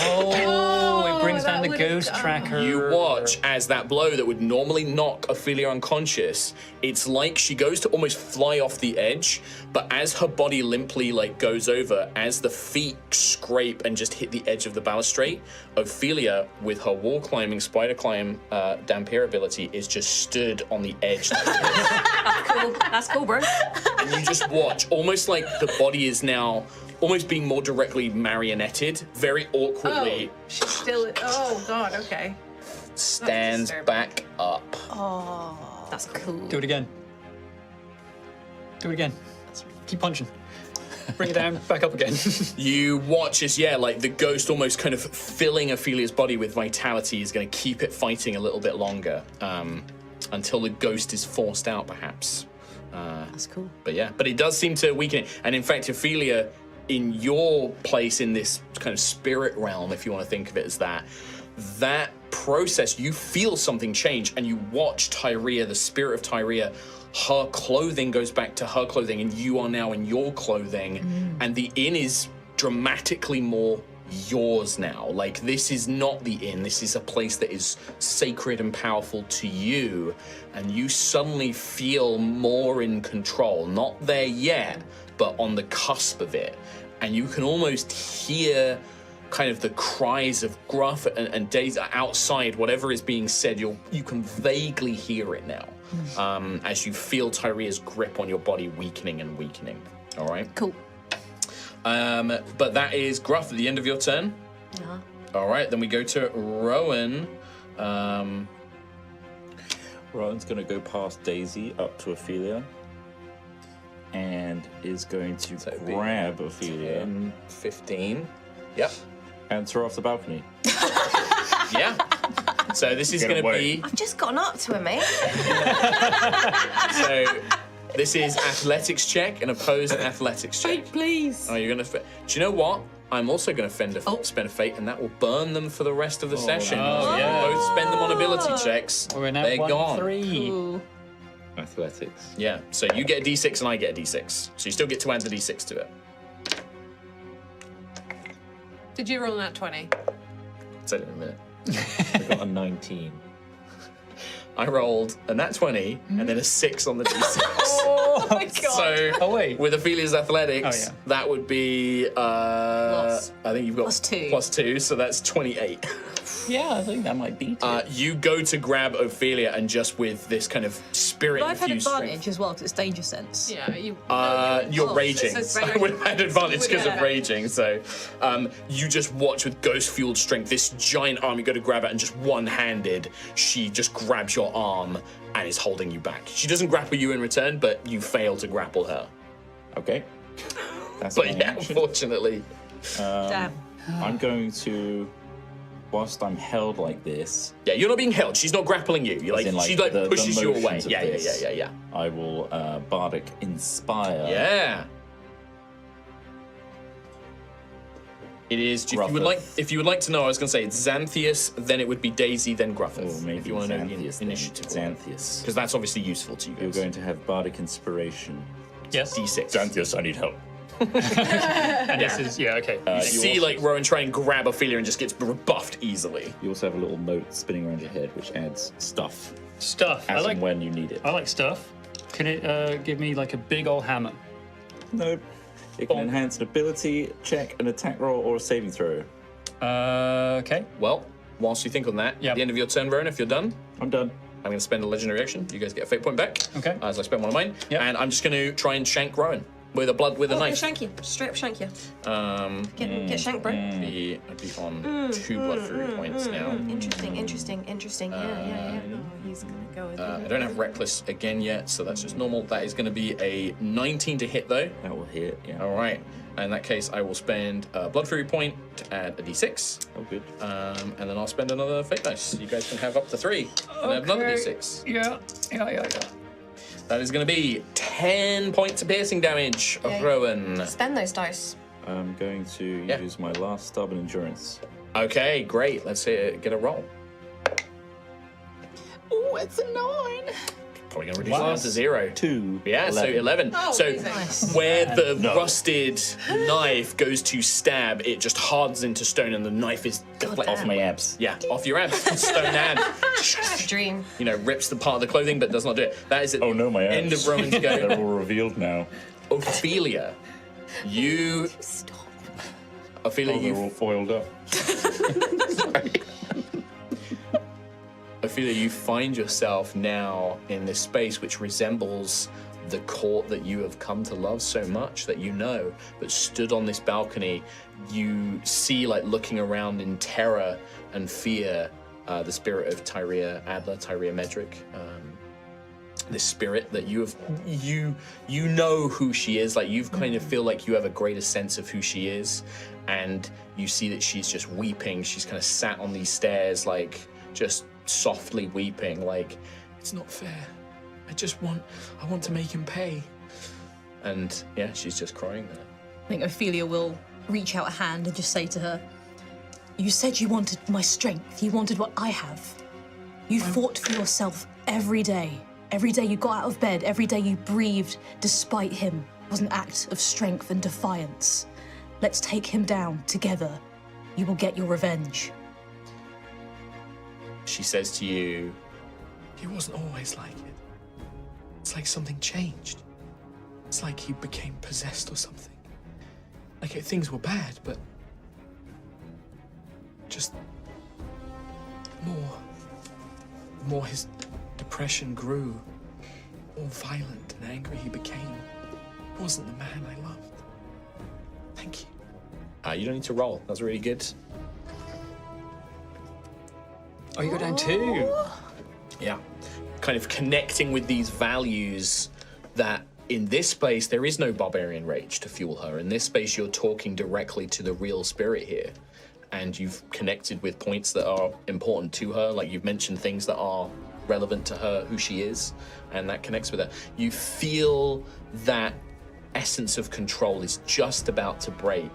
Oh, it brings down that the would've- ghost tracker. You watch as that blow that would normally knock Ophelia unconscious, it's like she goes to almost fly off the edge, but as her body limply goes over, as the feet scrape and just hit the edge of the balustrade, Ophelia, with her wall climbing, spider climb, Dhampyr ability, is just stood on the edge. Cool. That's cool, bro. And you just watch, almost like the body is now almost being more directly marionetted, very awkwardly Oh, she's still. Oh God. Okay. stands disturbing. back up. Oh, that's cool. Do it again. Do it again. Keep punching. Bring it down, back up again. You watch as, the ghost almost kind of filling Ophelia's body with vitality is going to keep it fighting a little bit longer until the ghost is forced out, perhaps. That's cool. But it does seem to weaken it. And in fact, Ophelia, in your place in this kind of spirit realm, if you want to think of it as that process, you feel something change, and you watch Tyria, the spirit of Tyria, her clothing goes back to her clothing, and you are now in your clothing, and the inn is dramatically more yours now. This is not the inn, this is a place that is sacred and powerful to you, and you suddenly feel more in control. Not there yet, but on the cusp of it. And you can almost hear kind of the cries of Gruff and Daisy outside, whatever is being said, you can vaguely hear it now, as you feel Tyria's grip on your body weakening and weakening. All right? Cool. But that is Gruff at the end of your turn. Yeah. All right, then we go to Rowan. Rowan's going to go past Daisy up to Ophelia and is going to it'd be grab Ophelia 10, 15. Yep. and throw off the balcony. Yeah. So this is Get going to away. be... I've just gotten up to him, mate. So this is athletics check, an opposed athletics check. Please. Oh, you're going to... Do you know what? I'm also going to spend a fate, and that will burn them for the rest of the session. no. You Yeah. both spend them on ability checks. We're now They're 1-3. gone. Athletics. Yeah, so you get a d6 and I get a d6. So you still get to add the d6 to it. Did you roll that 20? Say it in a minute. I got a 19. I rolled a nat 20 and then a 6 on the d6. Oh my God. So Oh, wait. with Ophelia's athletics, Oh, yeah. that would be I think you've got +2, so that's 28. Yeah, I think that might beat it. You go to grab Ophelia, and just with this kind of spirit But I've had infused advantage strength, as well because it's danger sense. Yeah, you. you're Oh, raging. this is I would have had advantage because of Yeah. raging. So you just watch with ghost-fueled strength this giant arm. You go to grab it, and just one-handed, she just grabs your arm and is holding you back. She doesn't grapple you in return, but you fail to grapple her. Okay. That's But my yeah, action. unfortunately. Damn. I'm going to, whilst I'm held like this, Yeah, you're not being held. She's not grappling you. You're As in, she the pushes you away. motions of Yeah, this. yeah. I will Bardic Inspire. Yeah. It is. If you would like to know, I was going to say it's Xanthius, then it would be Daisy, then Gruffith. Or maybe if you want to know the Xanthius. initiative, Xanthius. because that's obviously useful to you You're guys. going to have Bardic Inspiration. Yes. D6. Xanthius, I need help. And this is, okay. You you see, also- Rowan try and grab Ophelia and just gets rebuffed easily. You also have a little mote spinning around your head, which adds stuff Stuff. as and when you need it. I like stuff. Can it give me like a big old hammer? No. It can enhance an ability, check, an attack roll, or a saving throw. Okay. Well, whilst you think on that, Yep. at the end of your turn, Rowan, if you're done, I'm done. I'm going to spend a legendary action. You guys get a fate point back. Okay. As I spend one of mine. Yep. And I'm just going to try and shank Rowan with a knife. Shank you. Straight up shank you. Get shanked, bro. I'd be on 2 blood fury points now. Interesting. Yeah. Oh, he's gonna go with I don't have reckless again yet, so that's just normal. That is going to be a 19 to hit, though. That will hit, yeah. All right. In that case, I will spend a blood fury point to add a d6, Oh, good. and then I'll spend another fate dice. You guys can have up to 3, and I have another d6. Yeah. That is going to be 10 points of piercing damage, Yay. Rowan. Spend those dice. I'm going to use my last stubborn endurance. Okay, great. Let's get a roll. Oh, it's a 9. Probably going to reduce it down to 0. 2. Yeah, 11. So 11. Oh, so amazing. Nice. where the rusted knife goes to stab, it just hardens into stone, and the knife is deflected Off my abs. Yeah, off your abs. Stone hand. Dream. You know, rips the part of the clothing, but does not do it. That is at Oh no, my abs. end of Rowan's go. They're all revealed now. Ophelia, you. Stop. Ophelia, Oh, they're you. all foiled up. Ophelia, you find yourself now in this space which resembles the court that you have come to love so much that you know, but stood on this balcony, you see, like, looking around in terror and fear, the spirit of Tyria Adler, Tyria Medric, this spirit that you know who she is. Like, you kind of feel like you have a greater sense of who she is, and you see that she's just weeping. She's kind of sat on these stairs, like, just softly weeping, like, it's not fair. I want to make him pay. And yeah, she's just crying there. I think Ophelia will reach out a hand and just say to her, "You said you wanted my strength. You wanted what I have. You fought for yourself every day. Every day you got out of bed, every day you breathed despite him was an act of strength and defiance. Let's take him down together. You will get your revenge." She says to you, he wasn't always like it. It's like something changed. It's like he became possessed or something. Like, things were bad, but just the more his depression grew, the more violent and angry he became. He wasn't the man I loved. Thank you. You don't need to roll. That's really good. Oh, you go down 2. Yeah. Kind of connecting with these values that in this space, there is no barbarian rage to fuel her. In this space, you're talking directly to the real spirit here. And you've connected with points that are important to her. Like, you've mentioned things that are relevant to her, who she is, and that connects with her. You feel that essence of control is just about to break,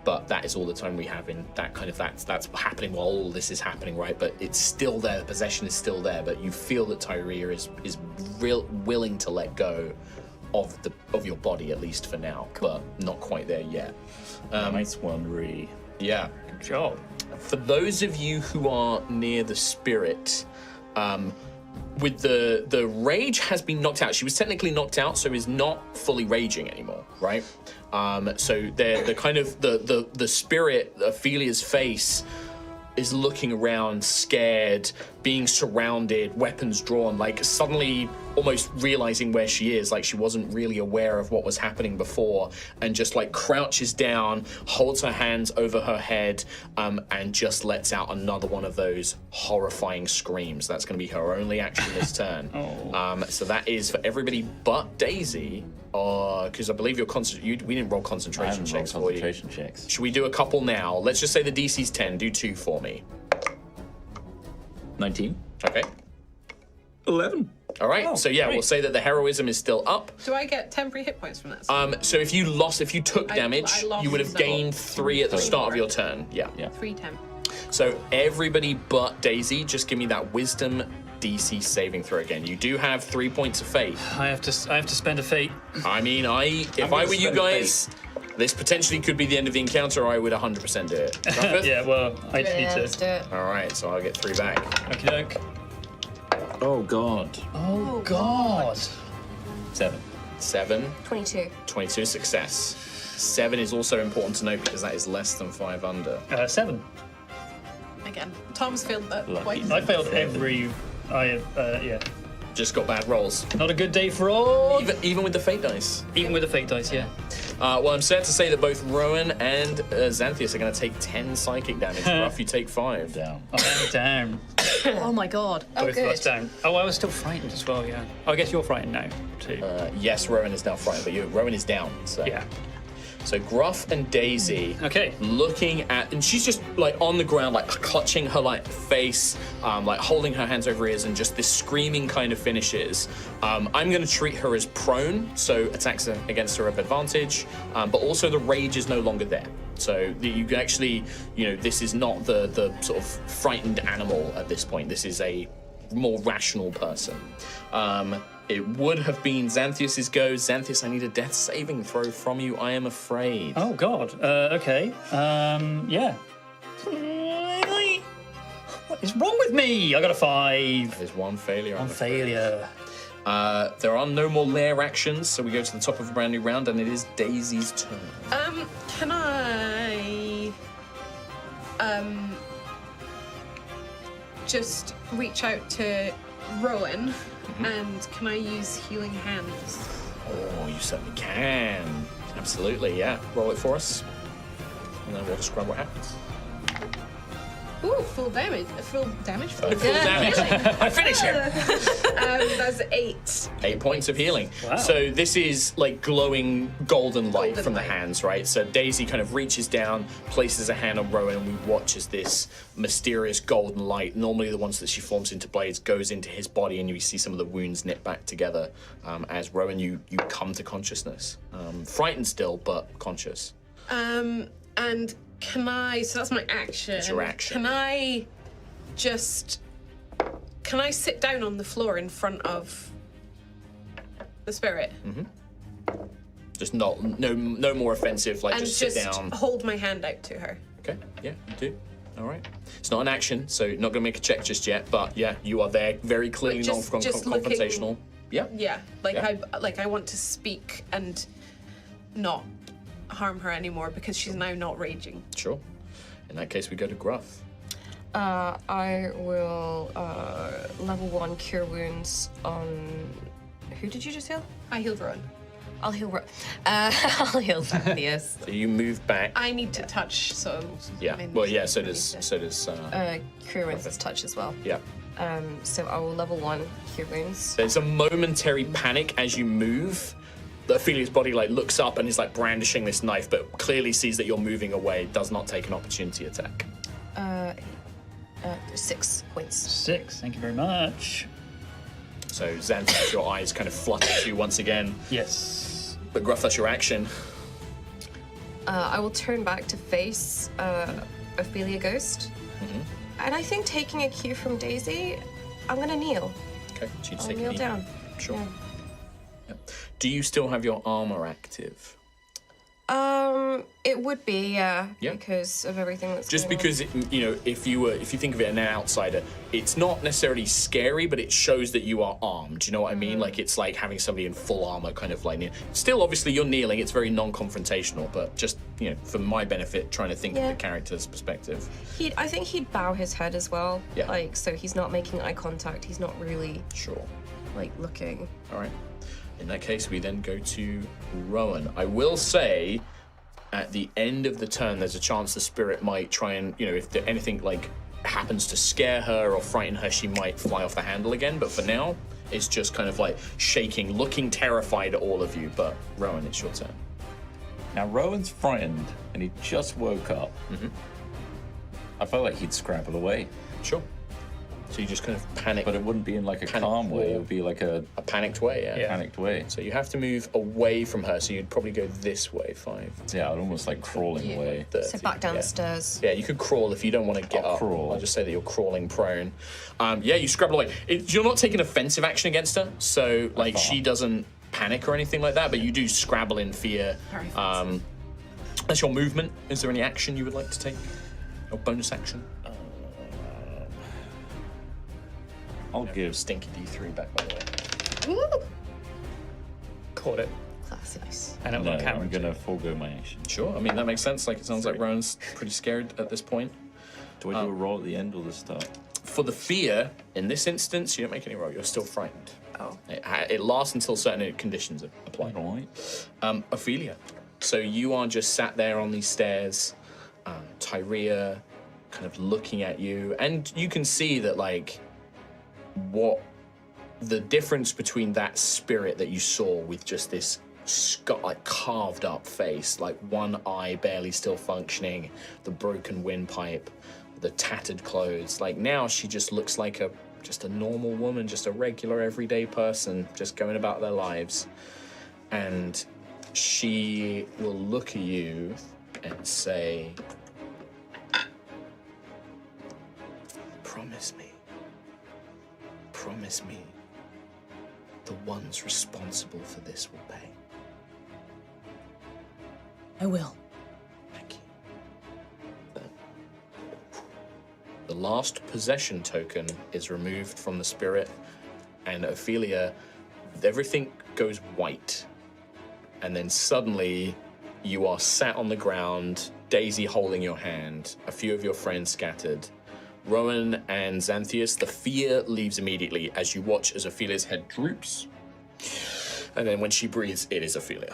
but that is all the time we have in that kind of, that's happening while all this is happening, right? But it's still there, the possession is still there, but you feel that Tyria is willing to let go of your body, at least for now, but not quite there yet. Nice one, Ree. Yeah. Good job. For those of you who are near the spirit, with the rage has been knocked out. She was technically knocked out, so is not fully raging anymore, right? So the kind of the spirit, Ophelia's face, is looking around, scared, being surrounded, weapons drawn, like suddenly almost realizing where she is, like she wasn't really aware of what was happening before, and just like crouches down, holds her hands over her head, and just lets out another one of those horrifying screams. That's going to be her only action this turn. So that is for everybody but Daisy, because I believe we didn't roll concentration checks for you. Concentration checks. Should we do a couple now? Let's just say the DC's 10. Do 2 for me. 19. Okay. 11. All right. So yeah, great. we'll say that the heroism is still up. Do I get temporary hit points from this? So if you took damage, I lost you would have some. gained 3 at the start of your turn. Yeah. 3 temp. So everybody but Daisy, just give me that wisdom DC saving throw again. You do have 3 points of fate. I have to spend a fate. I mean, if I were you guys, this potentially could be the end of the encounter. I would 100% do it. Griffith? Yeah, well, I need Let's do to. it. All right, so I'll get 3 back. Okie doke. Oh, God. Oh, God. 7. 7, 22. 22 success. 7 is also important to note because that is less than 5 under. 7. Again, Tom's failed that Lucky. twice. I failed every. Yeah. Just got bad rolls. Not a good day for all. Even with the fate dice. Even with the fate dice, yeah. Well, I'm sad to say that both Rowan and Xanthias are going to take 10 psychic damage. Ruff, you take 5. Down. I'm down. Oh my god. Both of us down. Oh, I was still frightened as well, yeah. Oh, I guess you're frightened now, too. Yes, Rowan is now frightened, but Rowan is down. So. Yeah. So Gruff and Daisy Okay. looking at, and she's just like on the ground, like clutching her like face, like holding her hands over her ears, and just this screaming kind of finishes. I'm going to treat her as prone, so attacks against her of advantage, but also the rage is no longer there. So you can actually, this is not the sort of frightened animal at this point. This is a more rational person. It would have been Xanthius's go. Xanthius, I need a death saving throw from you, I am afraid. Oh, God. Okay. Yeah. What is wrong with me? I got a 5. There's one failure. On failure. There are no more lair actions, so we go to the top of a brand new round, and it is Daisy's turn. Can I just reach out to Rowan and can I use healing hands? Oh, you certainly can. Absolutely, yeah. Roll it for us, and then we'll describe what happens. Ooh, full damage. Full damage? Full damage. I finish him. That's 8. 8 points of healing. Wow. So this is like glowing golden light Golden from the light. hands, right? So Daisy kind of reaches down, places a hand on Rowan, and we watch as this mysterious golden light, normally the ones that she forms into blades, goes into his body, and you see some of the wounds knit back together as Rowan, you come to consciousness. Frightened still, but conscious. And can I, so that's my action. That's your action. Can I sit down on the floor in front of the spirit? Just no more offensive, like And just sit down. hold my hand out to her. Okay, yeah, you do. All right. It's not an action, so you're not going to make a check just yet, but yeah, you are there very clearly Like, just confrontational. Yeah. Yeah, like Yeah. I want to speak and not harm her anymore because she's now not raging. Sure. In that case, we go to Gruff. I will level 1 cure wounds on. Who did you just heal? I healed Rowan. I'll heal. I'll heal Xanthius. So you move back. I need to touch, so Yeah. I mean, Well, yeah. So I need does. to- So does. Cure wounds is touch as well. Yeah. So I will level 1 cure wounds. There's a momentary panic as you move. Ophelia's body like looks up and is like brandishing this knife, but clearly sees that you're moving away. Does not take an opportunity attack. 6 points. 6. Thank you very much. So Xanthius, your eyes kind of flutter to you once again. Yes. But Gruff, that's your action. I will turn back to face Ophelia Ghost. And I think taking a cue from Daisy, I'm gonna kneel. Okay. So you I'll take a kneel knee. down. Sure. Yeah. Do you still have your armor active? It would be, yeah, Yeah. because of everything that's Just going on. because if you think of it as an outsider, it's not necessarily scary, but it shows that you are armed. Do you know what I mean? Like it's like having somebody in full armor, kind of like still obviously you're kneeling. It's very non-confrontational, but just for my benefit, trying to think of Yeah. the character's perspective. I think he'd bow his head as well. Yeah. Like, so he's not making eye contact. He's not really Sure. like looking. All right. In that case, we then go to Rowan. I will say, at the end of the turn, there's a chance the spirit might try and, if anything like happens to scare her or frighten her, she might fly off the handle again. But for now, it's just kind of like shaking, looking terrified at all of you. But Rowan, it's your turn. Now, Rowan's frightened, and he just woke up. I felt like he'd scrabble away, Sure. So you just kind of panic, but it wouldn't be in like a Panic calm way. It wall. would be like a a panicked way, yeah. panicked way. So you have to move away from her. So you'd probably go this way, 5. Yeah, I'd almost like crawling away. 30, So back down yeah. the stairs. Yeah, you could crawl if you don't want to get I'll up. crawl. I'll just say that you're crawling prone. Yeah, you scrabble away. You're not taking offensive action against her, so like far. she doesn't panic or anything like that, but you do scrabble in fear. Very fast. That's your movement. Is there any action you would like to take? Or bonus action? I'll give Stinky D3 back, by the way. Woo! Caught it. Classy. Nice. And it No, will count. I'm gonna forego my action. Sure, I mean, that makes sense. Like, it sounds like Rowan's pretty scared at this point. Do I do a roll at the end or the start? For the fear, in this instance, you don't make any roll. You're still frightened. Oh. It lasts until certain conditions apply. All right. Ophelia. So you are just sat there on these stairs, Tyria kind of looking at you, and you can see that, like, what the difference between that spirit that you saw with just this like carved up face, like one eye barely still functioning, the broken windpipe, the tattered clothes. Like now she just looks like just a normal woman, just a regular everyday person, just going about their lives. And she will look at you and say, "Promise me promise me the ones responsible for this will pay? I will. Thank you. The last possession token is removed from the spirit, and Ophelia, everything goes white. And then suddenly, you are sat on the ground, Daisy holding your hand, a few of your friends scattered. Rowan and Xanthius, the fear leaves immediately as you watch as Ophelia's head droops. And then when she breathes, it is Ophelia.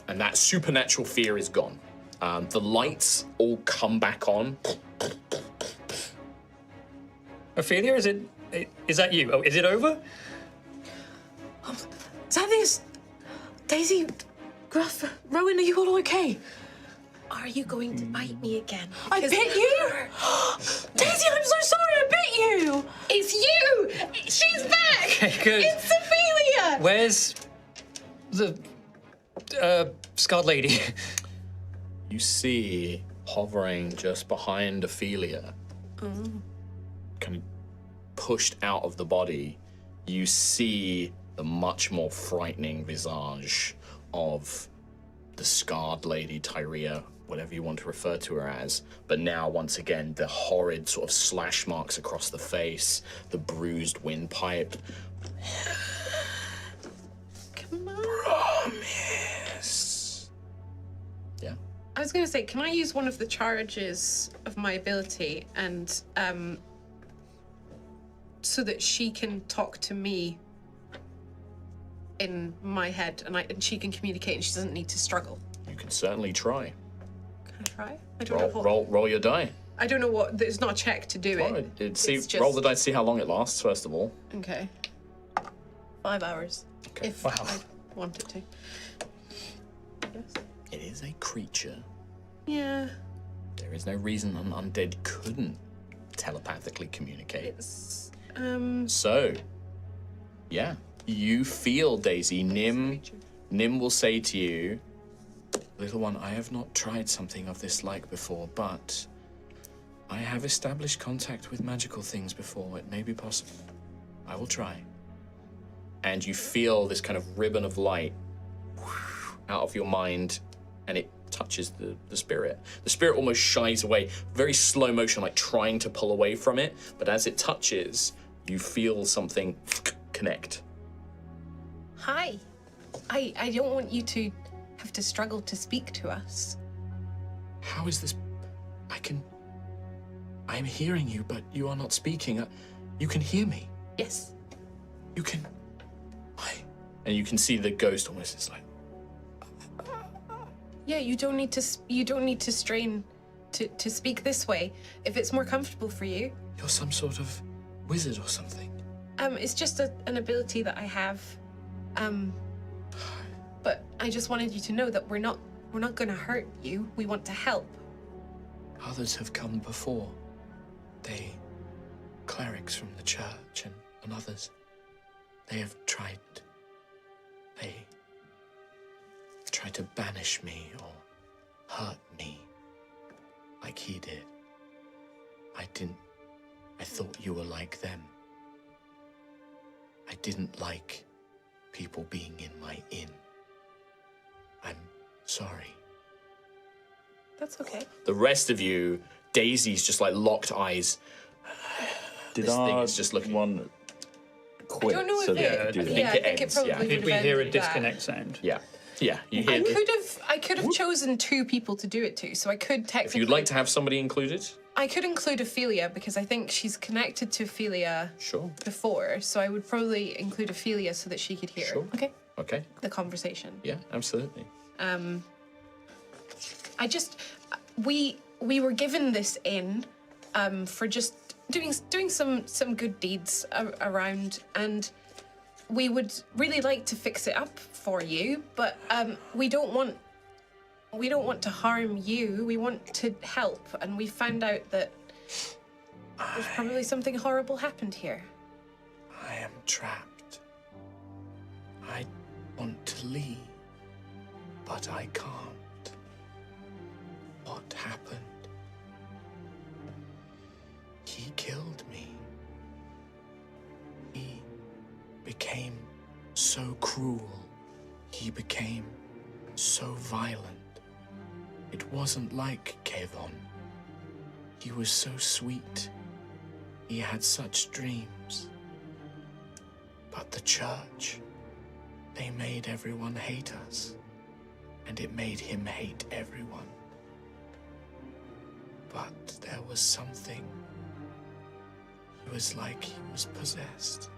And that supernatural fear is gone. The lights all come back on. Ophelia, is that you? Oh, is it over? Xanthius, Daisy, Gruff, Rowan, are you all okay? Are you going to bite me again? I bit you? Daisy, I'm so sorry I bit you! It's you! She's back! Okay, good. It's Ophelia! Where's the scarred lady? You see, hovering just behind Ophelia, kind of pushed out of the body, you see the much more frightening visage of the scarred lady, Tyria, whatever you want to refer to her as. But now, once again, the horrid sort of slash marks across the face, the bruised windpipe. Come on. Promise. Yeah. I was going to say, can I use one of the charges of my ability and so that she can talk to me in my head and she can communicate and she doesn't need to struggle? You can certainly try. Can I try? I don't know what. Roll your die. I don't know what. There's not a check to do Roll it. it. See, It's just- roll the dice, see how long it lasts, first of all. Okay. 5 hours. If Wow. I wanted to. Yes. It is a creature. Yeah. There is no reason an undead couldn't telepathically communicate. It's So, yeah, you feel, Daisy. Nim will say to you, little one, I have not tried something of this like before, but I have established contact with magical things before. It may be possible. I will try. And you feel this kind of ribbon of light out of your mind, and it touches the spirit. The spirit almost shies away, very slow motion, like trying to pull away from it, but as it touches, you feel something connect. hi. I don't want you to have to struggle to speak to us. How is this? I'm hearing you, but you are not speaking. You can hear me. Yes. You can. And you can see the ghost almost is like. Yeah, you don't need to strain to speak this way. If it's more comfortable for you. You're some sort of wizard or something. It's just an ability that I have. But I just wanted you to know that we're not gonna hurt you. We want to help. Others have come before. Clerics from the church and others. They have tried to banish me or hurt me like he did. I thought you were like them. I didn't like people being in my inn. I'm sorry. That's okay. The rest of you, Daisy's just like locked eyes. Did This thing our is just looking- one quit? I don't know so if they it. could do that? think I it think ends, it probably yeah. would Did have we hear a ended that. disconnect sound? Yeah, you I hear. could have chosen 2 people to do it to, so I could technically. If you'd like to have somebody included, I could include Ophelia because I think she's connected to Ophelia sure. before, so I would probably include Ophelia so that she could hear Sure. Okay. Okay. the conversation. Yeah, absolutely. We were given this inn for just doing some good deeds around, and we would really like to fix it up for you, but we don't want to harm you. We want to help, and we found out that there's probably something horrible happened here. I am trapped. I want to leave, but I can't. What happened? He killed me. became so cruel. He became so violent. It wasn't like Kevon. He was so sweet. He had such dreams. But the church, they made everyone hate us. And it made him hate everyone. But there was something. It was like he was possessed.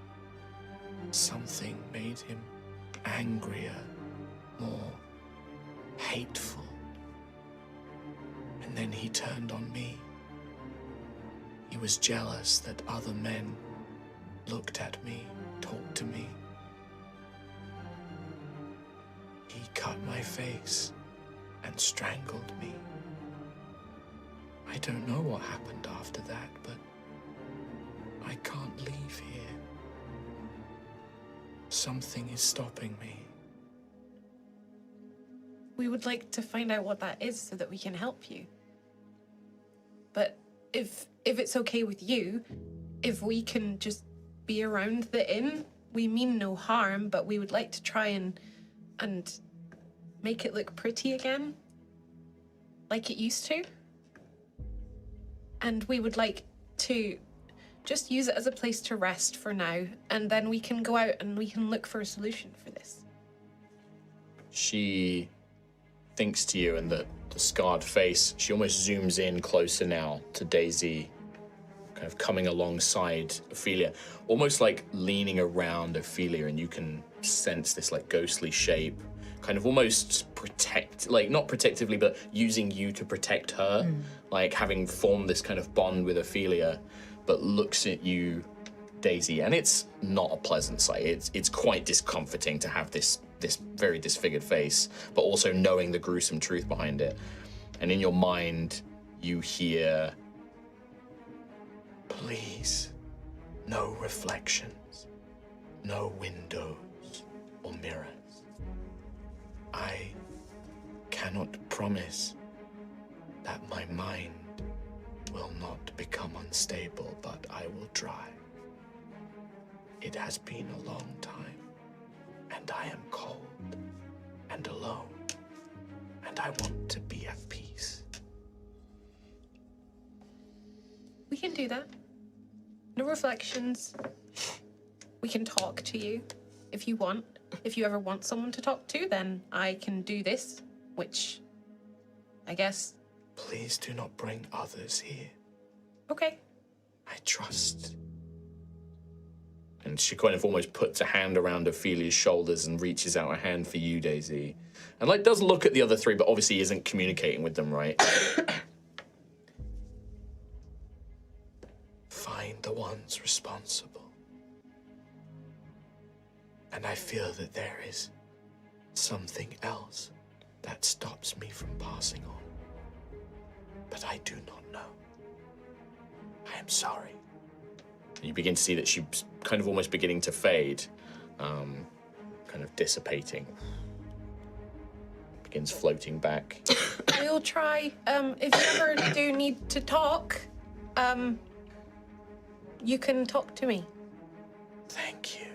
Something made him angrier, more hateful. And then he turned on me. He was jealous that other men looked at me, talked to me. He cut my face and strangled me. I don't know what happened after that, but I can't leave here. Something is stopping me. We would like to find out what that is so that we can help you. But if it's okay with you, if we can just be around the inn, we mean no harm, but we would like to try and make it look pretty again, like it used to. And we would like to just use it as a place to rest for now, and then we can go out and we can look for a solution for this. She thinks to you, and the scarred face, she almost zooms in closer now to Daisy, kind of coming alongside Ophelia, almost like leaning around Ophelia, and you can sense this like ghostly shape, kind of almost protect, like not protectively, but using you to protect her, like having formed this kind of bond with Ophelia, but looks at you, Daisy, and it's not a pleasant sight. It's quite discomforting to have this very disfigured face, but also knowing the gruesome truth behind it. And in your mind, you hear, please, no reflections, no windows or mirrors. I cannot promise that my mind will not become unstable, but I will try. It has been a long time, and I am cold and alone, and I want to be at peace. We can do that. No reflections. We can talk to you if you want. If you ever want someone to talk to, then I can do this, which I guess. Please do not bring others here. Okay. I trust. And she kind of almost puts a hand around Ophelia's shoulders and reaches out a hand for you, Daisy. And like does look at the other three, but obviously isn't communicating with them, right? Find the ones responsible. And I feel that there is something else that stops me from passing on. But I do not know. I am sorry. And you begin to see that she's kind of almost beginning to fade, kind of dissipating. Begins floating back. We'll try. If you ever do need to talk, you can talk to me. Thank you.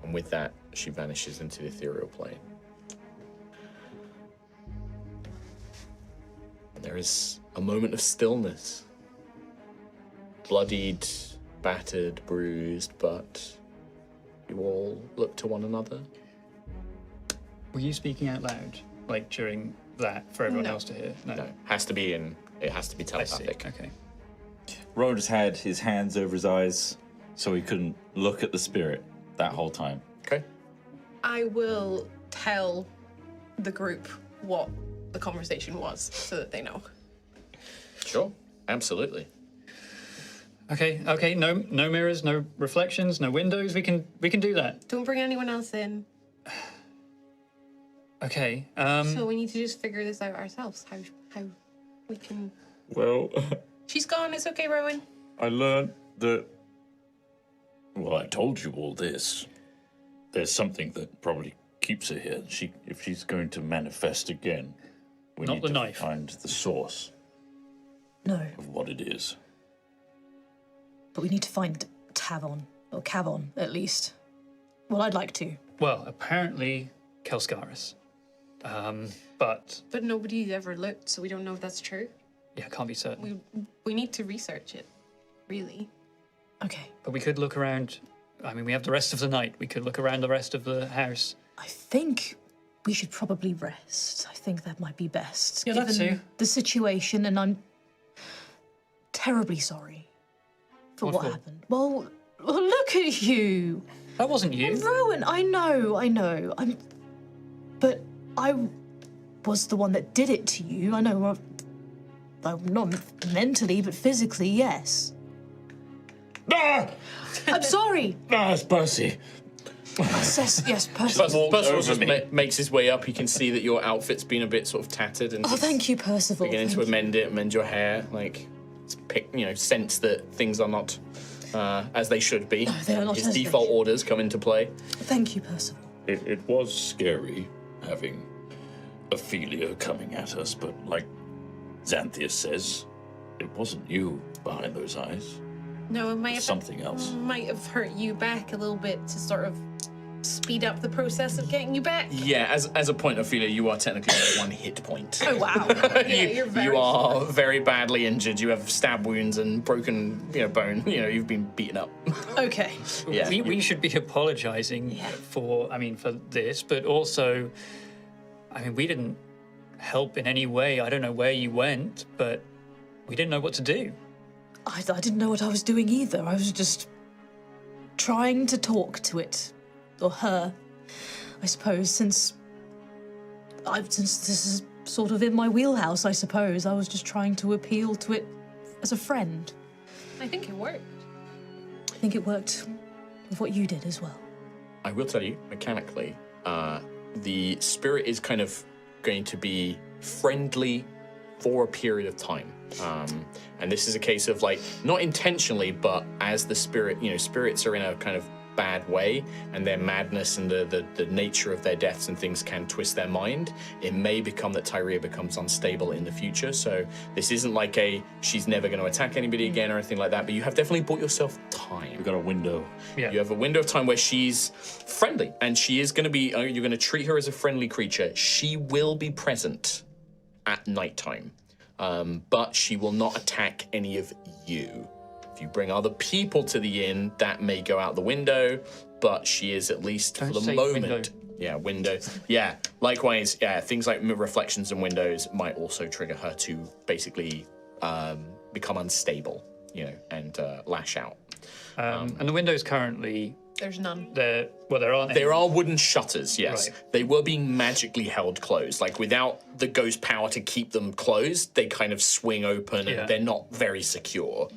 And with that, she vanishes into the ethereal plane. And there is a moment of stillness. Bloodied, battered, bruised, but you all look to one another. Were you speaking out loud, like during that, for everyone else to hear? No, it has to be telepathic. Okay. Rowan just had his hands over his eyes, so he couldn't look at the spirit that whole time. Okay. I will tell the group what the conversation was so that they know. Sure, absolutely. Okay. No mirrors, no reflections, no windows. We can do that. Don't bring anyone else in. Okay. So we need to just figure this out ourselves. How we can. Well, She's gone. It's okay, Rowan. I learned that. Well, I told you all this. There's something that probably keeps her here. If she's going to manifest again, we Not need the to knife. find the source No, of what it is. but we need to find Tavon Or Kavon, at least. Well, I'd like to. Well, apparently Kelskaris. But But nobody's ever looked, so we don't know if that's true. yeah, can't be certain. We need to research it, really. Okay. But we could look around. I mean, we have the rest of the night. We could look around the rest of the house. I think we should probably rest. I think that might be best. Yeah, that given too. the situation, and I'm terribly sorry for What what for? happened. Well, look at you. That wasn't you. Rowan, I know. But I was the one that did it to you. I know. I'm not mentally, but physically, yes. Ah! I'm sorry. Ah, it's Percy. Yes, Percy. Percival just me. makes his way up. You can see that your outfit's been a bit sort of tattered and Oh, thank you, Percival. beginning to amend your hair. Like, sense that things are not as they should be. they are not His as they default should. orders come into play. Thank you, Percival. It was scary having Ophelia coming at us, but like Xanthius says, it wasn't you behind those eyes. No, it might have Something else. might have hurt you back a little bit to sort of speed up the process of getting you back. Yeah, as a point, Ophelia, you are technically at 1 hit point. Oh wow! Yeah, you're very. You are very badly injured. You have stab wounds and broken, bone. You've been beaten up. Okay. Yeah. We should be apologizing for this, but also, we didn't help in any way. I don't know where you went, but we didn't know what to do. I didn't know what I was doing either. I was just trying to talk to it. Or her, I suppose, since this is sort of in my wheelhouse, I suppose. I was just trying to appeal to it as a friend. I think it worked. I think it worked with what you did as well. I will tell you, mechanically, the spirit is kind of going to be friendly for a period of time. And this is a case of, not intentionally, but as the spirit, spirits are in a kind of bad way, and their madness and the nature of their deaths and things can twist their mind. It may become that Tyria becomes unstable in the future. So this isn't like she's never going to attack anybody again or anything like that, but you have definitely bought yourself time. We've got a window. Yeah. You have a window of time where she's friendly, and she is going to be, you're going to treat her as a friendly creature. She will be present at nighttime, but she will not attack any of you. If you bring other people to the inn, that may go out the window, but she is at least Don't for the say moment. window. Yeah, window. Yeah, likewise, things like reflections and windows might also trigger her to basically become unstable, and lash out. And the windows currently, There's none. there aren't any. There are wooden shutters, yes. Right. They were being magically held closed. Without the ghost power to keep them closed, they kind of swing open Yeah. and they're not very secure.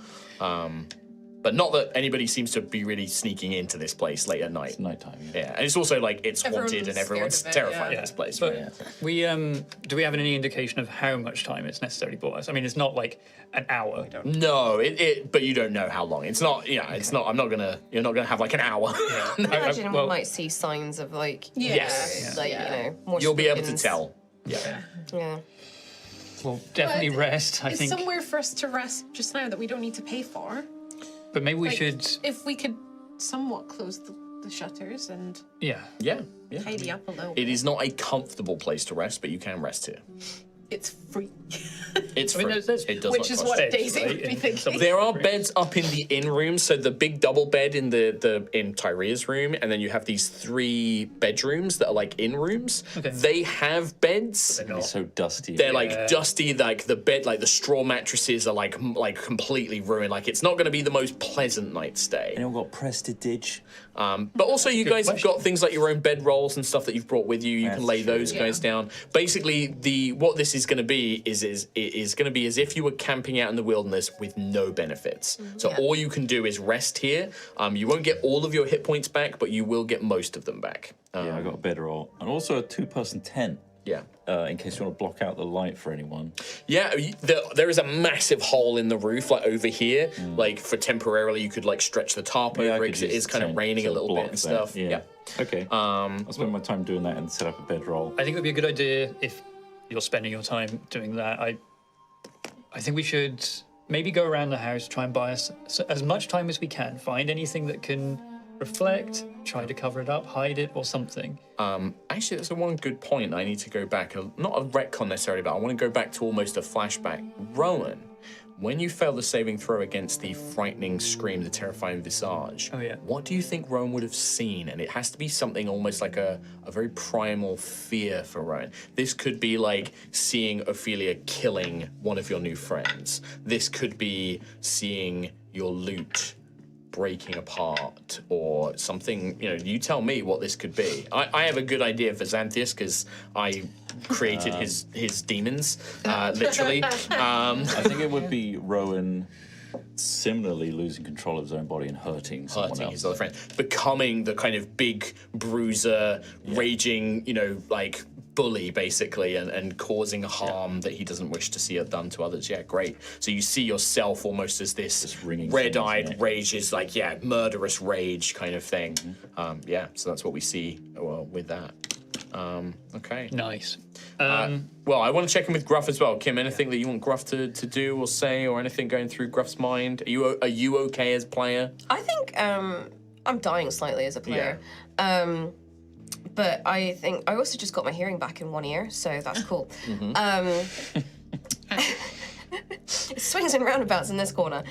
But not that anybody seems to be really sneaking into this place late at night. It's nighttime. Yeah, and it's also it's Everyone's haunted and scared everyone's of it, terrified yeah. of this place. But right? we do we have any indication of how much time it's necessarily bought us? It's not like an hour. No, but you don't know how long. It's not. It's not. You're not gonna have an hour. I imagine well- we might see signs of Yes. more You'll be able to spookings. tell. Yeah. Yeah. We'll definitely But rest. I It's think, somewhere for us to rest just now that we don't need to pay for. but maybe we Like, should. If we could somewhat close the shutters and Yeah. Yeah. tidy up a little. It is not a comfortable place to rest, but you can rest here. It's free. It's free. there's- It does Which not is cost what beds, Daisy right? would be In thinking. some- There are beds up in the inn room, so the big double bed in in Tyria's room, and then you have these 3 bedrooms that are inn rooms. Okay. They have beds. It's so dusty. They're dusty, the bed, the straw mattresses are completely ruined. It's not going to be the most pleasant night's stay. Anyone got prestidige? But also, you guys have got things like your own bed rolls and stuff that you've brought with you. You can That's lay true. those guys down. Basically, what this is going to be is going to be as if you were camping out in the wilderness with no benefits. So all you can do is rest here. You won't get all of your hit points back, but you will get most of them back. Yeah, I got a bedroll. And also a 2-person tent. Yeah. In case you want to block out the light for anyone. Yeah, there is a massive hole in the roof, over here. For temporarily, you could stretch the tarp over it because it is kind of raining a little bit and stuff. Yeah. Okay. I'll spend my time doing that and set up a bedroll. I think it would be a good idea if you're spending your time doing that. I think we should maybe go around the house, try and buy us as much time as we can. Find anything that can reflect, try to cover it up, hide it, or something. Actually, that's one good point. I need to go back, not a retcon necessarily, but I want to go back to almost a flashback. Rowan, when you failed the saving throw against the frightening scream, the terrifying visage, what do you think Rowan would have seen? And it has to be something almost like a very primal fear for Rowan. This could be like seeing Ophelia killing one of your new friends. This could be seeing your loot breaking apart or something. You tell me what this could be. I have a good idea for Xanthius because I created his demons, literally. I think it would be Rowan similarly losing control of his own body and hurting someone else. His other friend, becoming the kind of big bruiser, raging, like bully basically, and causing harm that he doesn't wish to see it done to others. Yeah, great. So you see yourself almost as this red-eyed rage, is like murderous rage kind of thing. So that's what we see with that. Okay. Nice. Well, I want to check in with Gruff as well. Kim, anything that you want Gruff to do or say, or anything going through Gruff's mind? Are you okay as player? I think I'm dying slightly as a player. But I think I also just got my hearing back in one ear, so that's cool. It swings and roundabouts in this corner.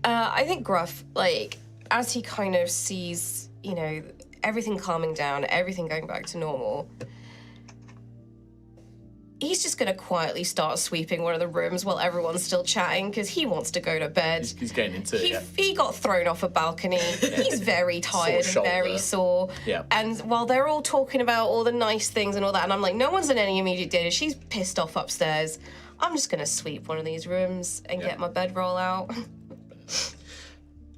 I think Gruff, like, as he kind of sees, everything calming down, everything going back to normal, he's just going to quietly start sweeping one of the rooms while everyone's still chatting because he wants to go to bed. He's getting into it, He got thrown off a balcony. He's very tired and very sore. Yeah. And while they're all talking about all the nice things and all that, and I'm like, no one's in any immediate danger. She's pissed off upstairs. I'm just going to sweep one of these rooms and get my bedroll out.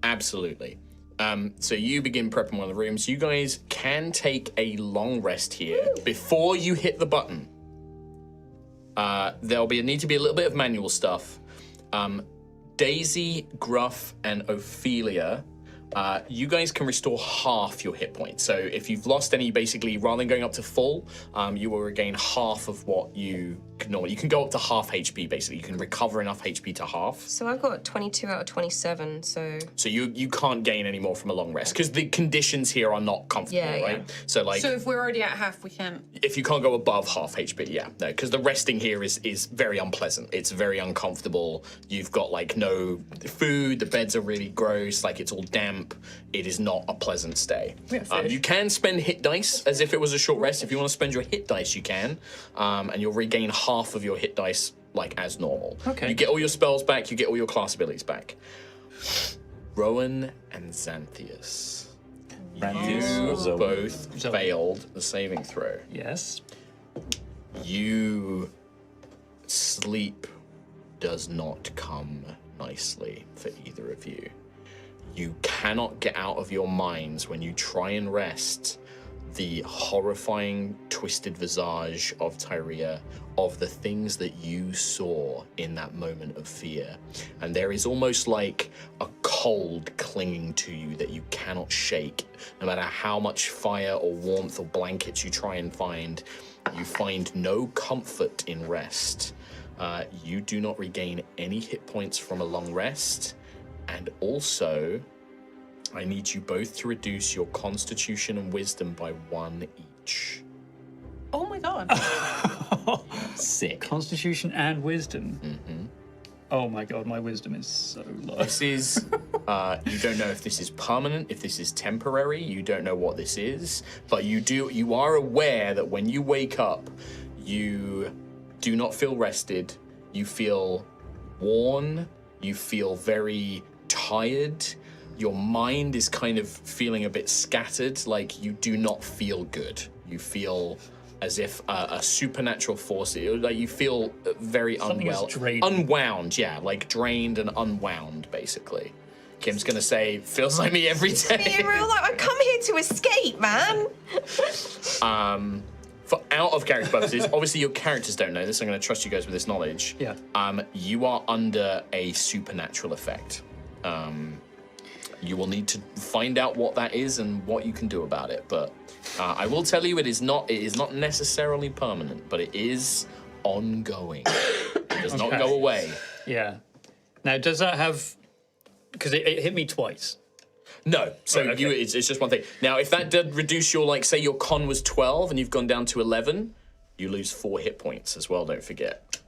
Absolutely. So you begin prepping one of the rooms. You guys can take a long rest here before you hit the button. There'll need to be a little bit of manual stuff. Daisy, Gruff, and Ophelia, you guys can restore half your hit points. So if you've lost any, basically, rather than going up to full, you will regain half of what you can normally. You can go up to half HP, basically. You can recover enough HP to half. So I've got 22 out of 27, so... So you can't gain any more from a long rest, because the conditions here are not comfortable, right? So if we're already at half, we can't... If you can't go above half HP, no, because the resting here is very unpleasant. It's very uncomfortable. You've got, no food, the beds are really gross, it's all damp. It is not a pleasant stay. You can spend hit dice as if it was a short rest. If you want to spend your hit dice, you can, and you'll regain half of your hit dice as normal. Okay. You get all your spells back, you get all your class abilities back. Rowan and Xanthius. You both failed the saving throw. Yes. Sleep does not come nicely for either of you. You cannot get out of your minds when you try and rest the horrifying, twisted visage of Tyria, of the things that you saw in that moment of fear. And there is almost like a cold clinging to you that you cannot shake. No matter how much fire or warmth or blankets you try and find, you find no comfort in rest. You do not regain any hit points from a long rest. And also, I need you both to reduce your Constitution and Wisdom by 1 each. Oh my god. Sick. Constitution and Wisdom. Mm-hmm. Oh my god, my Wisdom is so low. This is, you don't know if this is permanent, if this is temporary, you don't know what this is, but you are aware that when you wake up, you do not feel rested, you feel worn, you feel very tired, your mind is kind of feeling a bit scattered, you do not feel good. You feel as if a supernatural force, you feel very unwound, drained and unwound, basically. Kim's gonna say, feels like me every day. Me in real life, I come here to escape, man. For out of character purposes, obviously your characters don't know this, I'm gonna trust you guys with this knowledge. Yeah. You are under a supernatural effect. You will need to find out what that is and what you can do about it. But I will tell you, it is not necessarily permanent, but it is ongoing. It does not go away. Yeah. Now, does that have... Because it hit me twice. No, so Right, okay. it's just one thing. Now, if that did reduce your, like, say your con was 12 and you've gone down to 11, you lose 4 hit points as well, don't forget.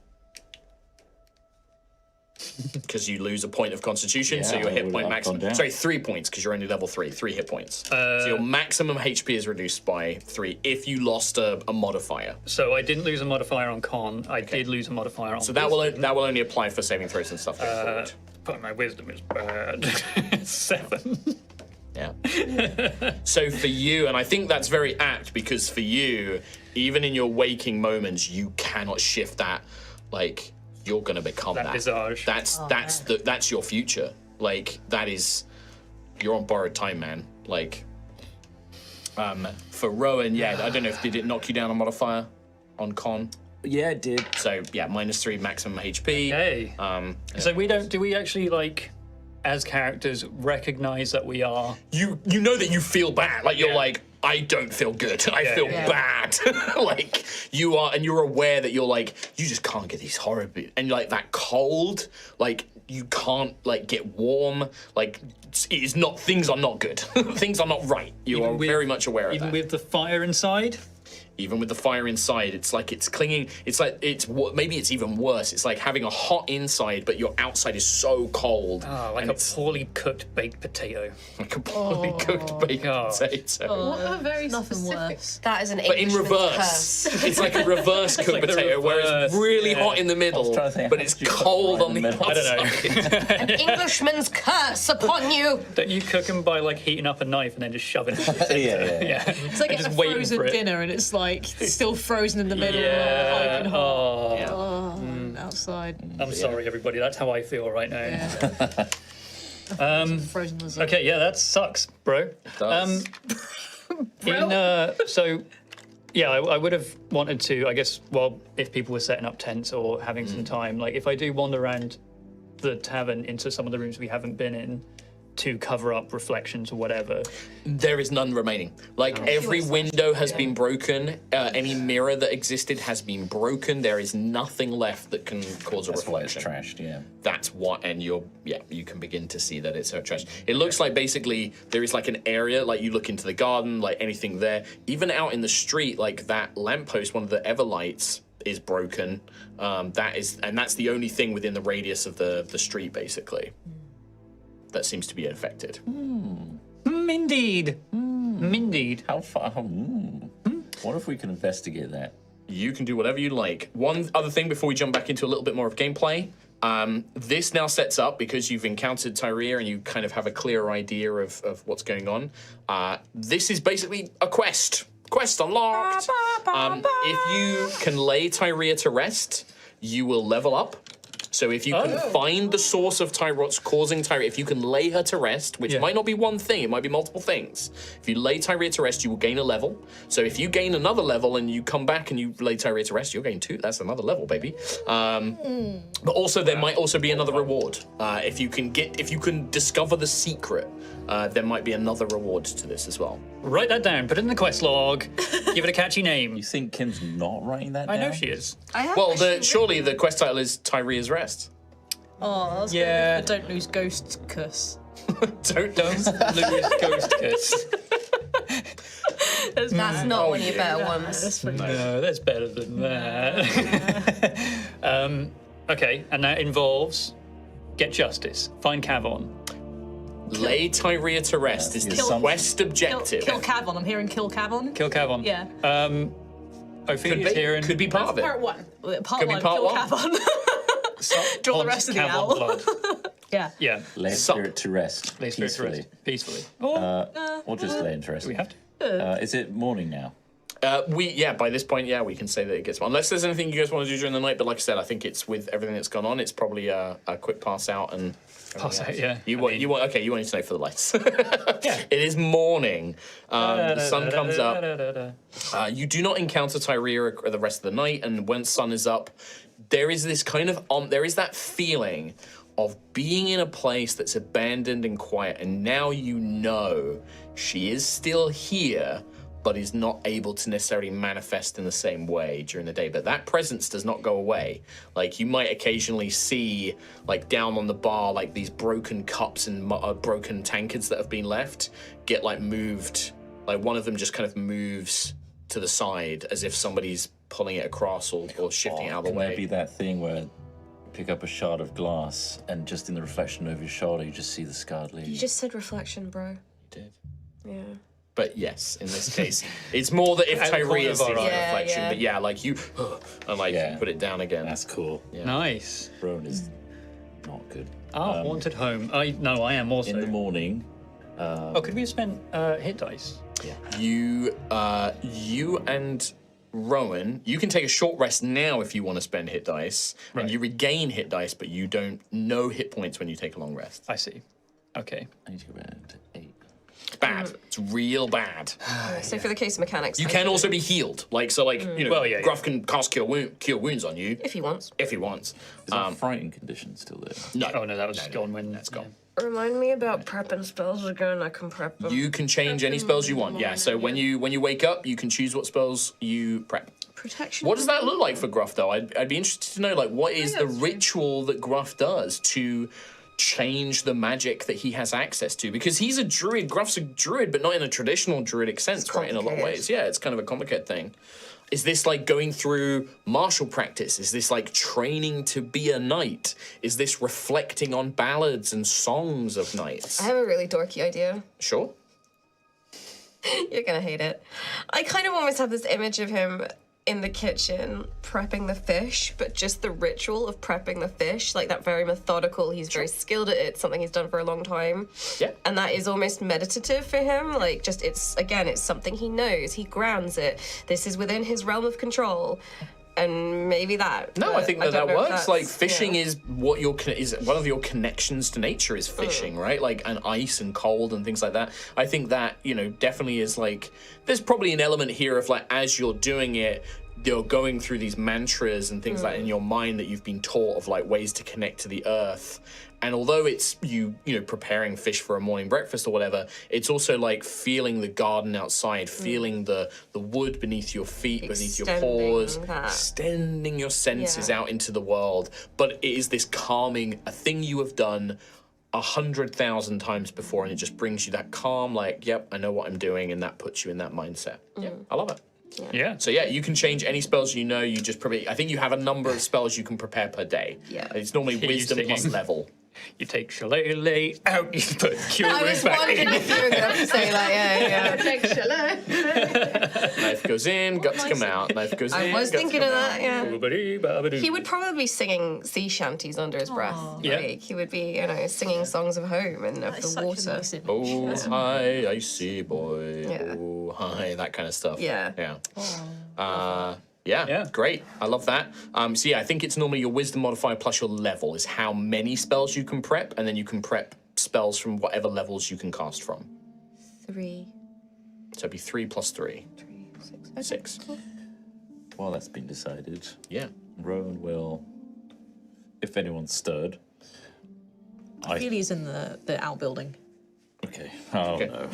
Because you lose a point of constitution, so Yeah, your hit I've point gone maximum. down. Sorry, 3 points, because you're only level 3. 3 hit points. So your maximum HP is reduced by 3 if you lost a modifier. So I didn't lose a modifier on con. I did lose a modifier on. So that will only apply for saving throws and stuff going forward. But my wisdom is bad. 7. Yeah. So for you, and I think that's very apt because for you, even in your waking moments, you cannot shift that. Like you're gonna become that. Visage. That's your future. Like that is, you're on borrowed time, man. Like, for Rowan, yeah, I don't know if did it knock you down a modifier on con. Yeah, it did. So yeah, -3 maximum HP. Hey. So do we actually like, as characters, recognize that we are? You know that you feel bad. Like you're Yeah. like, I don't feel good. I Yeah, feel yeah. bad. Like you are, and you're aware that you're like, you just can't get these horrible, and like that cold, like you can't like get warm. Like it is not. Things are not good. Things are not right. You Even are with- very much aware of Even that. with the fire inside? Even with the fire inside, it's like it's clinging. It's like maybe it's even worse. It's like having a hot inside, but your outside is so cold. Oh, like and a it's poorly cooked baked potato. like a poorly cooked baked God. potato. What a very Nothing specific. worse. That is an But in Englishman's reverse, curse. it's like a reverse cooked like the potato where it's reverse, really yeah. hot in the middle, trying to think, but how it's did you cook cold right on in the the middle? I don't outside. know. An Englishman's curse upon you. Don't you cook them by like heating up a knife and then just shoving it? Yeah. It's like And a just waiting frozen for it. dinner and it's like still frozen in the middle. Yeah. Piping hot. Oh, Outside. I'm sorry, everybody. That's how I feel right now. Frozen lasagna. Okay, yeah, that sucks, bro. does. So, yeah, I would have wanted to, I guess, well, if people were setting up tents or having some time, like if I do wander around the tavern into some of the rooms we haven't been in to cover up reflections or whatever. There is none remaining. Like every window has been broken. Any mirror that existed has been broken. There is nothing left that can cause a That's why it's reflection. trashed, yeah. That's what, and you can begin to see that it's so trash. It looks like basically there is like an area, like you look into the garden, like anything there. Even out in the street, like that lamppost, one of the Everlights is broken. That's the only thing within the radius of the street, basically, that seems to be affected. Indeed. Indeed. How far? What if we can investigate that? You can do whatever you like. One other thing before we jump back into a little bit more of gameplay. This now sets up, because you've encountered Tyria and you kind of have a clearer idea of what's going on. This is basically a quest. Quest unlocked. If you can lay Tyria to rest, you will level up. So if you can find the source of what's causing Tyria, if you can lay her to rest, which might not be one thing, it might be multiple things. If you lay Tyria to rest, you will gain a level. So if you gain another level and you come back and you lay Tyria to rest, you'll gain 2. That's another level, baby. But also there might also be another reward. If you can discover the secret, there might be another reward to this as well. Write that down. Put it in the quest log. Give it a catchy name. You think Kim's not writing that down? I know she is. Well, surely the quest title is Tyria's Rest. Oh, that's Yeah. good. Don't lose ghost curse. Don't Lose Ghost Kiss. That's not one of your better ones. That's pretty No, that's better than that. Okay, and that involves get justice, find Kavon. Lay Tyria to rest is the Kill- quest objective. Kill Kavon. I'm hearing kill Kavon. Kill Kavon. Yeah. Ophelia's here and Could be part of it. Part 1. Part Could be one, part kill one. Kavon. Draw the rest of the Kavon owl. blood. Yeah. Yeah. Lay spirit to rest. Lay spirit to peacefully. rest peacefully. Or just lay to rest. Do we have to? Is it morning now? By this point, we can say that it gets unless there's anything you guys want to do during the night. But like I said, I think it's with everything that's gone on, it's probably a quick pass out and Pass out, yeah. You want you wanted to know for the lights. Yeah. It is morning. The sun comes up. You do not encounter Tyria the rest of the night, and when sun is up, there is this kind of there is that feeling of being in a place that's abandoned and quiet, and now you know she is still here, but is not able to necessarily manifest in the same way during the day. But that presence does not go away. Like, you might occasionally see, like, down on the bar, like, these broken cups and broken tankards that have been left get, like, moved. Like, one of them just kind of moves to the side as if somebody's pulling it across or shifting it out of the Can way. there be that thing where you pick up a shard of glass and just in the reflection over your shoulder, you just see the scarred leaf? You just said reflection, bro. Did. Yeah. But yes, in this case, it's more that if At the corner Tyria of sees our the eye. Yeah, reflection, yeah. but yeah, like you, and like Yeah. put it down again. That's cool. Nice. Rowan is not good. Oh, haunted home. I am also. In the morning, Oh, could we have spent hit dice? You and Rowan, you can take a short rest now if you want to spend hit dice, and Right. you regain hit dice, but you don't no hit points when you take a long rest. I see. Okay. I need to go around 8. It's bad. It's real bad. So for the case of mechanics, You I can should- also be healed, like so, like you know, Well, yeah, Gruff can cast cure wounds on you if he wants. if he wants. Is that frightened condition still there? No, Oh no, that was gone when that's gone. Remind me about prepping spells again. I can prep them. You can change any spells you want. Yeah. So when you wake up, you can choose what spells you prep. Protection. What does that look like for Gruff, though? I'd be interested to know, like, what is the ritual that Gruff does to change the magic that he has access to? Because he's a druid. Gruff's a druid, but not in a traditional druidic sense, right? In a lot of ways. Yeah, it's kind of a complicated thing. Is this like going through martial practice? Is this like training to be a knight? Is this reflecting on ballads and songs of knights? I have a really dorky idea. Sure. You're gonna hate it. I kind of almost have this image of him in the kitchen prepping the fish, but just the ritual of prepping the fish, like that very methodical. He's very skilled at it, something he's done for a long time. Yeah. And that is almost meditative for him. Like, just it's something he knows. He grounds it. This is within his realm of control. And maybe that. No, I but think don't that know if works. that's- Like fishing yeah. is what is one of your connections to nature is fishing, right? Like and ice and cold and things like that. I think that definitely is like there's probably an element here of like as you're doing it, you're going through these mantras and things like in your mind that you've been taught of like ways to connect to the earth. And although it's you preparing fish for a morning breakfast or whatever, it's also like feeling the garden outside, feeling the wood beneath your feet, beneath your paws, extending your senses out into the world. But it is this calming, a thing you have done 100,000 times before, and it just brings you that calm, like, yep, I know what I'm doing, and that puts you in that mindset. Yeah, I love it. Yeah. So yeah, you can change any spells you know. You just I think you have a number of spells you can prepare per day. Yeah. It's normally Hear you wisdom plus singing. level. You take Shillelagh out, you put cure I wounds was back wondering in. if you were going to say that. Yeah. Knife goes in, guts come out. Knife goes in. I was guts thinking come of out. that. Yeah. Boobity-babadoo. He would probably be singing sea shanties under his breath. Yeah. Like, he would be, singing songs of home and of the water. Oh, hi, icy boy. Yeah. Oh, hi, that kind of stuff. Yeah. Yeah. Yeah, Yeah. great. I love that. So yeah, I think it's normally your wisdom modifier plus your level is how many spells you can prep, and then you can prep spells from whatever levels you can cast from. 3. So it'd be 3 plus 3. 6. Well, that's been decided. Yeah. Rowan will, if anyone's stirred. Ophelia's in the outbuilding. Okay. Oh, Okay. no.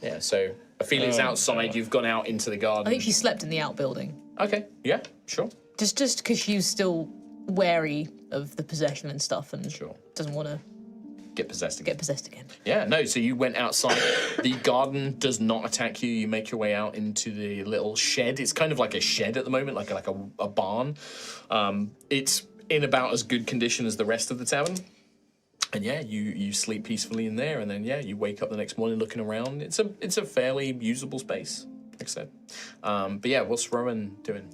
Yeah, so Ophelia's outside, you've gone out into the garden. I think she slept in the outbuilding. Okay, yeah, sure. Just because she's still wary of the possession and stuff and Sure. doesn't want to Get possessed again. get possessed again. Yeah, no, so you went outside. The garden does not attack you. You make your way out into the little shed. It's kind of like a shed at the moment, like a barn. It's in about as good condition as the rest of the tavern. And yeah, you sleep peacefully in there, and then yeah, you wake up the next morning looking around. It's a fairly usable space, like I said. But yeah, what's Rowan doing?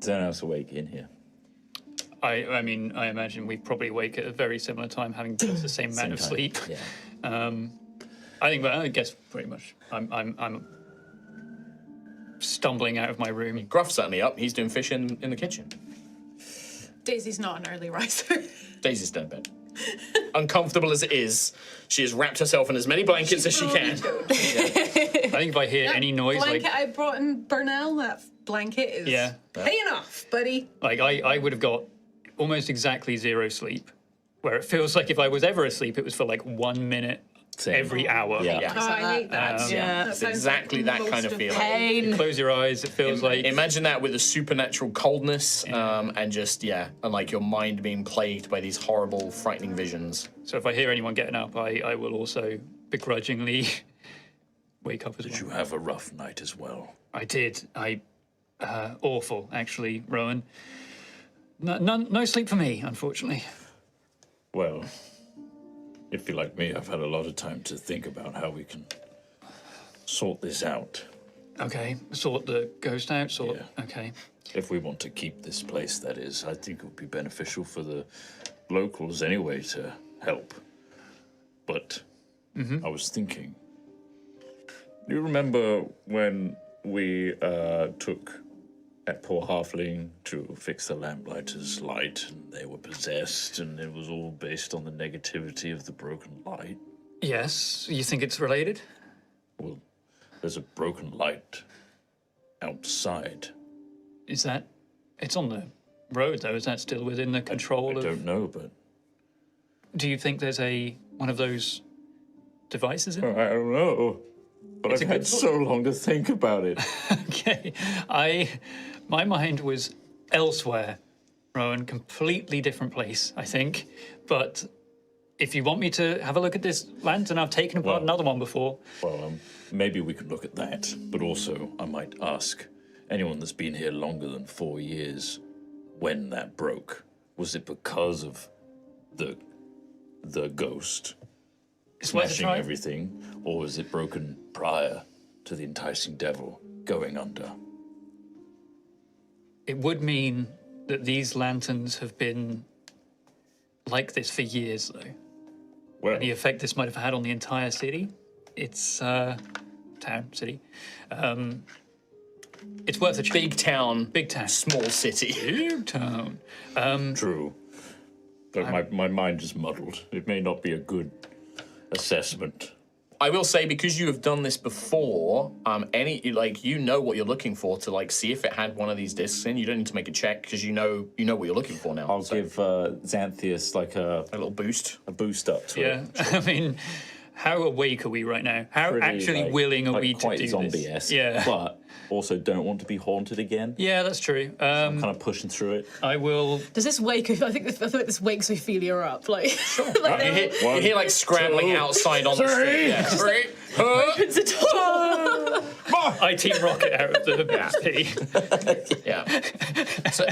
Is anyone else awake in here? I mean, I imagine we probably wake at a very similar time, having just the same amount of time, sleep. Yeah. I guess pretty much. I'm stumbling out of my room. Gruff's certainly up. He's doing fish in the kitchen. Daisy's not an early riser. Daisy's done bed. Uncomfortable as it is, she has wrapped herself in as many blankets as she can. I think if I hear any noise, Blanket I brought in Burnell, that blanket is paying off, buddy. I would have got almost exactly 0 sleep, where it feels like if I was ever asleep, it was for like 1 minute every hour. Yeah. Oh, I hate that. Yeah, it's exactly that kind of feeling. Pain. Close your eyes. It feels like Imagine that with a supernatural coldness, and just and like your mind being plagued by these horrible, frightening visions. So if I hear anyone getting up, I will also begrudgingly wake up as well. Did you have a rough night as well? I did. Awful, actually, Rowan. No sleep for me, unfortunately. Well, if you're like me, I've had a lot of time to think about how we can sort this out. Okay, sort the ghost out. Yeah. Okay. If we want to keep this place, that is, I think it would be beneficial for the locals anyway to help. But I was thinking, do you remember when we took that poor halfling to fix the lamplighter's light, and they were possessed, and it was all based on the negativity of the broken light? Yes. You think it's related? Well, there's a broken light outside. Is that? It's on the road, though. Is that still within the control I of? don't know, but Do you think there's one of those devices in? I don't know. But It's I've a had good so long to think about it. Okay. My mind was elsewhere, Rowan. Completely different place, I think. But if you want me to have a look at this lantern, I've taken apart another one before. Well, maybe we could look at that. But also, I might ask anyone that's been here longer than 4 years when that broke. Was it because of the ghost It's worth a smashing try. everything, or was it broken prior to the Enticing Devil going under? It would mean that these lanterns have been like this for years, though. Well, The effect this might have had on the entire city. It's city. It's worth a try. Big town, Big town. small city. Big town. true. But my mind is muddled. It may not be a good assessment. I will say, because you have done this before, you know what you're looking for to see if it had one of these discs in. You don't need to make a check because you know what you're looking for now. I'll give Xanthias a little boost. a boost up to it. Yeah. I mean, how awake are we right now? How Pretty, actually willing are we to quite do zombie-esque, this? Yeah. but also don't want to be haunted again. Yeah, that's true. I'm kind of pushing through it. I will. Does this wake? I feel like this wakes Ophelia up. Like, You hear scrambling outside on the street. Yeah. Three. opens the door. I team rocket out of the pee. Yeah. So,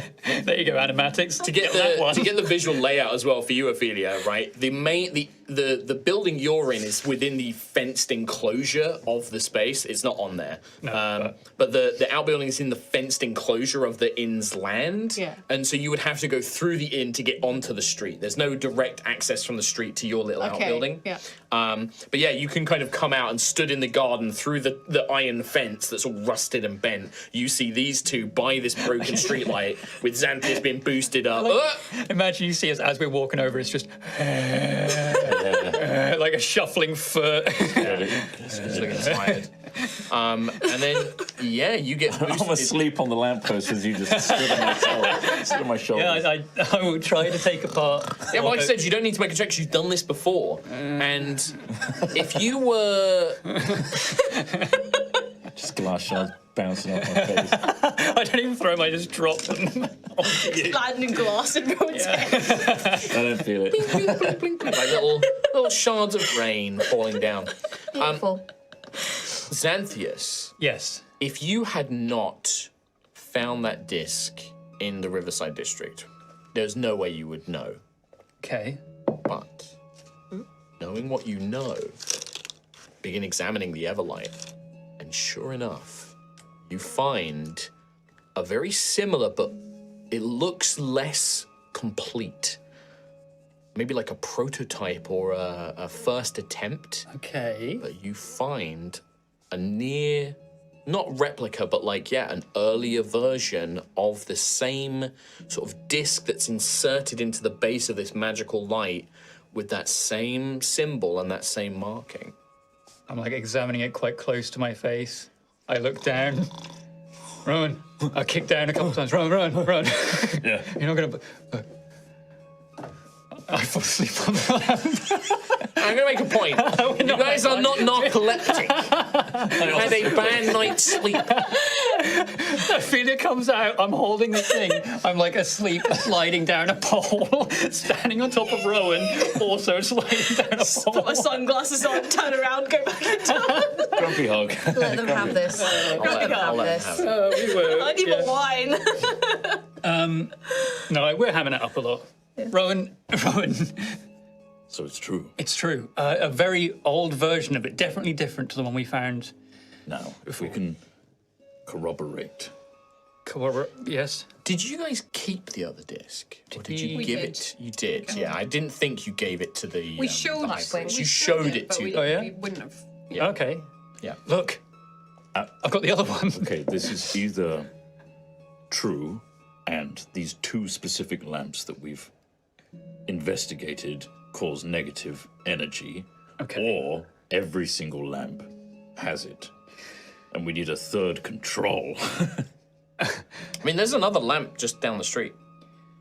There you go, animatics. to get the visual layout as well for you, Ophelia, right? The building you're in is within the fenced enclosure of the space. It's not on there. But the outbuilding is in the fenced enclosure of the inn's land. Yeah. And so you would have to go through the inn to get onto the street. There's no direct access from the street to your little outbuilding. Yeah. But yeah, you can kind of come out and stood in the garden through the iron fence that's all rusted and bent. You see these two by this broken streetlight with Xanthias being boosted up. Imagine you see us as we're walking over, it's just like a shuffling foot. Just looking tired. And then, you get boosted. I'm asleep on the lamppost as you just stood on my shoulders. Yeah, I will try to take apart. Yeah, well, like I said, you don't need to make a check 'cause you've done this before. And if you were... Just glass shards bouncing off my face. I don't even throw them, I just drop them onto you. Landing glass in Rowan's head. I don't feel it. like little shards of rain falling down. Beautiful. Xanthias, Yes. if you had not found that disc in the Riverside District, there's no way you would know. Okay. But knowing what you know, begin examining the Everlight, and sure enough, you find a very similar, but it looks less complete. Maybe like a prototype or a first attempt. Okay. But you find a near, not replica, but an earlier version of the same sort of disc that's inserted into the base of this magical light with that same symbol and that same marking. I'm examining it quite close to my face. I look down. Rowan, I kick down a couple times. Rowan. Yeah. You're not gonna. I fall asleep on the lamp. I'm going to make a point. You guys are not narcoleptic. You had a bad night's sleep. Ophelia comes out, I'm holding the thing. I'm like asleep, sliding down a pole, standing on top of Rowan, also sliding down a pole. Put my sunglasses on, turn around, go back in time. Grumpy hug. Let them have this. Let them have this. We were. I need more wine. No, we're having it up a lot. Rowan, So it's true. it's true. A very old version of it, definitely different to the one we found. Now, if we can corroborate. Yes. Did you guys keep the other disc? Or did you We give did. it? You did, yeah. I didn't think you gave it to the. We showed high it. priest. We You showed it but to we, them. Oh, yeah? we wouldn't have. Okay. Yeah. Look, I've got the other one. Okay, this is either true, and these two specific lamps that we've investigated cause negative energy, Okay. or every single lamp has it. And we need a third control. I mean, there's another lamp just down the street.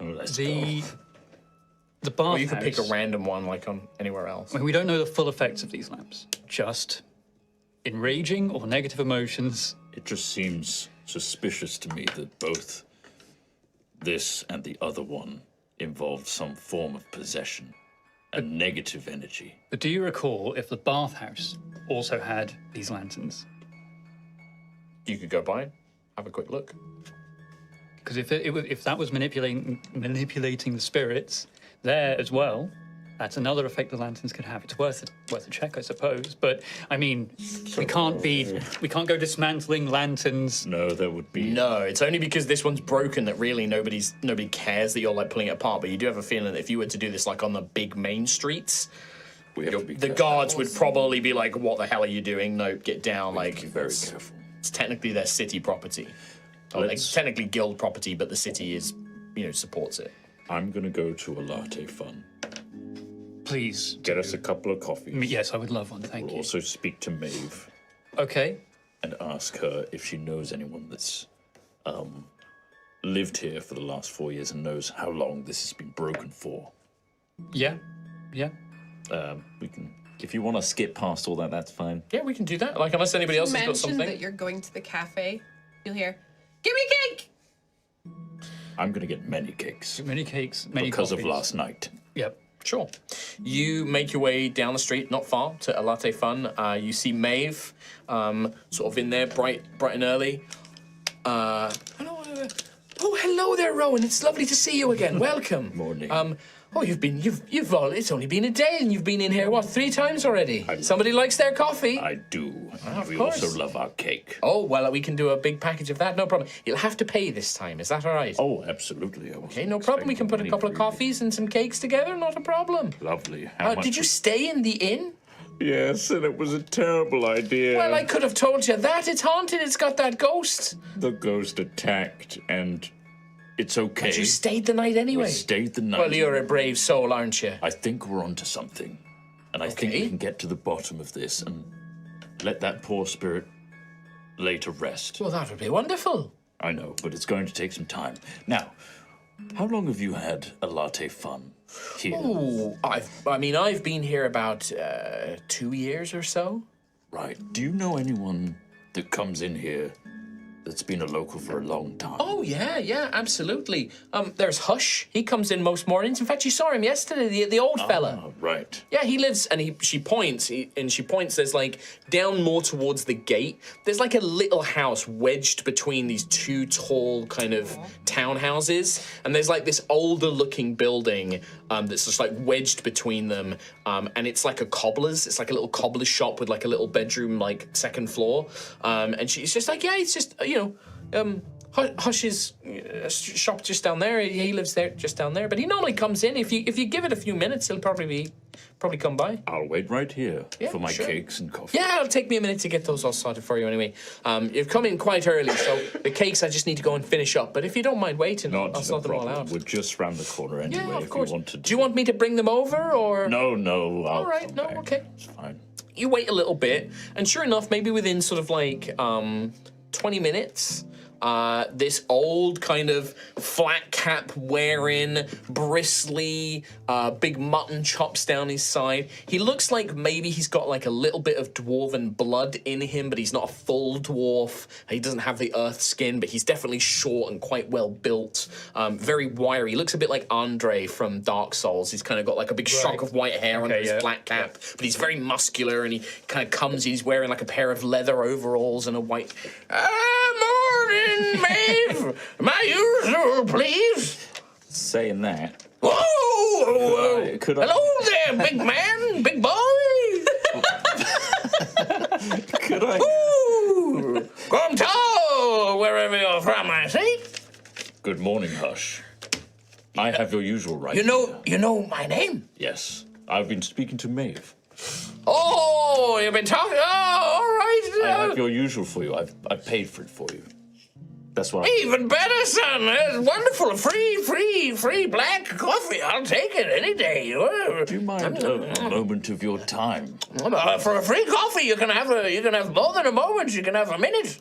Let's The Or bathhouse. you could pick a random one, like on anywhere else. I mean, we don't know the full effects of these lamps. Just enraging or negative emotions. It just seems suspicious to me that both this and the other one involved some form of possession and negative energy. But do you recall if the bathhouse also had these lanterns? You could go by, have a quick look. Because if that was manipulating the spirits there as well, that's another effect the lanterns could have. It's worth a check, I suppose. But I mean, we can't go dismantling lanterns. No, there would be. No, it's only because this one's broken that really nobody cares that you're like pulling it apart. But you do have a feeling that if you were to do this like on the big main streets, We have to be the careful. guards would probably be like, "What the hell are you doing? No, get down!" Like, Be very it's, careful. it's technically their city property. Or, like, Let's- technically guild property, but the city is, supports it. I'm gonna go to a latte fun. Please. Get us a couple of coffees. Yes, I would love one. Thank We'll you. also speak to Maeve Okay. and ask her if she knows anyone that's lived here for the last 4 years and knows how long this has been broken for. Yeah. Yeah. We can, if you want to skip past all that, that's fine. Yeah, we can do that. Like, unless anybody else has got Mention something. that you're going to the cafe. You'll hear, "Give me cake." I'm gonna get many cakes Many cakes, many because coffees. of last night. Yep. Sure. You make your way down the street, not far, to a latte fun. You see Maeve, sort of in there, bright and early. Hello there, Rowan. It's lovely to see you again. Welcome. Morning. It's only been a day, and you've been in here what 3 times already. Somebody likes their coffee. I do. And of we course. also love our cake. Oh well, we can do a big package of that. No problem. You'll have to pay this time. Is that all right? Oh, absolutely. I wasn't Okay, no problem. We can put a expecting couple of money coffees and some cakes together. Not a problem. for you. Lovely. How much Did you was- stay in the inn? Yes, and it was a terrible idea. Well, I could have told you that. It's haunted. It's got that ghost. The ghost attacked, and it's okay. But you stayed the night anyway. We stayed the night. Well, you're a brave soul, aren't you? I think we're onto something. And I think Okay. we can get to the bottom of this and let that poor spirit lay to rest. Well, that would be wonderful. I know, but it's going to take some time. Now, how long have you had a latte fun here? Ooh, I've been here about 2 years or so. Right. Do you know anyone that comes in here that's been a local for a long time? Oh, yeah, absolutely. There's Hush. He comes in most mornings. In fact, you saw him yesterday, the old fella. Oh, right. Yeah, he lives, and she points, there's like, down more towards the gate, there's like a little house wedged between these 2 tall kind of townhouses, and there's like this older looking building that's just like wedged between them, and it's like it's like a little cobbler's shop with like a little bedroom, like 2nd floor, and she's just like, yeah, it's just, Hush's shop just down there. He lives there, just down there. But he normally comes in. If you give it a few minutes, he'll probably come by. I'll wait right here Yeah, for my sure. cakes and coffee. Yeah, it'll take me a minute to get those all sorted for you anyway. You've come in quite early, so the cakes I just need to go and finish up. But if you don't mind waiting, I'll Not a sort them all problem. out. We're just round the corner anyway. Yeah, of if course. you want to Do you want me to bring them over, or? No. All right, no, okay. It's fine. You wait a little bit, and sure enough, maybe within sort of like 20 minutes, This old kind of flat cap wearing, bristly, big mutton chops down his side. He looks like maybe he's got like a little bit of dwarven blood in him, but he's not a full dwarf. He doesn't have the earth skin, but he's definitely short and quite well built. Very wiry. He looks a bit like Andre from Dark Souls. He's kind of got like a big shock of white hair under his flat cap, but he's very muscular, and he kind of comes. He's wearing like a pair of leather overalls and a white. Morning, Maeve. My usual, please. Saying that. Whoa! Could I? Hello there, big man, big boy. Could I? Ooh, come tall, wherever you're from, I see. Good morning, Hush. I have your usual right. You know my name. Yes, I've been speaking to Maeve. Oh, you've been talking. Oh, all right. I have your usual for you. I've paid for it for you. That's what. Even better, son. It's wonderful. Free black coffee. I'll take it any day. Do you mind a moment of your time? For a free coffee, you can have more than a moment. You can have a minute.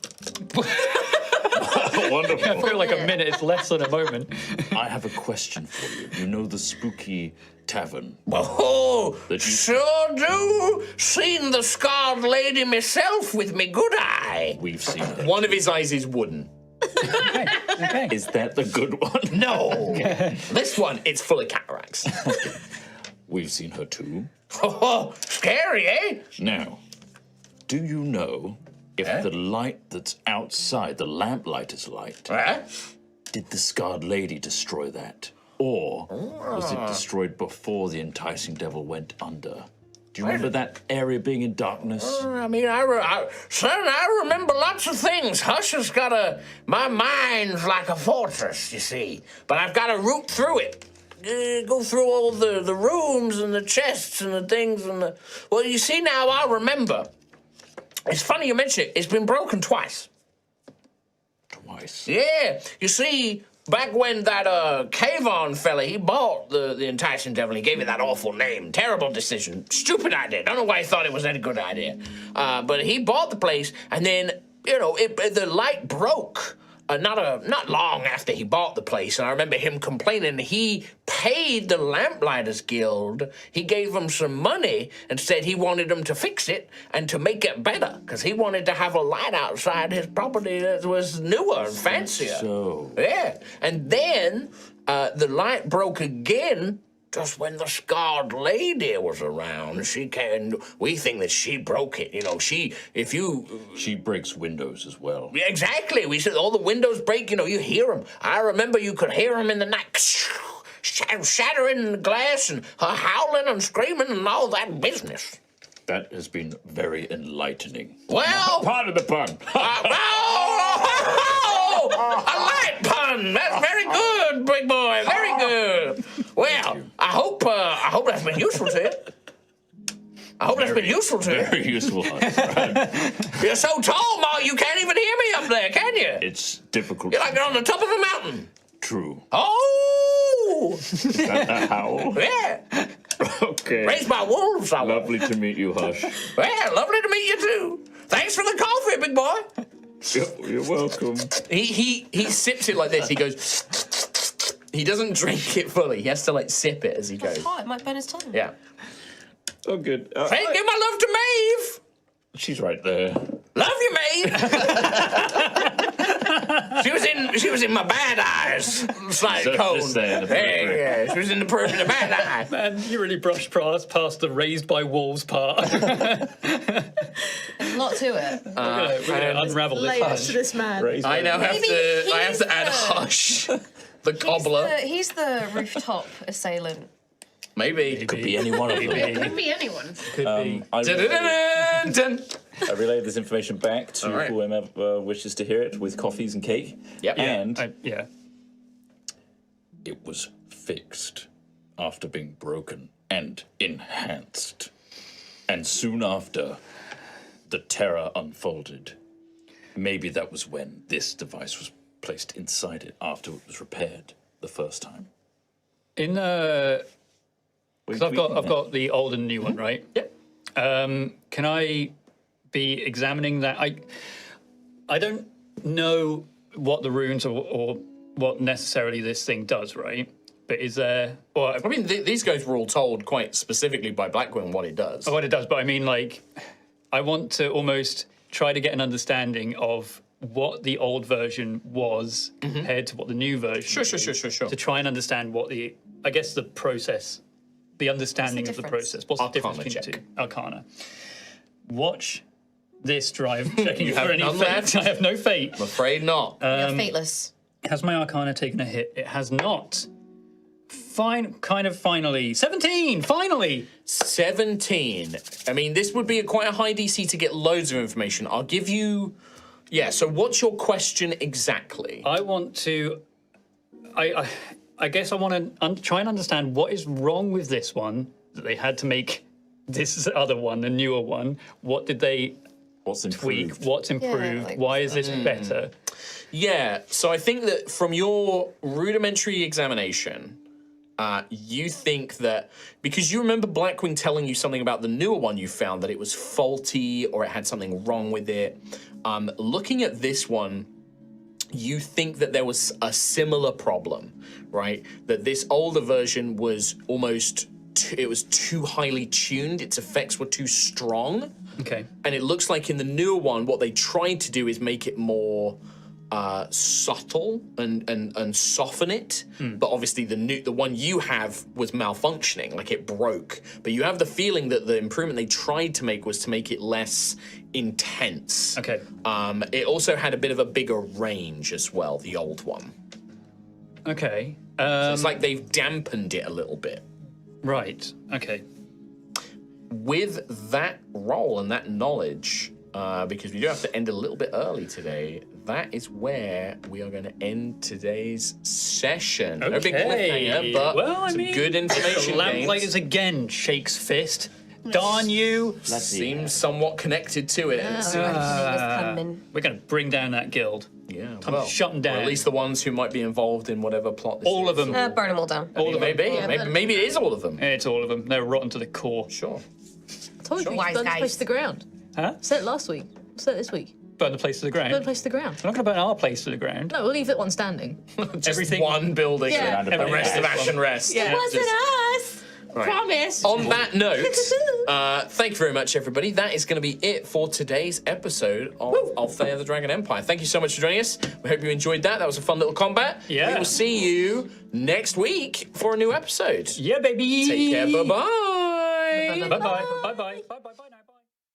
Wonderful. I feel like a minute is less than a moment. I have a question for you. You know the spooky tavern? Oh, That you- sure do. Seen the scarred lady myself with me good eye. We've seen it. One of his eyes is wooden. Okay. Is that the good one? No. This one, it's full of cataracts. We've seen her too. Oh, scary, eh? Now, do you know if the light that's outside, the lamplighter's light, did the scarred lady destroy that? Or was it destroyed before the Enticing Devil went under? Do you remember that area being in darkness? I mean, son, I remember lots of things. Hush has got my mind's like a fortress, you see. But I've got to root through it. Go through all the rooms and the chests and the things and the... Well, you see now, I remember. It's funny you mention it. It's been broken twice. Twice. Yeah, you see, back when that Kayvon fella, he bought the Enticing Devil, he gave it that awful name. Terrible decision. Stupid idea. Don't know why he thought it was any good idea. But he bought the place, and then, the light broke. Not long after he bought the place, and I remember him complaining. He paid the Lamplighters Guild. He gave them some money and said he wanted them to fix it and to make it better, because he wanted to have a light outside his property that was newer and fancier. So. Yeah, and then the light broke again just when the scarred lady was around. We think that she broke it. She breaks windows as well. Yeah, exactly. We said all the windows break, you hear them. I remember you could hear them in the night, shattering the glass and her howling and screaming and all that business. That has been very enlightening. Well, Pardon the pun. A light pun. That's very good, big boy. Very good. Well, I hope that's been useful to you. Very useful. You're so tall, Ma, you can't even hear me up there, can you? It's difficult. You're like on the top of a mountain. True. Oh! Is that a howl? Yeah. Okay. Raised by wolves, I was. Lovely to meet you, Hush. Well, lovely to meet you too. Thanks for the coffee, big boy. You're welcome. He sips it like this. He goes. He doesn't drink it fully. He has to sip it as he goes. Oh, it might burn his tongue. Yeah. Oh, good. Hey, give my love to Maeve. She's right there. Love you, Maeve. She was in my bad eyes. Slight cold. Yeah, she was in the bad eye. Man, you really brushed past the raised by wolves part. There's a lot to it. We're gonna unravel this. Layers to this man. I now have to add Hush, the cobbler. He's the rooftop assailant. Maybe. It could be any one of them. It could be anyone. I relay this information back to All right. whoever wishes to hear it with coffees and cake. Yep. And Yeah. It was fixed after being broken and enhanced. And soon after, the terror unfolded. Maybe that was when this device was placed inside it after it was repaired the first time. In because I've got the old and new one, right? Yep. Can I be examining that? I don't know what the runes or what necessarily this thing does, right? But is there? Or I mean, these guys were all told quite specifically by Blackwing what it does. what it does, but I mean, like, I want to almost try to get an understanding of what the old version was compared to what the new version is. Sure. To try and understand what the, I guess, the process, the understanding of the difference? process. What's the difference Arcana between the check. two? Arcana. Watch this drive, checking You for have any none fate. left? I have no fate. I'm afraid not. You're fateless. Has my Arcana taken a hit? It has not. Finally. 17! Finally! 17. I mean, this would be quite a high DC to get loads of information. I'll give you... Yeah, so what's your question exactly? I want to... I guess I want to try and understand what is wrong with this one that they had to make this other one, the newer one. What did they What's tweak? improved? What's improved? like- Why is this better? Yeah, so I think that from your rudimentary examination, you think that because you remember Blackwing telling you something about the newer one you found, that it was faulty or it had something wrong with it. Looking at this one, you think that there was a similar problem, right? That this older version was almost it was too highly tuned. Its effects were too strong. Okay. And it looks like in the newer one, what they tried to do is make it more subtle and soften it. But obviously the one you have was malfunctioning, like it broke. But you have the feeling that the improvement they tried to make was to make it less intense. Okay. It also had a bit of a bigger range as well, the old one. Okay. It's like they've dampened it a little bit. Right. Okay. With that roll and that knowledge, because we do have to end a little bit early today, that is where we are going to end today's session. No big cliffhanger, but well, I some mean, good information gained. Lamplighters again shakes fist. Darn you! Seems somewhat connected to it. We're going to bring down that guild. Yeah, I'm shutting down. or at least the ones who might be involved in whatever plot this All is. of them. Burn them all down. All of them. Maybe it is all of them. It's all of them. They're rotten to the core. Sure. I told you, you Wise burn the guys. place to the ground. Huh? Said it last week. Said it this week. Burn the place to the ground. Burn the place to the ground. We're not going to burn our place to the ground. No, we'll leave that one standing. Just Everything- one building. Yeah. The rest of Ash and Rest. Yeah. Wasn't us. Right. Promise. On that note, thank you very much, everybody. That is going to be it for today's episode of Altheya the Dragon Empire. Thank you so much for joining us. We hope you enjoyed that. That was a fun little combat. Yeah. We will see you next week for a new episode. Yeah, baby. Take care. Bye-bye. Bye-bye. Bye-bye. Bye-bye.